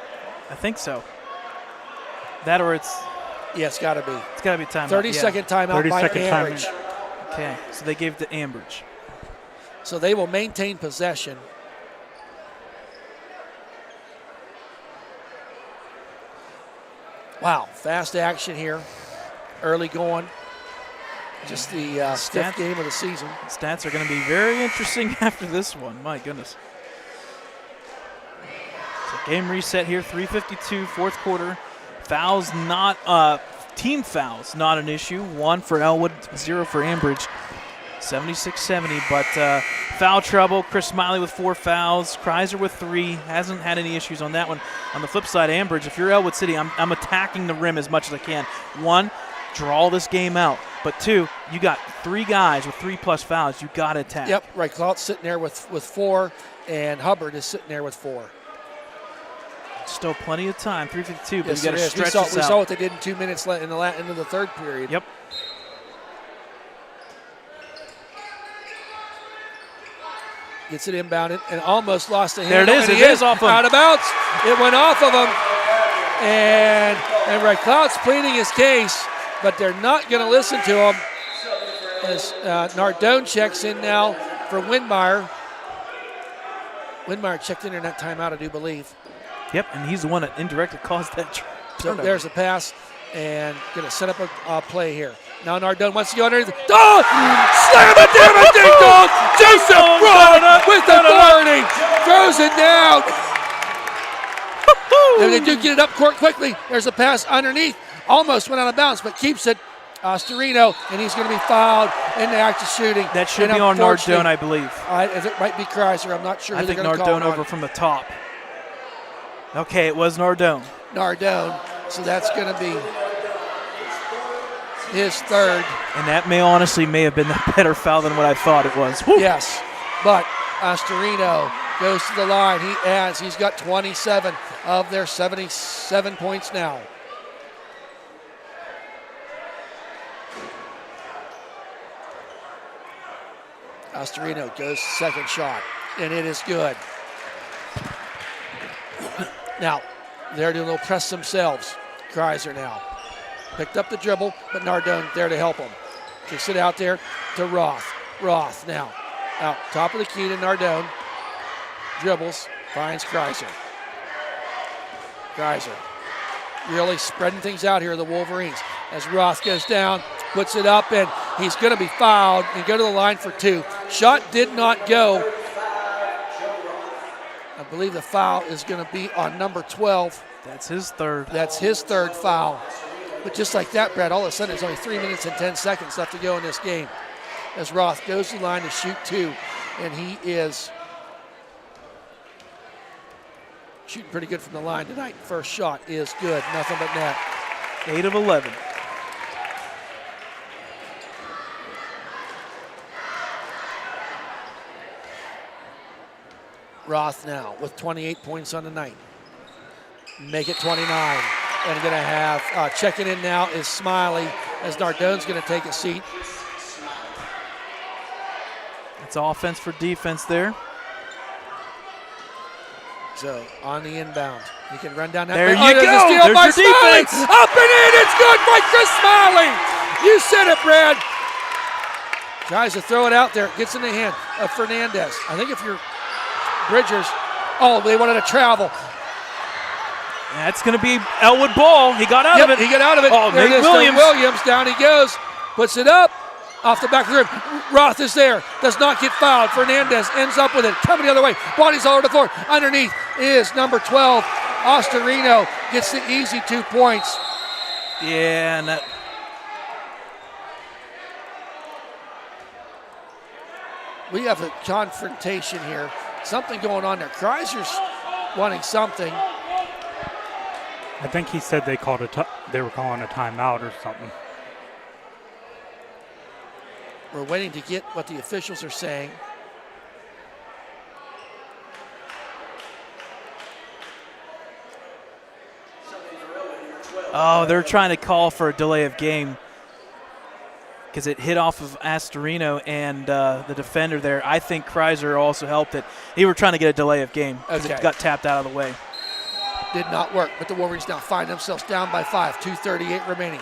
I think so. That or it's Yeah, it's got to be. It's got to be a timeout. 30-second timeout by 30-second Ambridge. timeout. Okay, so they gave it to Ambridge. So they will maintain possession. Wow, fast action here. Early going. Just the fifth game of the season. Stats are going to be very interesting after this one. My goodness. So game reset here, 3:52, fourth quarter. Fouls not, team fouls not an issue. 1 for Ellwood, 0 for Ambridge. 76-70, but foul trouble. Chris Smiley with 4 fouls. Kreiser with 3. Hasn't had any issues on that one. On the flip side, Ambridge, if you're Ellwood City, I'm attacking the rim as much as I can. 1, draw this game out. But 2, you got 3 guys with 3+ fouls. You got to attack. Yep, right. Clout's sitting there with 4, and Hubbard is sitting there with 4. Still plenty of time, 3:52, but Yes, you got to there is. stretch We this out. saw what they did in 2 minutes in the end of the third period. Yep. Gets it inbounded and almost lost the There handle. it is. And It is off him. Out of bounds. It went off of him. And Ray Clout's pleading his case, but they're not going to listen to him. As Nardone checks in now for Windmeyer. Windmeyer checked in that timeout, I do believe. Yep, and he's the one that indirectly caused that So turnover. there's a pass, and going to set up a play here. Now Nardone wants to go underneath. Oh! Slam it down a ding dong! Joseph Roth with authority throws it down. And they do get it up court quickly. There's a pass underneath. Almost went out of bounds, but keeps it. Storino, and he's going to be fouled in the act of shooting. That should And be on unfortunately, Nardone, I believe. It might be Chrysler. I'm not sure. I who think they're going to call Nardone it on. over from the top. Okay, it was Nardone. Nardone. So that's going to be his third. And that may have been the better foul than what I thought it was. Woo. Yes, but Storino goes to the line. He's got 27 of their 77 points now. Storino goes second shot, and it is good. Now, they're doing a little press themselves. Chrysler now. Picked up the dribble, but Nardone there to help him. Kicks it out there to Roth. Roth now out top of the key to Nardone. Dribbles, finds Chrysler. Chrysler really spreading things out here, the Wolverines. As Roth goes down, puts it up, and he's going to be fouled and go to the line for two. Shot did not go. I believe the foul is going to be on number 12. That's his third. That's his third foul. But just like that, Brad, all of a sudden there's only 3 minutes and 10 seconds left to go in this game. As Roth goes to the line to shoot two, and he is shooting pretty good from the line tonight. First shot is good, nothing but net. 8 of 11. Roth now with 28 points on the night. Make it 29. And going to have checking in now is Smiley as Nardone's going to take a seat. It's offense for defense there. So on the inbound, he can run down that. There you there's go. A steal There's by your Smiley. defense. Up and in. It's good by Chris Smiley. You said it, Brad. Tries to throw it out there. Gets in the hand of Fernandez. I think if you're Bridgers, they wanted to travel. That's going to be Ellwood ball. He got out of it. He got out of it. Oh, there Nate it is. Williams. Williams. Down he goes. Puts it up. Off the back of the rim. Roth is there. Does not get fouled. Fernandez ends up with it. Coming the other way. Bodies all over the floor. Underneath is number 12. Ostorino gets the easy 2 points. Yeah, and that. We have a confrontation here. Something going on there. Chrysler's wanting something. I think he said they were calling a timeout or something. We're waiting to get what the officials are saying. Oh, they're trying to call for a delay of game because it hit off of Astorino and the defender there. I think Chrysler also helped it. They were trying to get a delay of game because Okay. it got tapped out of the way. Did not work, but the Wolverines now find themselves down by 5, 2:38 remaining.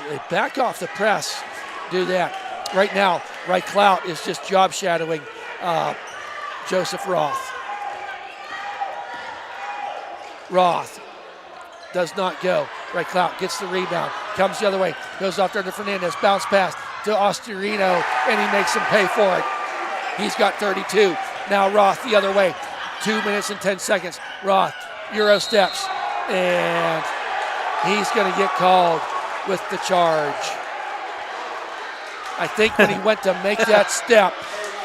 They back off the press, do that. Right now, Ray Clout is just job shadowing Joseph Roth. Roth does not go. Ray Clout gets the rebound, comes the other way, goes off there to Fernandez, bounce pass to Ostorino, and he makes him pay for it. He's got 32. Now Roth the other way. 2 minutes and 10 seconds. Roth, Euro steps, and he's going to get called with the charge. I think when he went to make that step,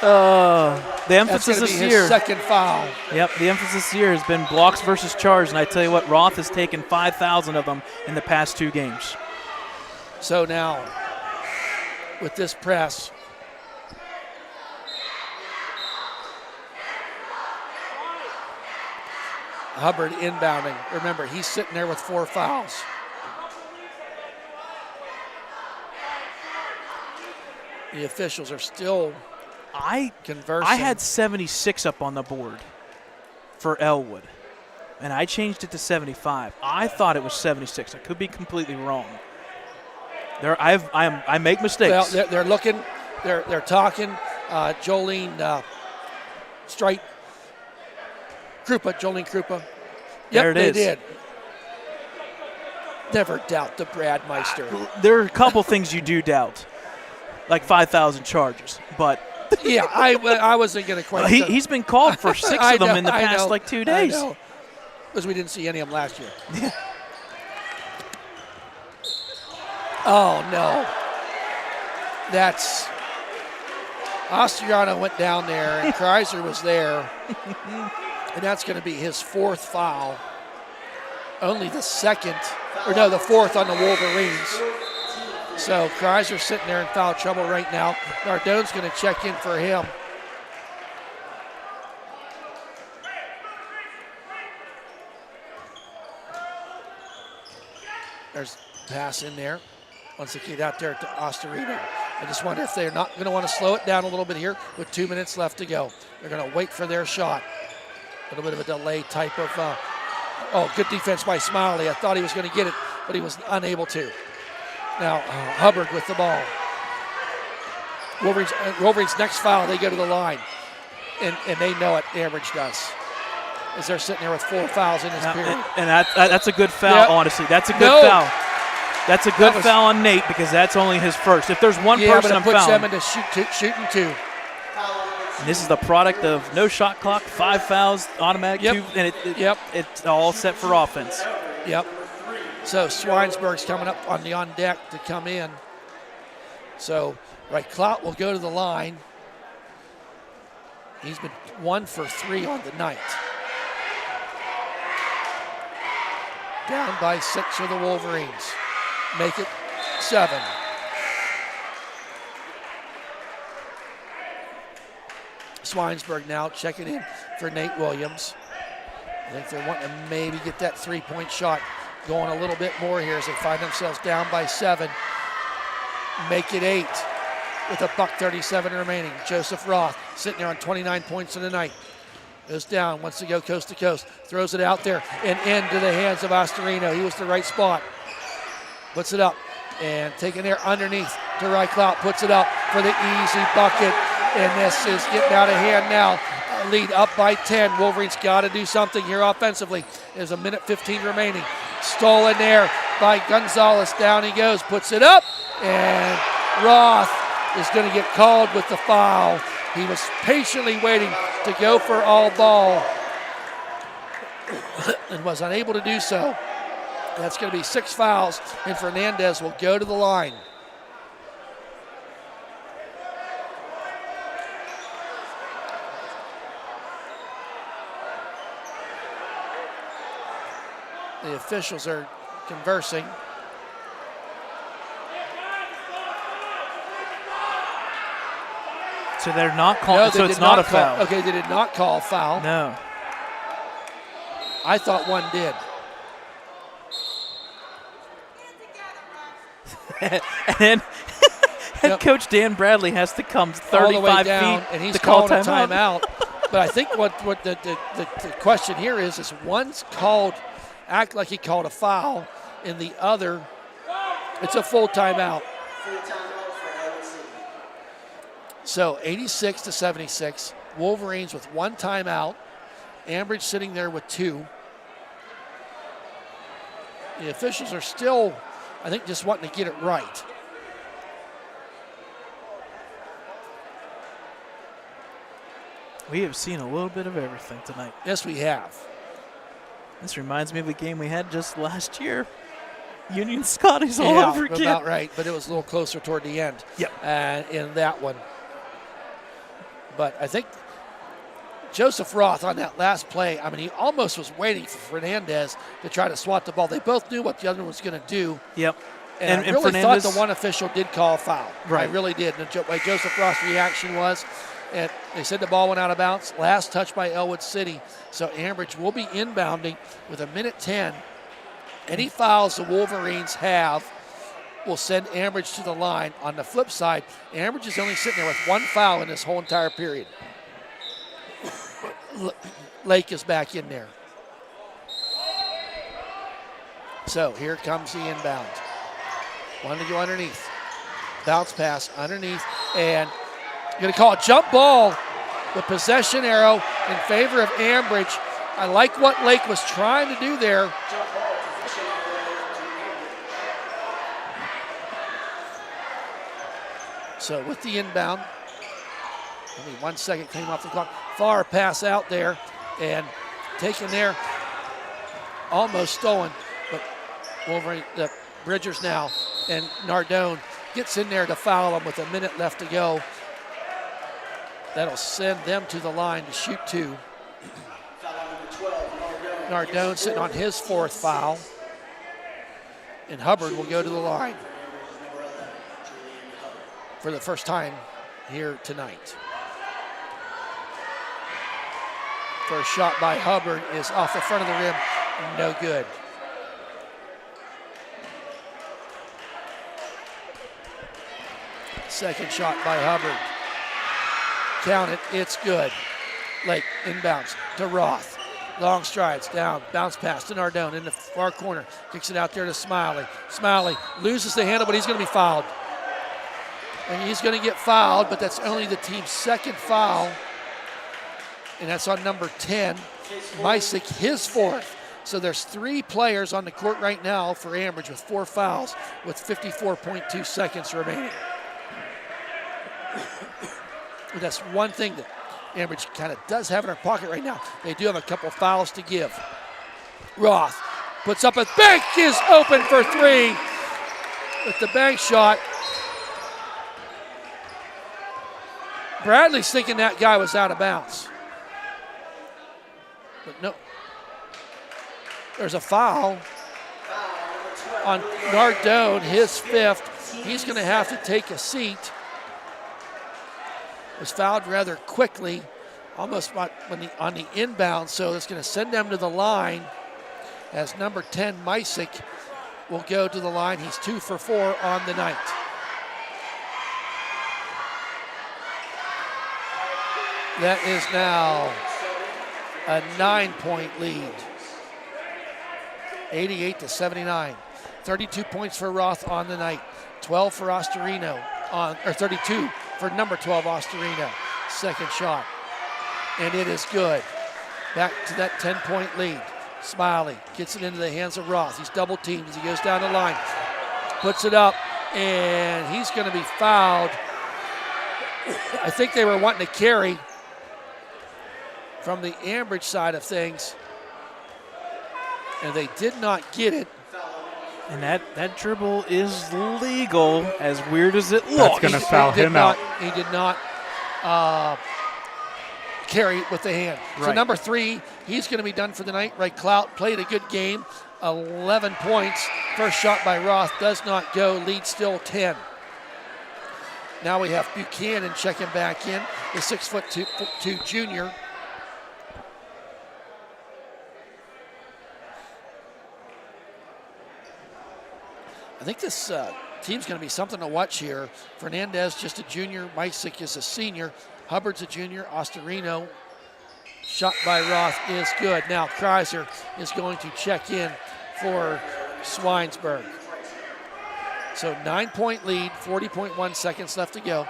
The that's emphasis going to be this his year. second foul. Yep, the emphasis this year has been blocks versus charge, and I tell you what, Roth has taken 5,000 of them in the past 2 games. So now, with this press, Hubbard inbounding. Remember, he's sitting there with 4 fouls. The officials are still conversing. I had 76 up on the board for Ellwood, and I changed it to 75. I thought it was 76. I could be completely wrong. I make mistakes. Well, they're looking, they're talking. Jolene Strite Krupa, Jolene Krupa. There Yep, it is. they did. Never doubt the Brad Meister. There are a couple things you do doubt, like 5,000 charges, but Yeah, I wasn't going to quite. he's been called for 6 I of them know, in the I past know, like 2 days. Because we didn't see any of them last year. Oh, no. That's Ostriano went down there, and Kreiser was there. And that's going to be his 4th foul. Only the 4th on the Wolverines. So Kreiser's sitting there in foul trouble right now. Nardone's going to check in for him. There's a pass in there. Once they get out there to Ostarino. I just wonder if they're not going to want to slow it down a little bit here with 2 minutes left to go. They're going to wait for their shot. A little bit of a delay type of, good defense by Smiley. I thought he was going to get it, but he was unable to. Now, Hubbard with the ball. Wolverines next foul, they go to the line. And they know it, Ambridge does. As they're sitting there with 4 fouls in this period. And that's a good foul, Yep. honestly. That's a good foul. That's a good foul on Nate because that's only his first. If there's one person but I'm it puts them fouling. into shooting 2. And this is the product of no shot clock, 5 fouls, automatic 2, and it's all set for offense. Yep. So Swinesburg's coming up on deck to come in. So Clout will go to the line. He's been 1 for 3 on the night. Down by 6 for the Wolverines. Make it 7. Swinesburg now checking in for Nate Williams. I think they're wanting to maybe get that 3-point shot going a little bit more here as they find themselves down by 7. Make it 8 with $1:37 remaining. Joseph Roth sitting there on 29 points in the night. Goes down, wants to go coast to coast, throws it out there and into the hands of Ostarino. He was the right spot. Puts it up and taking there underneath to Clout, puts it up for the easy bucket. And this is getting out of hand now. Lead up by 10. Wolverines got to do something here offensively. There's 1:15 remaining. Stolen there by Gonzalez. Down he goes, puts it up, and Roth is going to get called with the foul. He was patiently waiting to go for all ball and was unable to do so. That's going to be 6 fouls, and Fernandez will go to the line. The officials are conversing. So they're not calling. So it's not a foul. Okay, they did not call foul. No. I thought one did. And head coach Dan Bradley has to come 35 all the way down, feet and he's to call calling a timeout. But I think what the question here is one's called, act like he called a foul, and the other, it's a full timeout. So 86-76, Wolverines with 1 timeout. Ambridge sitting there with 2. The officials are still, I think, just wanting to get it right. We have seen a little bit of everything tonight. Yes, we have. This reminds me of a game we had just last year. Union Scotties all over again. About right, but it was a little closer toward the end. Yep. In that one. But I think Joseph Roth on that last play, I mean, he almost was waiting for Fernandez to try to swat the ball. They both knew what the other one was going to do. Yep. And I really Fernandez, thought the one official did call a foul. Right. I really did. And the way Joseph Roth's reaction was, and they said the ball went out of bounds. Last touch by Ellwood City. So Ambridge will be inbounding with 1:10. Any fouls the Wolverines have will send Ambridge to the line. On the flip side, Ambridge is only sitting there with 1 foul in this whole entire period. Lake is back in there. So here comes the inbound. Wanted to go underneath. Bounce pass underneath, and going to call a jump ball. The possession arrow in favor of Ambridge. I like what Lake was trying to do there. So with the inbound, only 1 second came off the clock. Far pass out there and taken there, almost stolen. But Wolverine, the Bridgers now, and Nardone gets in there to foul him with a minute left to go. That'll send them to the line to shoot two. Nardone sitting on his fourth foul. And Hubbard will go to the line for the first time here tonight. First shot by Hubbard is off the front of the rim, no good. Second shot by Hubbard. Count it, it's good. Lake inbounds to Roth. Long strides down, bounce pass to Nardone in the far corner. Kicks it out there to Smiley. Smiley loses the handle, but he's going to be fouled. And he's going to get fouled, but that's only the team's second foul. And that's on number 10, Mysick, his fourth. So there's 3 players on the court right now for Ambridge with 4 fouls with 54.2 seconds remaining. But that's one thing that Ambridge kind of does have in our pocket right now. They do have a couple fouls to give. Roth puts up a bank, is open for 3 with the bank shot. Bradley's thinking that guy was out of bounds. But no, there's a foul on Nardone, his 5th. He's going to have to take a seat. Was fouled rather quickly, almost on the inbound, so it's going to send them to the line as number 10, Mysick, will go to the line. He's 2 for 4 on the night. That is now a 9-point lead, 88-79. 32 points for Roth on the night, 12 for Ostorino, or 32 for number 12, Ostorino. Second shot, and it is good. Back to that 10-point lead. Smiley gets it into the hands of Roth. He's double teamed as he goes down the line. Puts it up, and he's going to be fouled. I think they were wanting to carry from the Ambridge side of things, and they did not get it. And that dribble is legal, as weird as it looks. That's going to foul him out. He did not carry it with the hand. Right. So number 3, he's going to be done for the night. Right, Clout played a good game, 11 points. First shot by Roth does not go, lead still 10. Now we have Buchanan checking back in, the 6'2" junior. I think this team's going to be something to watch here. Fernandez, just a junior. Mysick is a senior. Hubbard's a junior. Ostorino, shot by Roth is good. Now Kreiser is going to check in for Swinesburg. So 9-point lead, 40.1 seconds left to go.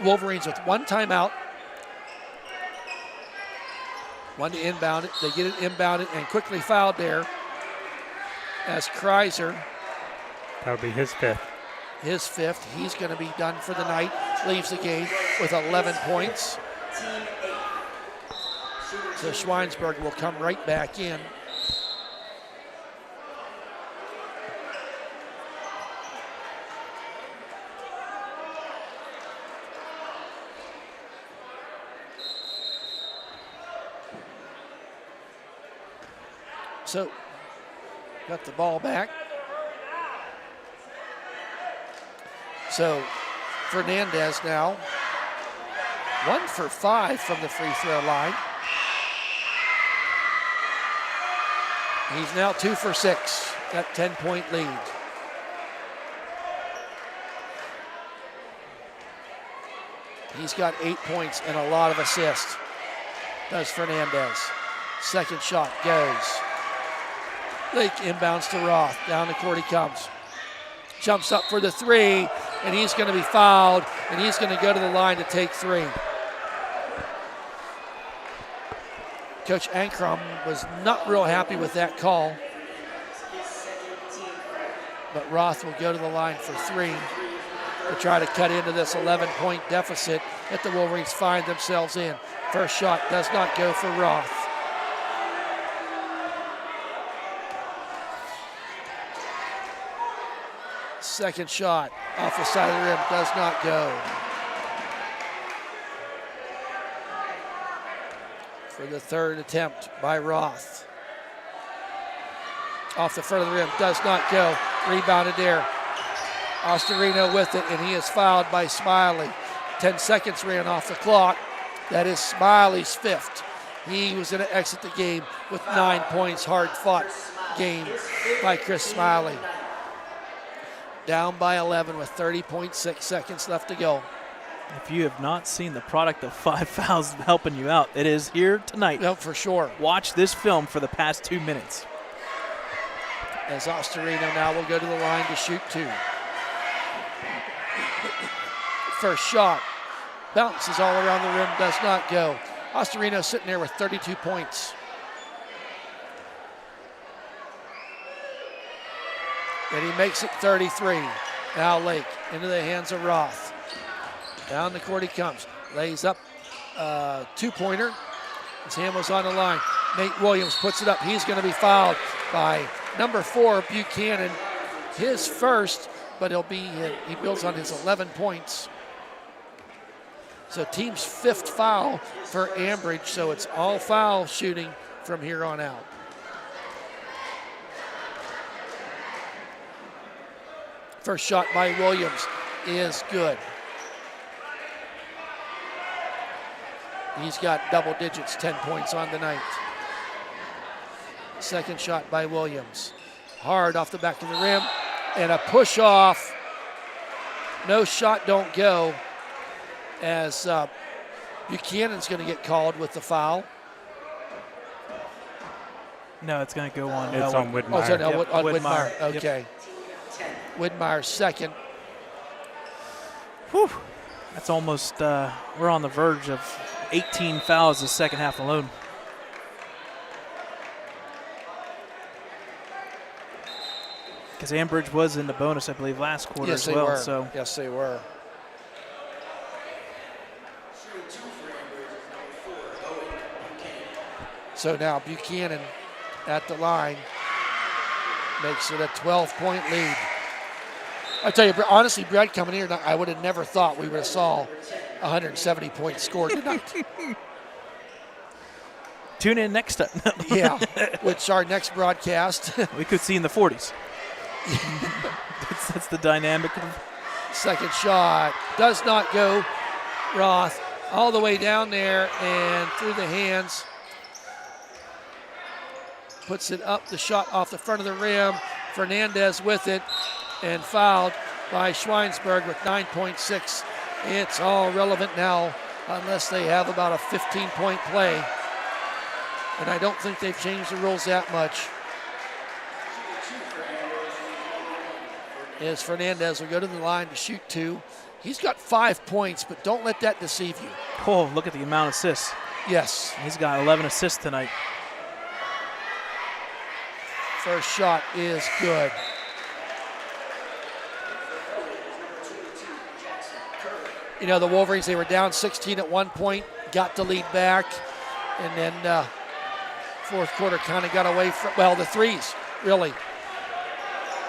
Wolverines with 1 timeout. 1 to inbound it. They get it inbounded and quickly fouled there. As Kreiser, That would be his 5th. his 5th, he's going to be done for the night. Leaves the game with 11 points. So Schweinsberg will come right back in. So, got the ball back. So, Fernandez now, 1 for 5 from the free throw line. He's now 2 for 6, got 10-point lead. He's got 8 points and a lot of assists, does Fernandez. Second shot goes. Lake inbounds to Roth. Down the court he comes. Jumps up for the 3, and he's going to be fouled, and he's going to go to the line to take 3. Coach Ankrum was not real happy with that call. But Roth will go to the line for 3 to try to cut into this 11-point deficit that the Wolverines find themselves in. First shot does not go for Roth. Second shot off the side of the rim does not go. For the third attempt by Roth. Off the front of the rim, does not go. Rebounded there. Ostorino with it, and he is fouled by Smiley. 10 seconds ran off the clock. That is Smiley's 5th. He was going to exit the game with 9 points. Hard-fought game by Chris Smiley. Down by 11 with 30.6 seconds left to go. If you have not seen the product of 5 fouls helping you out, it is here tonight. No, for sure. Watch this film for the past 2 minutes. As Ostorino now will go to the line to shoot 2. First shot bounces all around the rim, does not go. Ostorino sitting there with 32 points. And he makes it 33. Now Lake into the hands of Roth. Down the court he comes. Lays up 2-pointer. His hand was on the line. Nate Williams puts it up. He's going to be fouled by number 4, Buchanan. His first, but he builds on his 11 points. So team's 5th foul for Ambridge, so it's all foul shooting from here on out. First shot by Williams is good. He's got double digits, 10 points on the night. Second shot by Williams. Hard off the back of the rim, and a push off. No shot, don't go, as Buchanan's going to get called with the foul. No, it's going to go on. It's on Widmeyer. Oh, is that Yep, on Widmeyer. Widmeyer? Yep. Okay. Widmeyer's second. Whew. That's almost, we're on the verge of 18 fouls the second half alone. Because Ambridge was in the bonus, I believe, last quarter Yes, as well. they were. So Yes, they were. So now Buchanan at the line makes it a 12-point lead. I tell you, honestly, Brad, coming here, I would have never thought we would have saw 170 points scored tonight. tune in next time. Yeah, which our next broadcast. We could see in the 40s. that's the dynamic. Second shot does not go. Roth all the way down there and through the hands. Puts it up, the shot off the front of the rim. Fernandez with it and fouled by Schweinsberg with 9.6. It's all relevant now unless they have about a 15-point play. And I don't think they've changed the rules that much. As Fernandez will go to the line to shoot 2. He's got 5 points, but don't let that deceive you. Oh, look at the amount of assists. Yes. He's got 11 assists tonight. First shot is good. You know, the Wolverines, they were down 16 at one point, got the lead back, and then fourth quarter kind of got away from, well, the threes, really,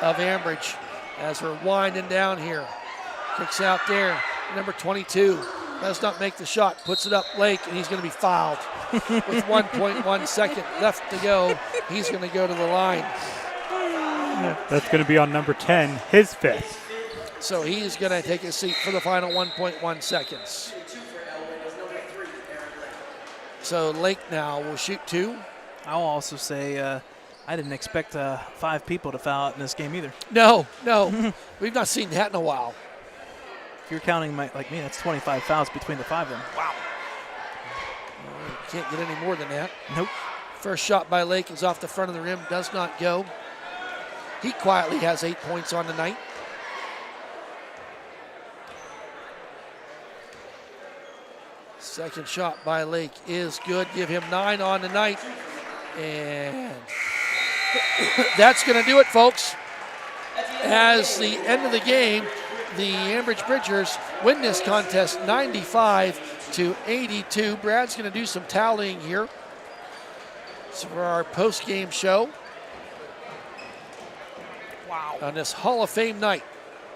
of Ambridge as we're winding down here. Kicks out there, number 22, does not make the shot, puts it up Lake, and he's going to be fouled. With 1.1 second left to go, he's going to go to the line. That's going to be on number 10, his 5th. So he's going to take a seat for the final 1.1 seconds. So Lake now will shoot 2. I'll also say I didn't expect 5 people to foul out in this game either. No, we've not seen that in a while. If you're counting like me, that's 25 fouls between the 5 of them. Wow. Can't get any more than that. Nope. First shot by Lake is off the front of the rim, does not go. He quietly has 8 points on the night. Second shot by Lake is good. Give him 9 on the night. And that's going to do it, folks. As the end of the game, the Ambridge Bridgers win this contest 95-82. Brad's going to do some tallying here. So for our post-game show. Wow. On this Hall of Fame night.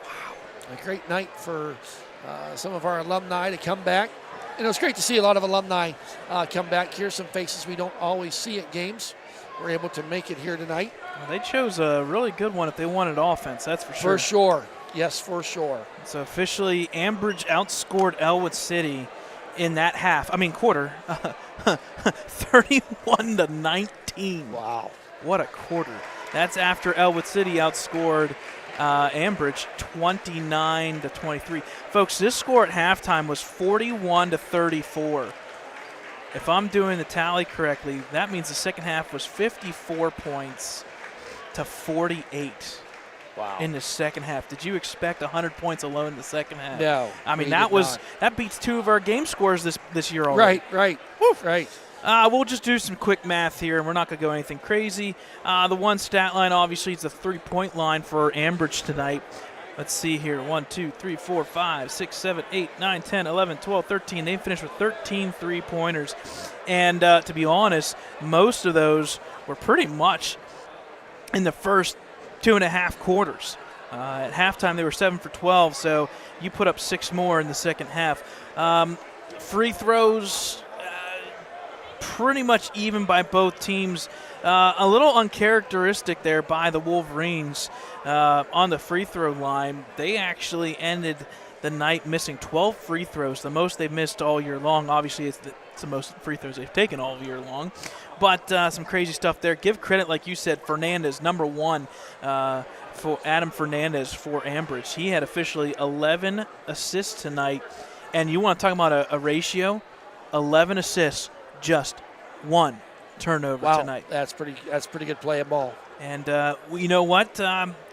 Wow. A great night for some of our alumni to come back. And it was great to see a lot of alumni come back. Here's some faces we don't always see at games. We're able to make it here tonight. Well, they chose a really good one if they wanted offense, that's for sure. For sure. Yes, for sure. So officially, Ambridge outscored Ellwood City in that quarter, 31-19. Wow. What a quarter. That's after Ellwood City outscored Ambridge 29-23. Folks, this score at halftime was 41-34. If I'm doing the tally correctly, that means the second half was 54 points to 48. Wow. In the second half. Did you expect 100 points alone in the second half? No. I mean, that beats 2 of our game scores this year already. Right. Woo. Right. We'll just do some quick math here, and we're not going to go anything crazy. The one stat line, obviously, is the 3-point line for Ambridge tonight. Let's see here. 1, 2, 3, 4, 5, 6, 7, 8, 9, 10, 11, 12, 13. They finished with 13 3-pointers. And to be honest, most of those were pretty much in the first 2.5 quarters. At halftime, they were 7 for 12, so you put up 6 more in the second half. Free throws, pretty much even by both teams. A little uncharacteristic there by the Wolverines on the free throw line. They actually ended the night missing 12 free throws, the most they've missed all year long. Obviously, it's the most free throws they've taken all year long. But some crazy stuff there. Give credit, like you said, Fernandez, number 1 for Adam Fernandez for Ambridge. He had officially 11 assists tonight. And you want to talk about a ratio? 11 assists, just 1 turnover tonight. That's pretty good play of ball. And you know what?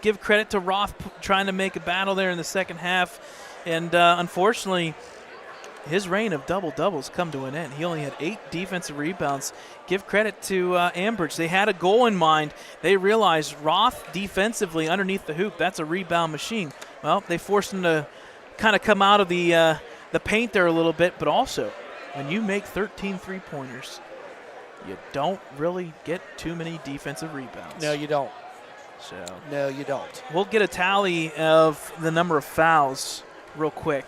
Give credit to Roth trying to make a battle there in the second half. And unfortunately, his reign of double-doubles come to an end. He only had 8 defensive rebounds. Give credit to Ambridge. They had a goal in mind. They realized Roth defensively underneath the hoop, that's a rebound machine. Well, they forced him to kind of come out of the paint there a little bit, but also when you make 13 3-pointers, you don't really get too many defensive rebounds. No, you don't. No, you don't. We'll get a tally of the number of fouls real quick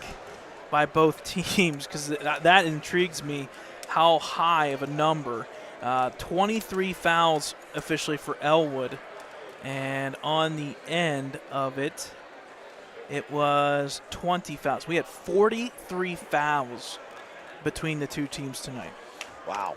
by both teams because that intrigues me, how high of a number. 23 fouls officially for Ellwood, and on the end of it, it was 20 fouls. We had 43 fouls between the two teams tonight. Wow.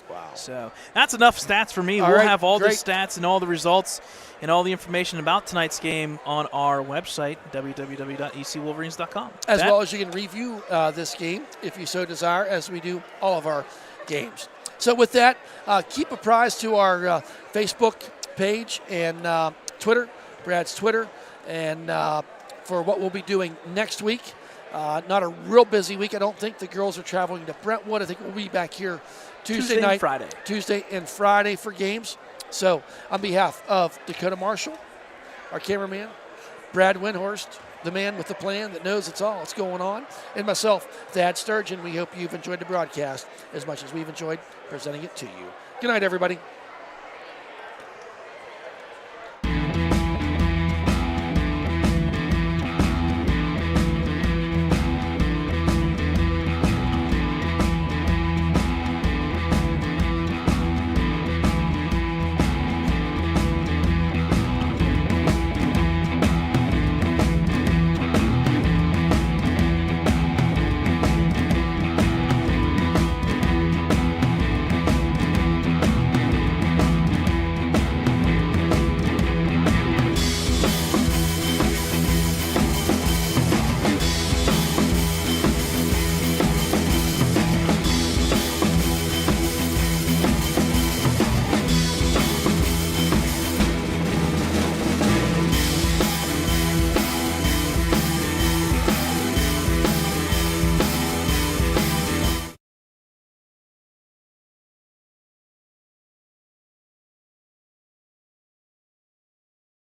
Wow. So that's enough stats for me. We'll have all the stats and all the results and all the information about tonight's game on our website, www.ecwolverines.com. As well as you can review this game if you so desire, as we do all of our games. So with that, keep apprised to our Facebook page and Twitter, Brad's Twitter, and for what we'll be doing next week. Not a real busy week. I don't think the girls are traveling to Brentwood. I think we'll be back here Tuesday night, Tuesday and Friday for games. So on behalf of Dakota Marshall, our cameraman, Brad Windhorst, the man with the plan that knows it's all that's going on, and myself, Thad Sturgeon, we hope you've enjoyed the broadcast as much as we've enjoyed presenting it to you. Good night, everybody.